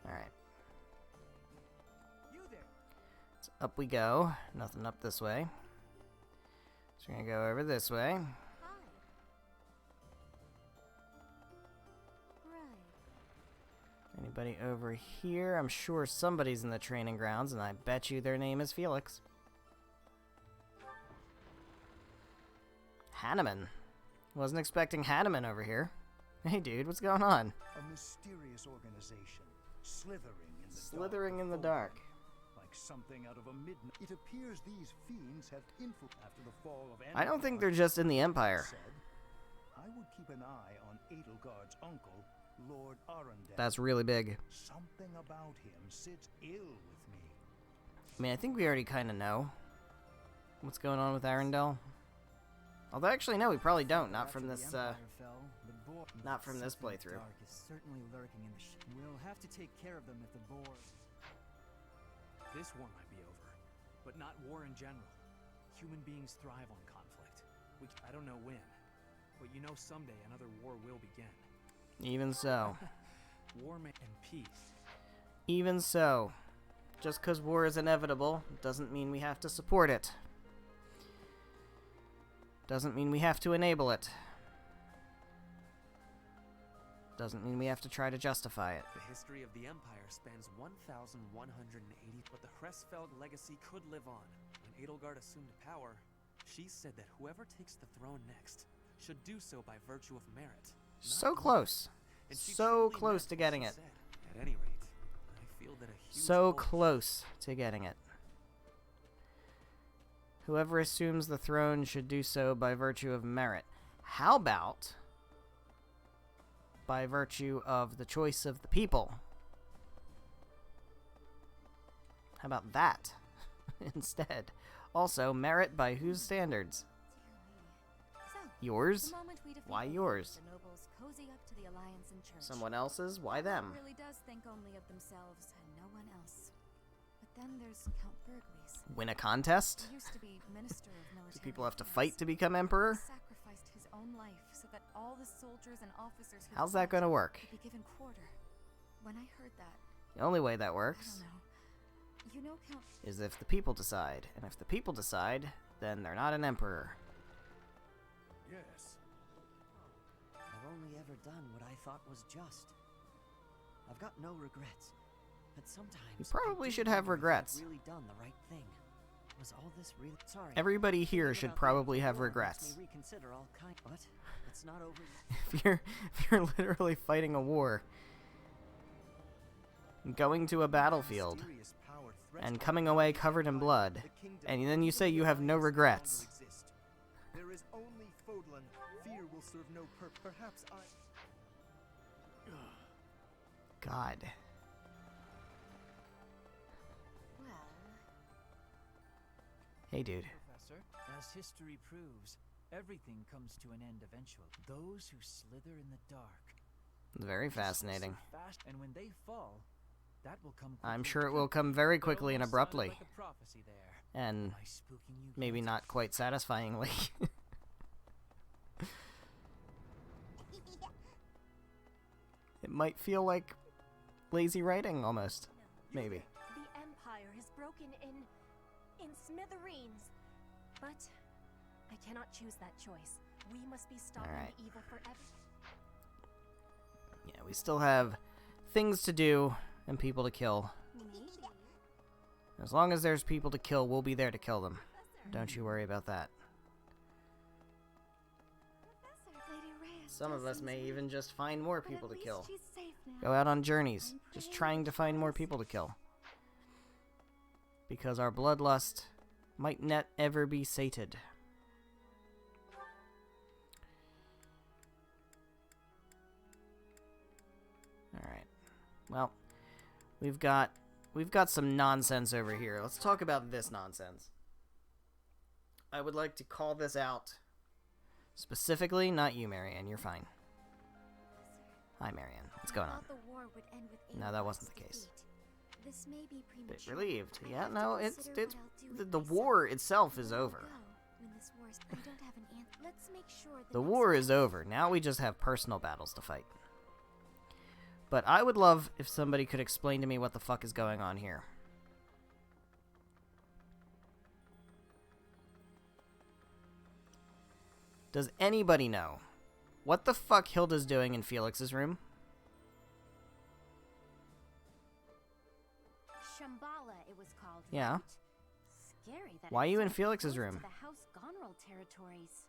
Speaker 1: Alright. So up we go. Nothing up this way. So we're gonna go over this way. Anybody over here? I'm sure somebody's in the training grounds, and I bet you their name is Felix. Hanneman. Wasn't expecting Hanneman over here. Hey, dude, what's going on?
Speaker 18: A mysterious organization,
Speaker 1: slithering in the dark.
Speaker 18: Like something out of a midnight. It appears these fiends have influence after the fall of
Speaker 1: I don't think they're just in the Empire.
Speaker 18: I would keep an eye on Edelgard's uncle, Lord Arundel.
Speaker 1: That's really big.
Speaker 18: Something about him sits ill with me.
Speaker 1: I mean, I think we already kind of know what's going on with Arundel. Although, actually, no, we probably don't. Not from this, not from this playthrough.
Speaker 11: Dark is certainly lurking in the We'll have to take care of them if the boar...
Speaker 6: This war might be over, but not war in general. Human beings thrive on conflict. I don't know when, but you know someday another war will begin.
Speaker 1: Even so.
Speaker 6: War and peace.
Speaker 1: Even so. Just because war is inevitable doesn't mean we have to support it. Doesn't mean we have to enable it. Doesn't mean we have to try to justify it.
Speaker 4: The history of the Empire spans 1,180, but the Hresfeld legacy could live on. When Edelgard assumed power, she said that whoever takes the throne next should do so by virtue of merit.
Speaker 1: So close. So close to getting it.
Speaker 4: At any rate, I feel that a huge
Speaker 1: so close to getting it. Whoever assumes the throne should do so by virtue of merit. How about by virtue of the choice of the people? How about that instead? Also, merit by whose standards? Yours? Why yours?
Speaker 3: The nobles cozy up to the Alliance and Church.
Speaker 1: Someone else's? Why them?
Speaker 3: Really does think only of themselves and no one else. But then there's Count Burgles.
Speaker 1: Win a contest?
Speaker 3: He used to be Minister of Military
Speaker 1: Do people have to
Speaker 3: Affairs.
Speaker 1: fight to become emperor?
Speaker 3: He sacrificed his own life so that all the soldiers and officers who
Speaker 1: How's that gonna work?
Speaker 3: could be given quarter. When I heard that,
Speaker 1: The only way that
Speaker 3: I
Speaker 1: works
Speaker 3: don't know. You know, Count.
Speaker 1: is if the people decide. And if the people decide, then they're not an emperor.
Speaker 2: Yes.
Speaker 4: done what I thought was just. I've got no regrets, but sometimes
Speaker 1: You probably
Speaker 4: I do
Speaker 1: should have
Speaker 4: wonder if
Speaker 1: regrets.
Speaker 4: I've really done the right thing. Was all this really sorry?
Speaker 1: Everybody here should
Speaker 4: Thinking about
Speaker 1: probably
Speaker 4: the
Speaker 1: have
Speaker 4: war
Speaker 1: regrets.
Speaker 4: makes me reconsider all kind. What? It's not over.
Speaker 1: If you're literally fighting a war, going to a battlefield, and coming away covered in blood, and then you say you have no regrets.
Speaker 11: There is only Fodlan. Fear will serve no purpose. Perhaps I...
Speaker 1: God.
Speaker 9: Well...
Speaker 1: Hey, dude.
Speaker 6: Professor, as history proves, everything comes to an end eventually. Those who slither in the dark.
Speaker 1: Very fascinating.
Speaker 6: And when they fall, that will come
Speaker 1: I'm sure it will come very quickly and abruptly.
Speaker 6: like a prophecy there.
Speaker 1: And maybe not quite satisfyingly. It might feel like lazy writing, almost. Maybe.
Speaker 8: The Empire is broken in smithereens. But I cannot choose that choice. We must be stopping
Speaker 1: Alright.
Speaker 8: the evil forever.
Speaker 1: Yeah, we still have things to do and people to kill. As long as there's people to kill, we'll be there to kill them. Don't you worry about that. Some of us may even just find more people to kill. Go out on journeys, just trying to find more people to kill. Because our bloodlust might not ever be sated. Alright. Well, we've got some nonsense over here. Let's talk about this nonsense. I would like to call this out. Specifically, not you, Marianne. You're fine. Hi, Marianne. What's going on? No, that wasn't the case.
Speaker 3: This may be
Speaker 1: Bit relieved. Yeah, no, it's the war itself is over. The war is over. Now we just have personal battles to fight. But I would love if somebody could explain to me what the fuck is going on here. Does anybody know what the fuck Hilda's doing in Felix's room?
Speaker 7: Shambhala, it was called.
Speaker 1: Yeah.
Speaker 7: Right? Scary that
Speaker 1: Why are
Speaker 7: it's
Speaker 1: you in
Speaker 7: so
Speaker 1: Felix's
Speaker 7: close
Speaker 1: room?
Speaker 7: to the House Gonrel territories.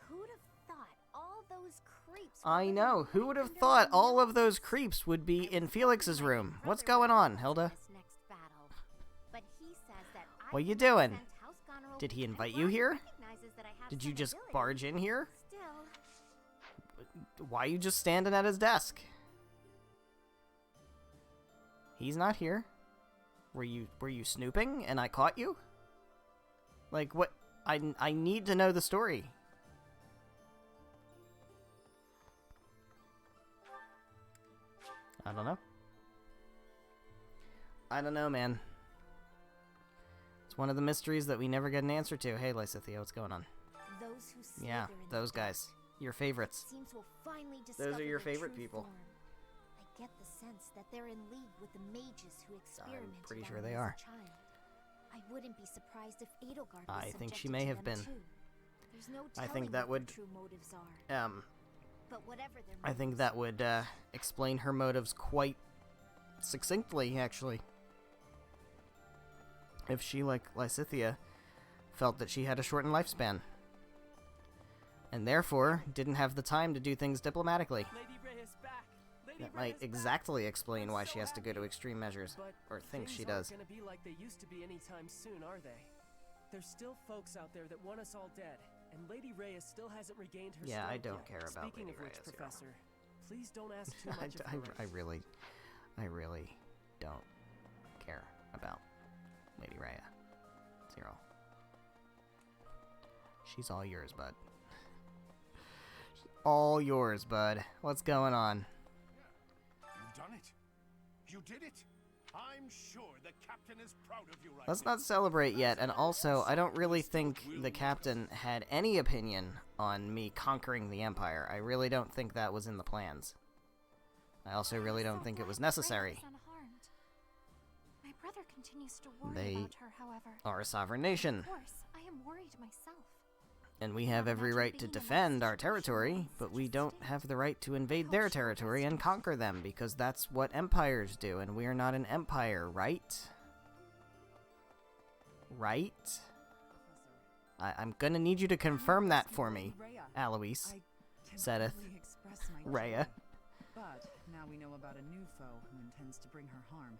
Speaker 7: Who'd have thought all those creeps?
Speaker 1: I know. Who would have thought all of those creeps would be in Felix's room? What's going on, Hilda?
Speaker 7: But he says that
Speaker 1: What you doing? Did he invite you here? Did you just barge in here? Why are you just standing at his desk? He's not here. Were you snooping and I caught you? Like what? I need to know the story. I don't know. I don't know, man. It's one of the mysteries that we never get an answer to. Hey, Lysithia, what's going on?
Speaker 7: Those who
Speaker 1: Yeah, those guys. Your favorites.
Speaker 7: Seems will finally
Speaker 1: Those are your
Speaker 7: discover the
Speaker 1: favorite
Speaker 7: true
Speaker 1: people.
Speaker 7: form. I get the sense that they're in league with the mages who experimented
Speaker 1: pretty
Speaker 7: on
Speaker 1: sure
Speaker 7: me
Speaker 1: they
Speaker 7: as
Speaker 1: are.
Speaker 7: a child. I wouldn't be surprised if Edelgard was
Speaker 1: I think she
Speaker 7: subjected
Speaker 1: may
Speaker 7: to
Speaker 1: have
Speaker 7: them
Speaker 1: been.
Speaker 7: too. There's no
Speaker 1: I
Speaker 7: telling
Speaker 1: think that
Speaker 7: what
Speaker 1: would
Speaker 7: their true motives are. But whatever their
Speaker 1: I think that would explain her motives quite succinctly, actually. If she, like Lysithia, felt that she had a shortened lifespan. And therefore, didn't have the time to do things diplomatically.
Speaker 5: Lady Ray is back. Lady
Speaker 1: That
Speaker 5: Ray
Speaker 1: might
Speaker 5: is back.
Speaker 1: exactly explain why she has to go to
Speaker 5: happy.
Speaker 1: extreme measures.
Speaker 5: But
Speaker 1: Or thinks she
Speaker 5: things aren't
Speaker 1: does.
Speaker 5: gonna be like they used to be anytime soon, are they? There's still folks out there that want us all dead, and Lady Reyes still hasn't regained her
Speaker 1: Yeah, I
Speaker 5: strength
Speaker 1: don't
Speaker 5: yet.
Speaker 1: care about
Speaker 5: Speaking
Speaker 1: Lady
Speaker 5: of which,
Speaker 1: Reyes, Zero.
Speaker 5: Professor, please don't ask too much of her.
Speaker 1: I really don't care about Lady Rhea. Zero. She's all yours, bud. She's all yours, bud. What's going on?
Speaker 2: You've done it. You did it. I'm sure the captain is proud of you right
Speaker 1: Let's
Speaker 2: now.
Speaker 1: not celebrate yet, and also, I don't really think the captain had any opinion on me conquering the Empire. I really don't think that was in the plans. I also really don't think it was necessary.
Speaker 7: unharmed. My brother continues to worry
Speaker 1: They
Speaker 7: about her, however.
Speaker 1: are a sovereign nation.
Speaker 7: Of course, I am worried myself.
Speaker 1: And we have every right to defend our territory, but we don't have the right to invade their territory and conquer them, because that's what empires do, and we are not an empire, right? Right? I'm gonna need you to confirm that for me, Alois, Sedith, Rhea.
Speaker 14: But now we know about a new foe who intends to bring her harm.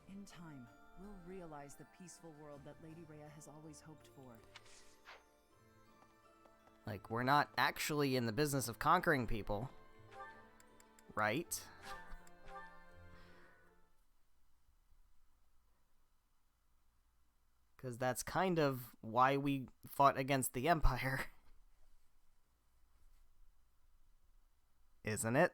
Speaker 14: In time, we'll realize the peaceful world that Lady Rhea has always hoped for.
Speaker 1: Like, we're not actually in the business of conquering people, right? Because that's kind of why we fought against the Empire. Isn't it?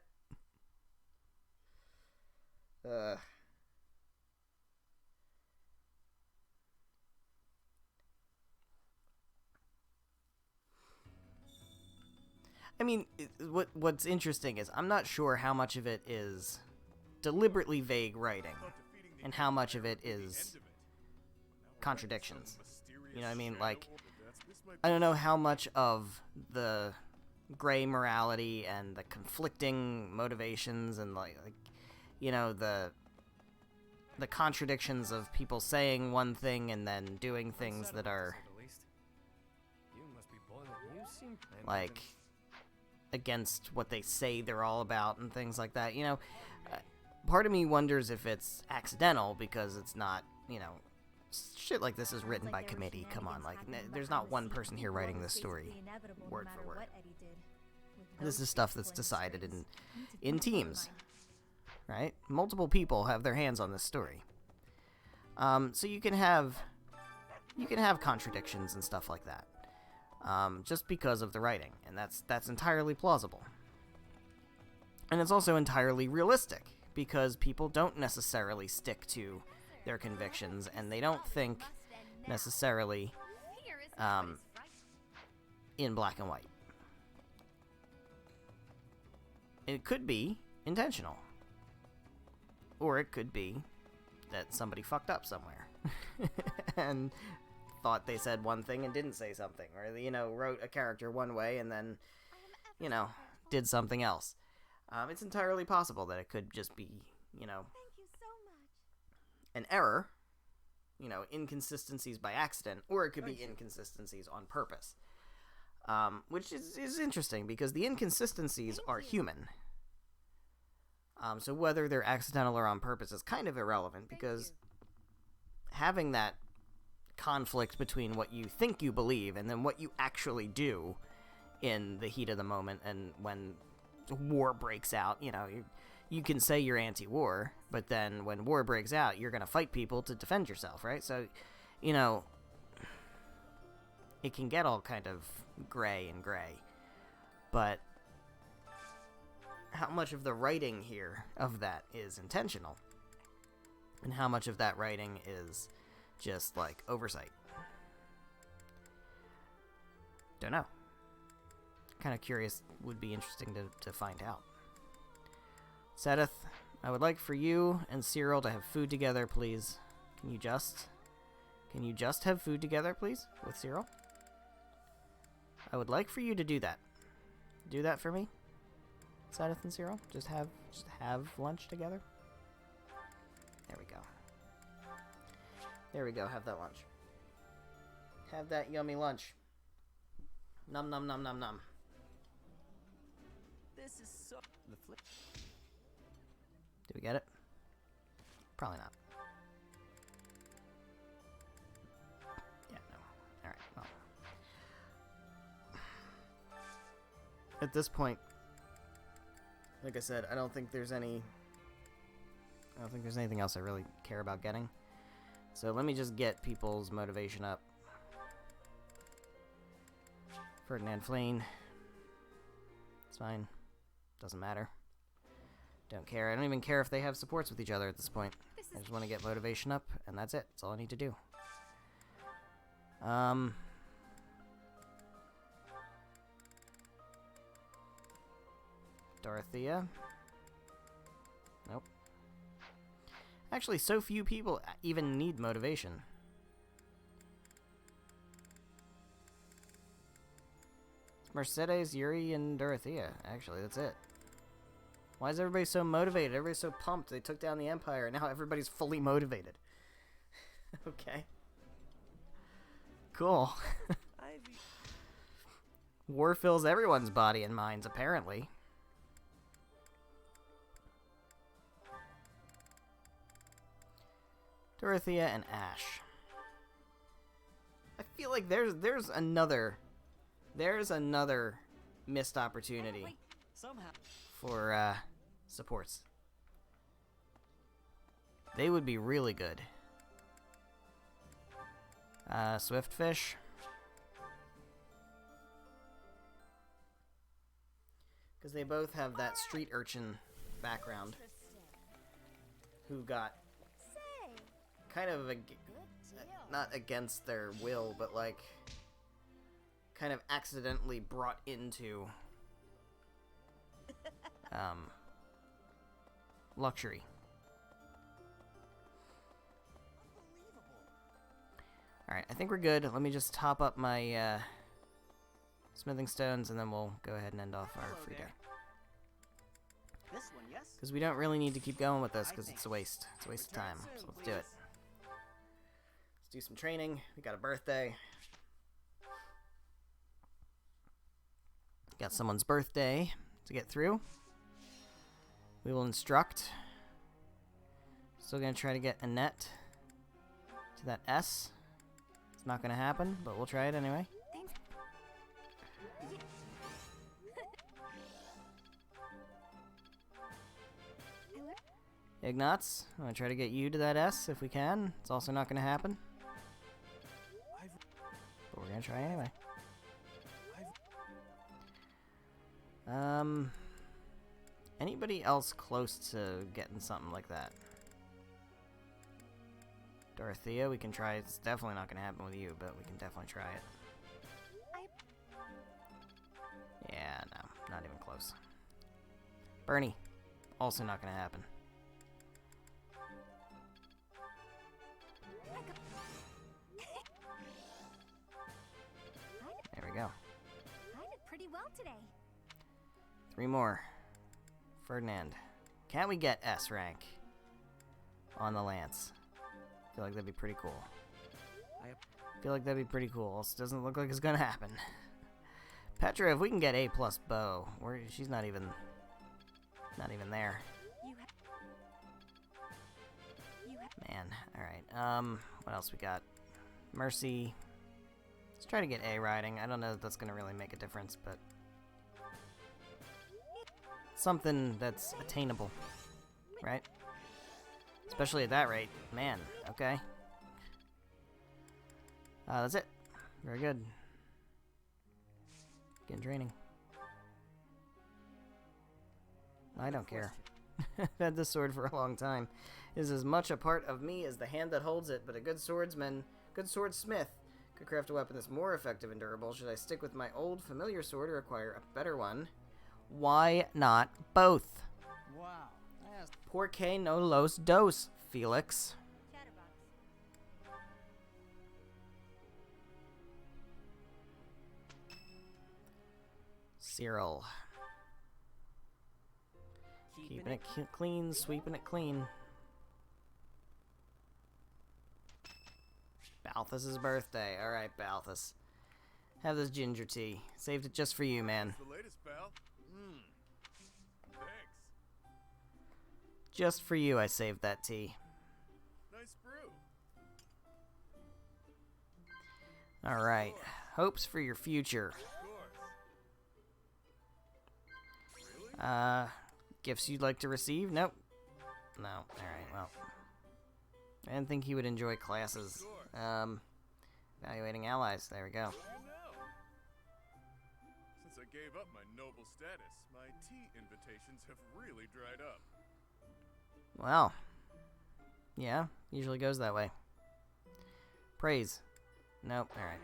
Speaker 1: I mean, what's interesting is I'm not sure how much of it is deliberately vague writing and how much of it is contradictions. You know what I mean? Like, I don't know how much of the gray morality and the conflicting motivations and like you know, the contradictions of people saying one thing and then doing things that are like against what they say they're all about and things like that. You know, part of me wonders if it's accidental because it's not, you know, shit like this is written by committee. Come on, like, there's not one person here writing this story word for word. This is stuff that's decided in teams, right? Multiple people have their hands on this story. So you can have contradictions and stuff like that, just because of the writing, and that's entirely plausible. And it's also entirely realistic because people don't necessarily stick to their convictions, and they don't think necessarily in black and white. It could be intentional, or it could be that somebody fucked up somewhere and thought they said one thing and didn't say something, or, you know, wrote a character one way and then, you know, did something else. It's entirely possible that it could just be, you know, an error, you know, inconsistencies by accident, or it could be inconsistencies on purpose. Which is interesting because the inconsistencies are human. So whether they're accidental or on purpose is kind of irrelevant because having that conflict between what you think you believe and then what you actually do in the heat of the moment and when war breaks out, you know, you can say you're anti-war, but then when war breaks out, you're going to fight people to defend yourself, right? So, you know, it can get all kind of gray, but how much of the writing here of that is intentional and how much of that writing is just like oversight? Don't know. Kind of curious. Would be interesting to find out. Sedith, I would like for you and Cyril to have food together, please. Can you just have food together, please, with Cyril? I would like for you to do that. Do that for me, Sedith and Cyril. Just have lunch together. There we go. There we go. Have that lunch. Have that yummy lunch. Num num num num num.
Speaker 4: This is so. The flip.
Speaker 1: Did we get it? Probably not. Yeah, no. Alright, well. At this point, like I said, I don't think there's anything else I really care about getting. So let me just get people's motivation up. Ferdinand Flean. It's fine. Doesn't matter. Don't care. I don't even care if they have supports with each other at this point. I just want to get motivation up, and that's it. That's all I need to do. Dorothea. Nope. Actually, so few people even need motivation. Mercedes, Yuri, and Dorothea. Actually, that's it. Why is everybody so motivated? Everybody's so pumped. They took down the Empire, and now everybody's fully motivated. Okay. Cool. War fills everyone's body and minds, apparently. Dorothea and Ash. I feel like there's another missed opportunity for supports. They would be really good. Swiftfish. Because they both have that street urchin background. Who got kind of not against their will, but like kind of accidentally brought into luxury. Alright, I think we're good. Let me just top up my smithing stones, and then we'll go ahead and end off our free day. This one, yes? Because we don't really need to keep going with this, because it's a waste. It's a waste of time. So let's do it. Let's do some training. We got a birthday. Got someone's birthday to get through. We will instruct. Still going to try to get Annette to that S. It's not going to happen, but we'll try it anyway. Ignatz, I'm going to try to get you to that S if we can. It's also not going to happen. But we're going to try anyway. Anybody else close to getting something like that? Dorothea, we can try. It's definitely not going to happen with you, but we can definitely try it. Yeah, no, not even close. Bernie, also not going to happen. There we go.
Speaker 3: I did pretty well today.
Speaker 1: 3 more. Ferdinand. Can't we get S rank on the Lance? I feel like that'd be pretty cool. Also doesn't look like it's gonna happen. Petra, if we can get A plus bow, she's not even there. Man, alright. What else we got? Mercy. Let's try to get A riding. I don't know if that's gonna really make a difference, but something that's attainable, right? Especially at that rate. Man, okay. That's it. Very good. Getting training. I don't care. I've had this sword for a long time. It is as much a part of me as the hand that holds it, but a good swordsman, good swordsmith, could craft a weapon that's more effective and durable. Should I stick with my old familiar sword or acquire a better one? Why not both?
Speaker 11: Wow.
Speaker 1: Por qué no los dos, Felix? Cyril. Keeping it clean, sweeping it clean. Balthus's birthday. Alright, Balthus. Have this ginger tea. Saved it just for you, man.
Speaker 17: The latest, pal. Thanks.
Speaker 1: Just for you, I saved that tea.
Speaker 17: Nice brew.
Speaker 1: Alright. Hopes for your future. Gifts you'd like to receive? Nope. No. Alright, well. I didn't think he would enjoy classes. Evaluating allies. There we go.
Speaker 17: Since I gave up my noble status, my tea invitations have really dried up.
Speaker 1: Well. Yeah, usually goes that way. Praise. Nope. Alright.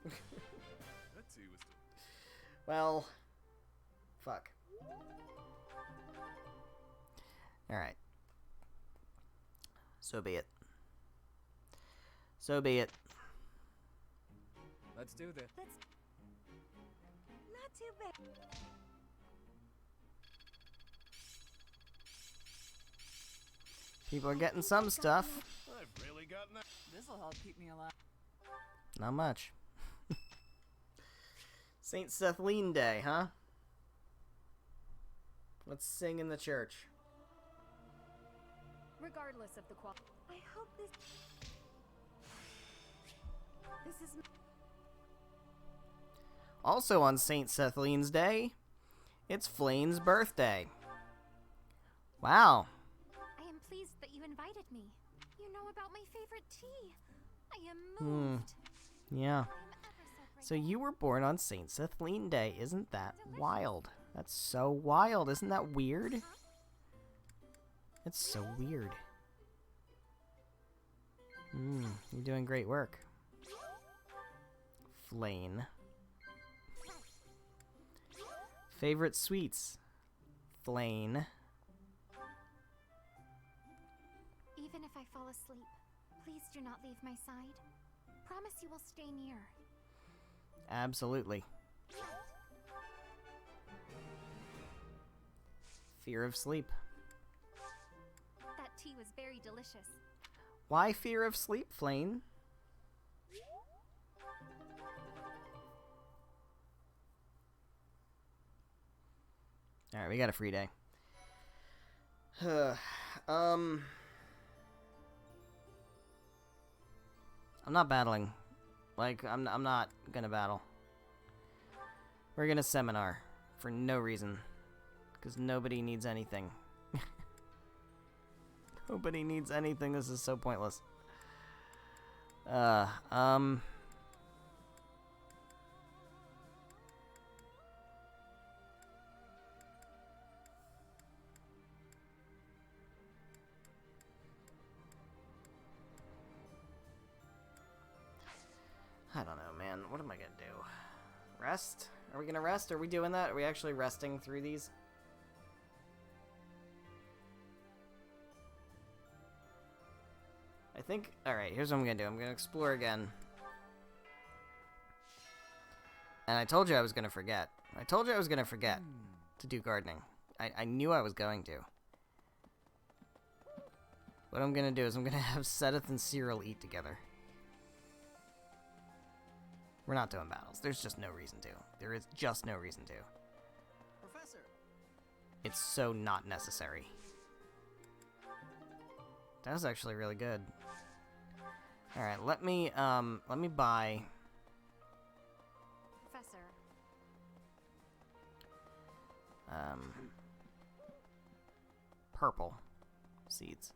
Speaker 17: That tea was
Speaker 1: Well. Fuck. Alright. So be it. So be it.
Speaker 11: Let's do this.
Speaker 3: too bad.
Speaker 1: People are getting some stuff.
Speaker 2: I've really gotten that.
Speaker 9: This'll help keep me alive.
Speaker 1: Not much. St. Sethlene Day, huh? Let's sing in the church.
Speaker 7: Regardless of the quality.
Speaker 3: I hope this is...
Speaker 1: Also on St. Sethlene's Day, it's Flane's birthday. Wow.
Speaker 7: I am pleased that you invited me. You know about my favorite tea. I am moved.
Speaker 1: Yeah. So you were born on St. Sethlene Day. Isn't that wild? That's so wild. Isn't that weird? It's so weird. You're doing great work. Flane. Favorite sweets? Flane.
Speaker 7: Even if I fall asleep, please do not leave my side. Promise you will stay near.
Speaker 1: Absolutely. Fear of sleep.
Speaker 7: That tea was very delicious.
Speaker 1: Why fear of sleep, Flane? Alright, we got a free day. I'm not battling. Like, I'm not gonna battle. We're gonna seminar. For no reason. Because nobody needs anything. Nobody needs anything. This is so pointless. I don't know, man. What am I gonna do? Rest? Are we gonna rest? Are we doing that? Are we actually resting through these? I think... Alright, here's what I'm gonna do. I'm gonna explore again. And I told you I was gonna forget. I told you I was gonna forget to do gardening. I knew I was going to. What I'm gonna do is I'm gonna have Sedith and Cyril eat together. We're not doing battles. There's just no reason to. There is just no reason to.
Speaker 11: Professor.
Speaker 1: It's so not necessary. That was actually really good. All right, let me buy.
Speaker 7: Professor.
Speaker 1: Purple seeds.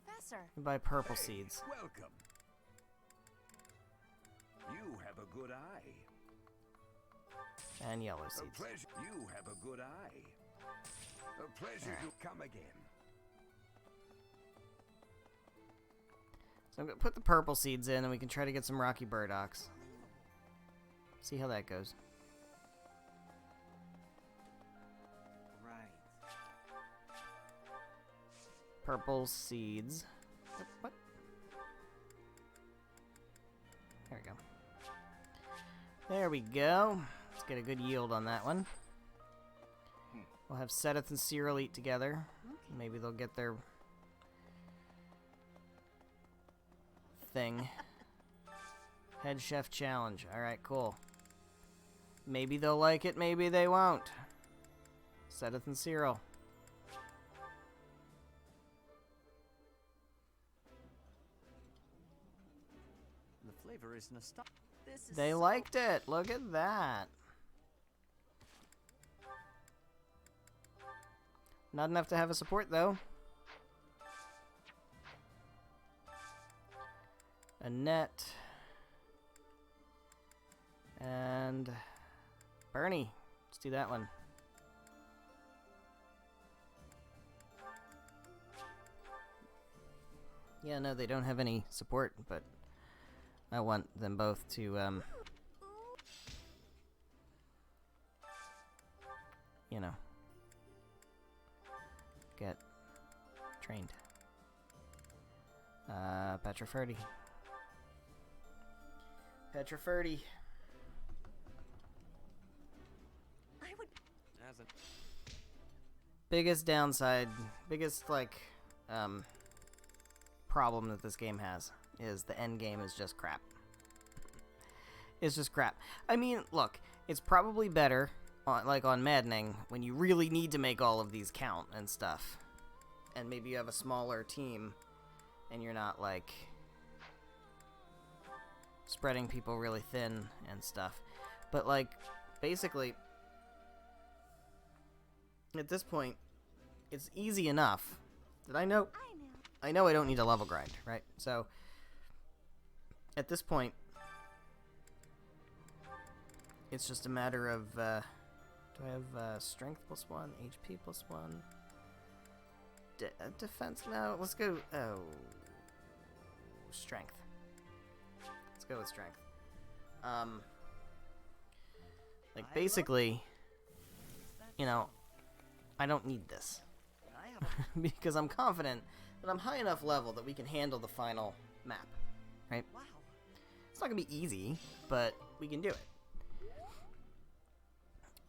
Speaker 8: Professor.
Speaker 1: Buy purple seeds.
Speaker 10: Welcome. You have a good eye.
Speaker 1: And yellow
Speaker 10: A
Speaker 1: seeds.
Speaker 10: pleasure. You have a good eye. A pleasure to come again.
Speaker 1: So I'm gonna put the purple seeds in, and we can try to get some rocky burdocks. See how that goes.
Speaker 11: Right.
Speaker 1: Purple seeds. What? There we go. There we go. Let's get a good yield on that one. We'll have Sedith and Cyril eat together. Maybe they'll get their thing. Head chef challenge. Alright, cool. Maybe they'll like it, maybe they won't. Sedith and Cyril.
Speaker 4: The flavor is nostalgic.
Speaker 1: They liked it. Look at that. Not enough to have a support, though. Annette. And Bernie. Let's do that one. Yeah, no, they don't have any support, but I want them both to, you know, get trained. Petraferdi.
Speaker 5: doesn't.
Speaker 1: Biggest downside, biggest, like, problem that this game has is the end game is just crap. It's just crap. I mean, look, it's probably better, on Maddening, when you really need to make all of these count and stuff. And maybe you have a smaller team, and you're not, like, spreading people really thin and stuff. But, like, basically, at this point, it's easy enough that I know I don't need a level grind, right? So, at this point, it's just a matter of, do I have, strength +1, HP +1, defense? No, let's go, strength. Let's go with strength. Like, basically, you know, I don't need this. Because I'm confident that I'm high enough level that we can handle the final map, right? Wow. It's not gonna be easy, but we can do it.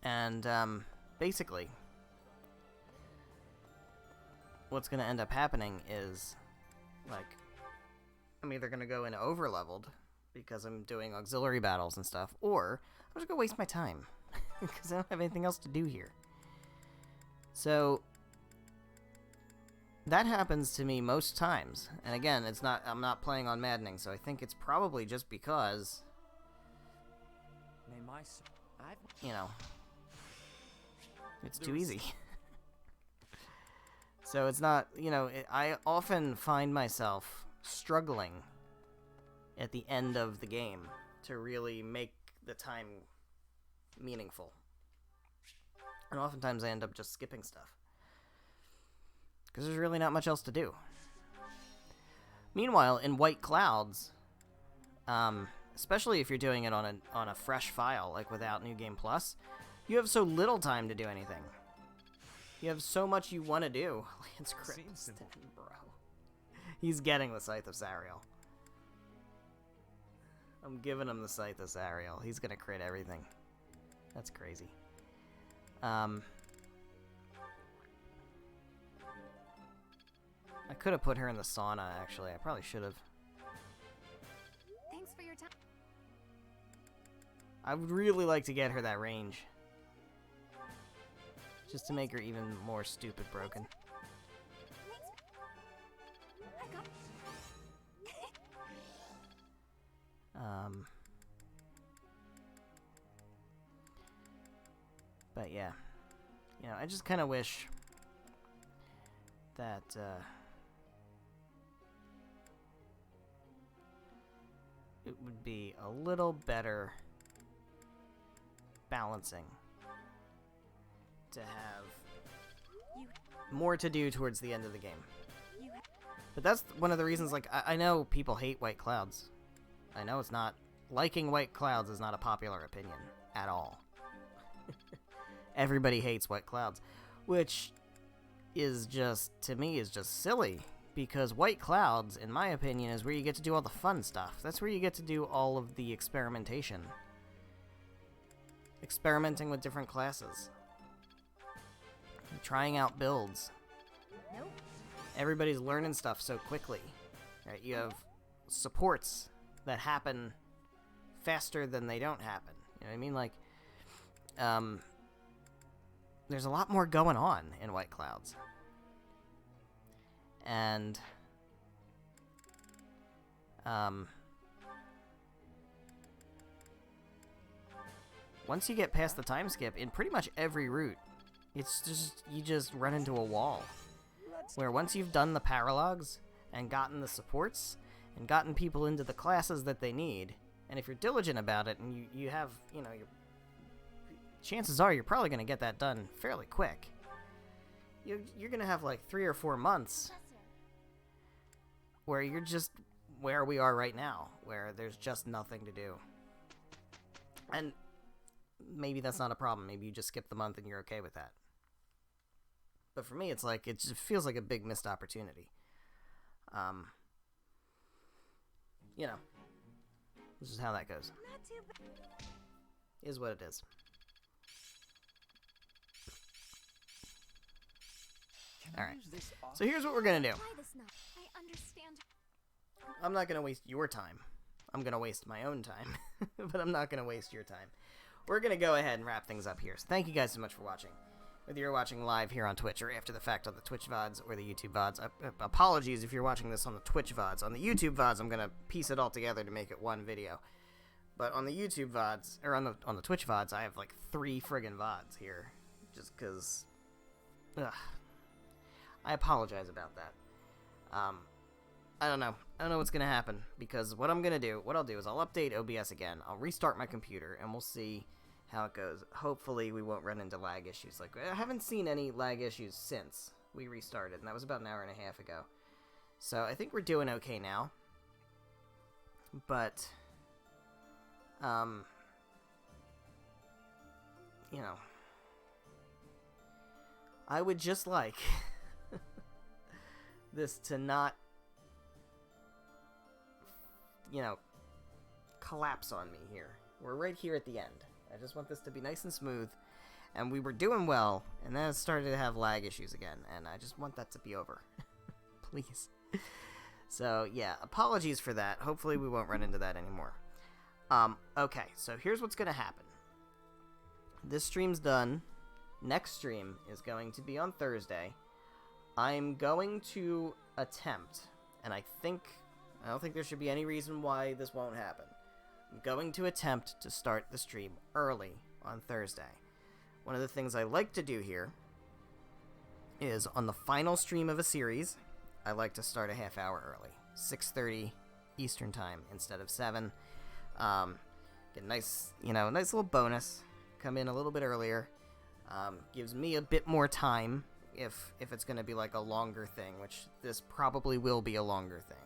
Speaker 1: And, basically, what's gonna end up happening is, like, I'm either gonna go in over-leveled, because I'm doing auxiliary battles and stuff, or I'm just gonna waste my time, because I don't have anything else to do here. So, that happens to me most times, and again, I'm not playing on Maddening, so I think it's probably just because, you know, it's too easy. So it's not, you know, I often find myself struggling at the end of the game to really make the time meaningful. And oftentimes I end up just skipping stuff, because there's really not much else to do. Meanwhile, in White Clouds, especially if you're doing it on a fresh file, like without New Game Plus, you have so little time to do anything. You have so much you want to do. Lance Crimson, bro. He's getting the Scythe of Sariel. I'm giving him the Scythe of Sariel. He's gonna crit everything. That's crazy. I could have put her in the sauna, actually. I probably should have.
Speaker 7: Thanks for your time.
Speaker 1: I would really like to get her that range. Just to make her even more stupid broken. But yeah. You know, I just kind of wish that, it would be a little better balancing to have more to do towards the end of the game. But that's one of the reasons, like, I know people hate White Clouds. I know it's not, liking White Clouds is not a popular opinion at all. Everybody hates White Clouds, which is just, to me, is just silly. Because White Clouds, in my opinion, is where you get to do all the fun stuff. That's where you get to do all of the experimentation. Experimenting with different classes. Trying out builds.
Speaker 3: Nope.
Speaker 1: Everybody's learning stuff so quickly. Right? You have supports that happen faster than they don't happen. You know what I mean? Like, there's a lot more going on in White Clouds. And, once you get past the time skip, in pretty much every route, it's just, you just run into a wall. Where once you've done the paralogs, and gotten the supports, and gotten people into the classes that they need, and if you're diligent about it, and you have, you know, chances are you're probably going to get that done fairly quick. You're going to have like 3 or 4 months where you're just where we are right now, where there's just nothing to do. And maybe that's not a problem. Maybe you just skip the month and you're okay with that. But for me, it's like, it just feels like a big missed opportunity. You know, this is how that goes. Is what it is. Alright. So here's what we're gonna do.
Speaker 7: I understand.
Speaker 1: I'm not gonna waste your time. I'm gonna waste my own time. But I'm not gonna waste your time. We're gonna go ahead and wrap things up here. So thank you guys so much for watching. Whether you're watching live here on Twitch or after the fact on the Twitch VODs or the YouTube VODs. Apologies if you're watching this on the Twitch VODs. On the YouTube VODs, I'm gonna piece it all together to make it one video. But on the YouTube VODs, or on the Twitch VODs, I have like 3 friggin' VODs here. Just because... Ugh. I apologize about that. I don't know. I don't know what's going to happen. Because what I'll do is I'll update OBS again. I'll restart my computer, and we'll see how it goes. Hopefully we won't run into lag issues. Like, I haven't seen any lag issues since we restarted, and that was about an hour and a half ago. So I think we're doing okay now. But, you know, I would just like this to not, you know, collapse on me here. We're right here at the end. I just want this to be nice and smooth. And we were doing well, and then it started to have lag issues again, and I just want that to be over. Please. So, yeah, apologies for that. Hopefully we won't run into that anymore. Okay, so here's what's going to happen. This stream's done. Next stream is going to be on Thursday. I'm going to attempt, and I don't think there should be any reason why this won't happen. I'm going to attempt to start the stream early on Thursday. One of the things I like to do here is on the final stream of a series, I like to start a half hour early. 6:30 Eastern time instead of 7. Get a nice, nice little bonus. Come in a little bit earlier. Gives me a bit more time if it's going to be like a longer thing, which this probably will be a longer thing.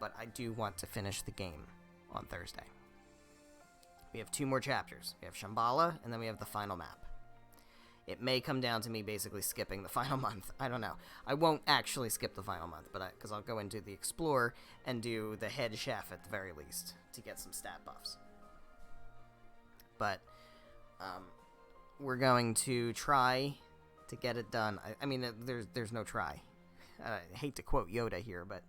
Speaker 1: But I do want to finish the game on Thursday. We have 2 more chapters. We have Shambhala, and then we have the final map. It may come down to me basically skipping the final month. I don't know. I won't actually skip the final month, but because I'll go into the Explore and do the head chef at the very least to get some stat buffs. But we're going to try to get it done. I mean, there's no try. I hate to quote Yoda here, but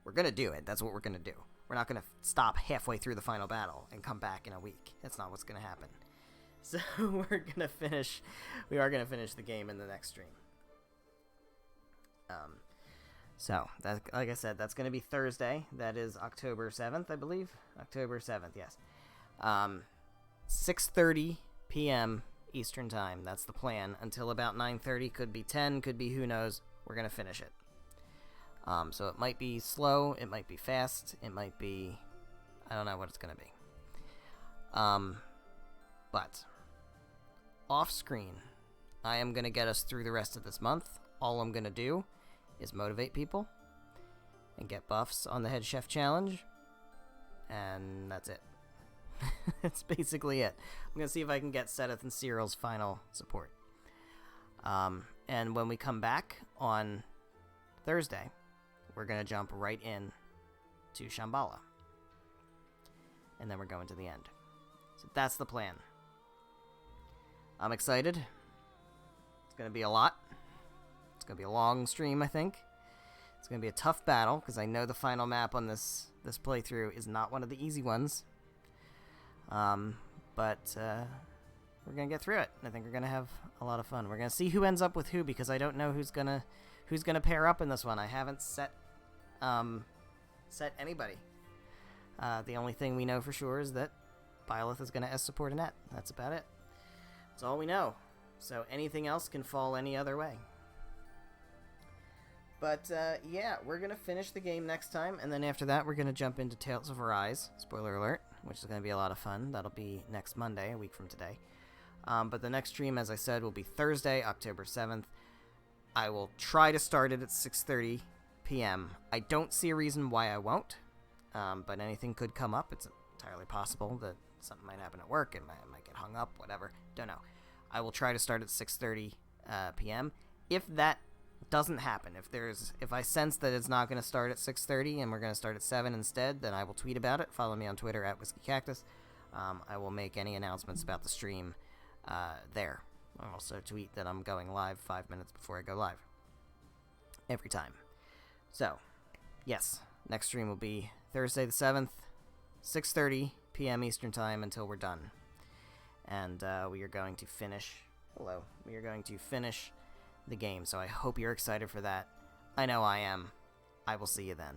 Speaker 1: we're going to do it. That's what we're going to do. We're not going to stop halfway through the final battle and come back in a week. That's not what's going to happen. So we are going to finish the game in the next stream. So that, like I said, that's going to be Thursday. That is October 7th, I believe. October 7th, yes. 6:30 p.m. Eastern time. That's the plan. Until about 9:30. Could be 10. Could be who knows. We're going to finish it. So it might be slow. It might be fast. It might be... I don't know what it's going to be. But off screen, I am going to get us through the rest of this month. All I'm going to do is motivate people and get buffs on the Head Chef Challenge. And that's it. That's basically it. I'm going to see if I can get Seth and Cyril's final support. And when we come back on Thursday, we're going to jump right in to Shambhala. And then we're going to the end. So that's the plan. I'm excited. It's going to be a lot. It's going to be a long stream, I think. It's going to be a tough battle, because I know the final map on this playthrough is not one of the easy ones. But we're going to get through it. I think we're going to have a lot of fun. We're going to see who ends up with who, because I don't know who's going to pair up in this one. I haven't set anybody. The only thing we know for sure is that Byleth is going to S-support Annette. That's about it. That's all we know. So anything else can fall any other way. But, yeah, we're going to finish the game next time, and then after that we're going to jump into Tales of Arise, spoiler alert, which is going to be a lot of fun. That'll be next Monday, a week from today. But the next stream, as I said, will be Thursday, October 7th. I will try to start it at 6:30 p.m. I don't see a reason why I won't, but anything could come up. It's entirely possible that something might happen at work, and I might get hung up, whatever. Don't know. I will try to start at 6:30 p.m. If that doesn't happen, if I sense that it's not going to start at 6:30 and we're going to start at 7 instead, then I will tweet about it. Follow me on Twitter at WhiskeyCactus. I will make any announcements about the stream there. I'll also tweet that I'm going live 5 minutes before I go live. every time. So, yes, next stream will be Thursday the 7th, 6:30 p.m. Eastern Time until we're done. And we are going to finish... Hello. We are going to finish the game, so I hope you're excited for that. I know I am. I will see you then.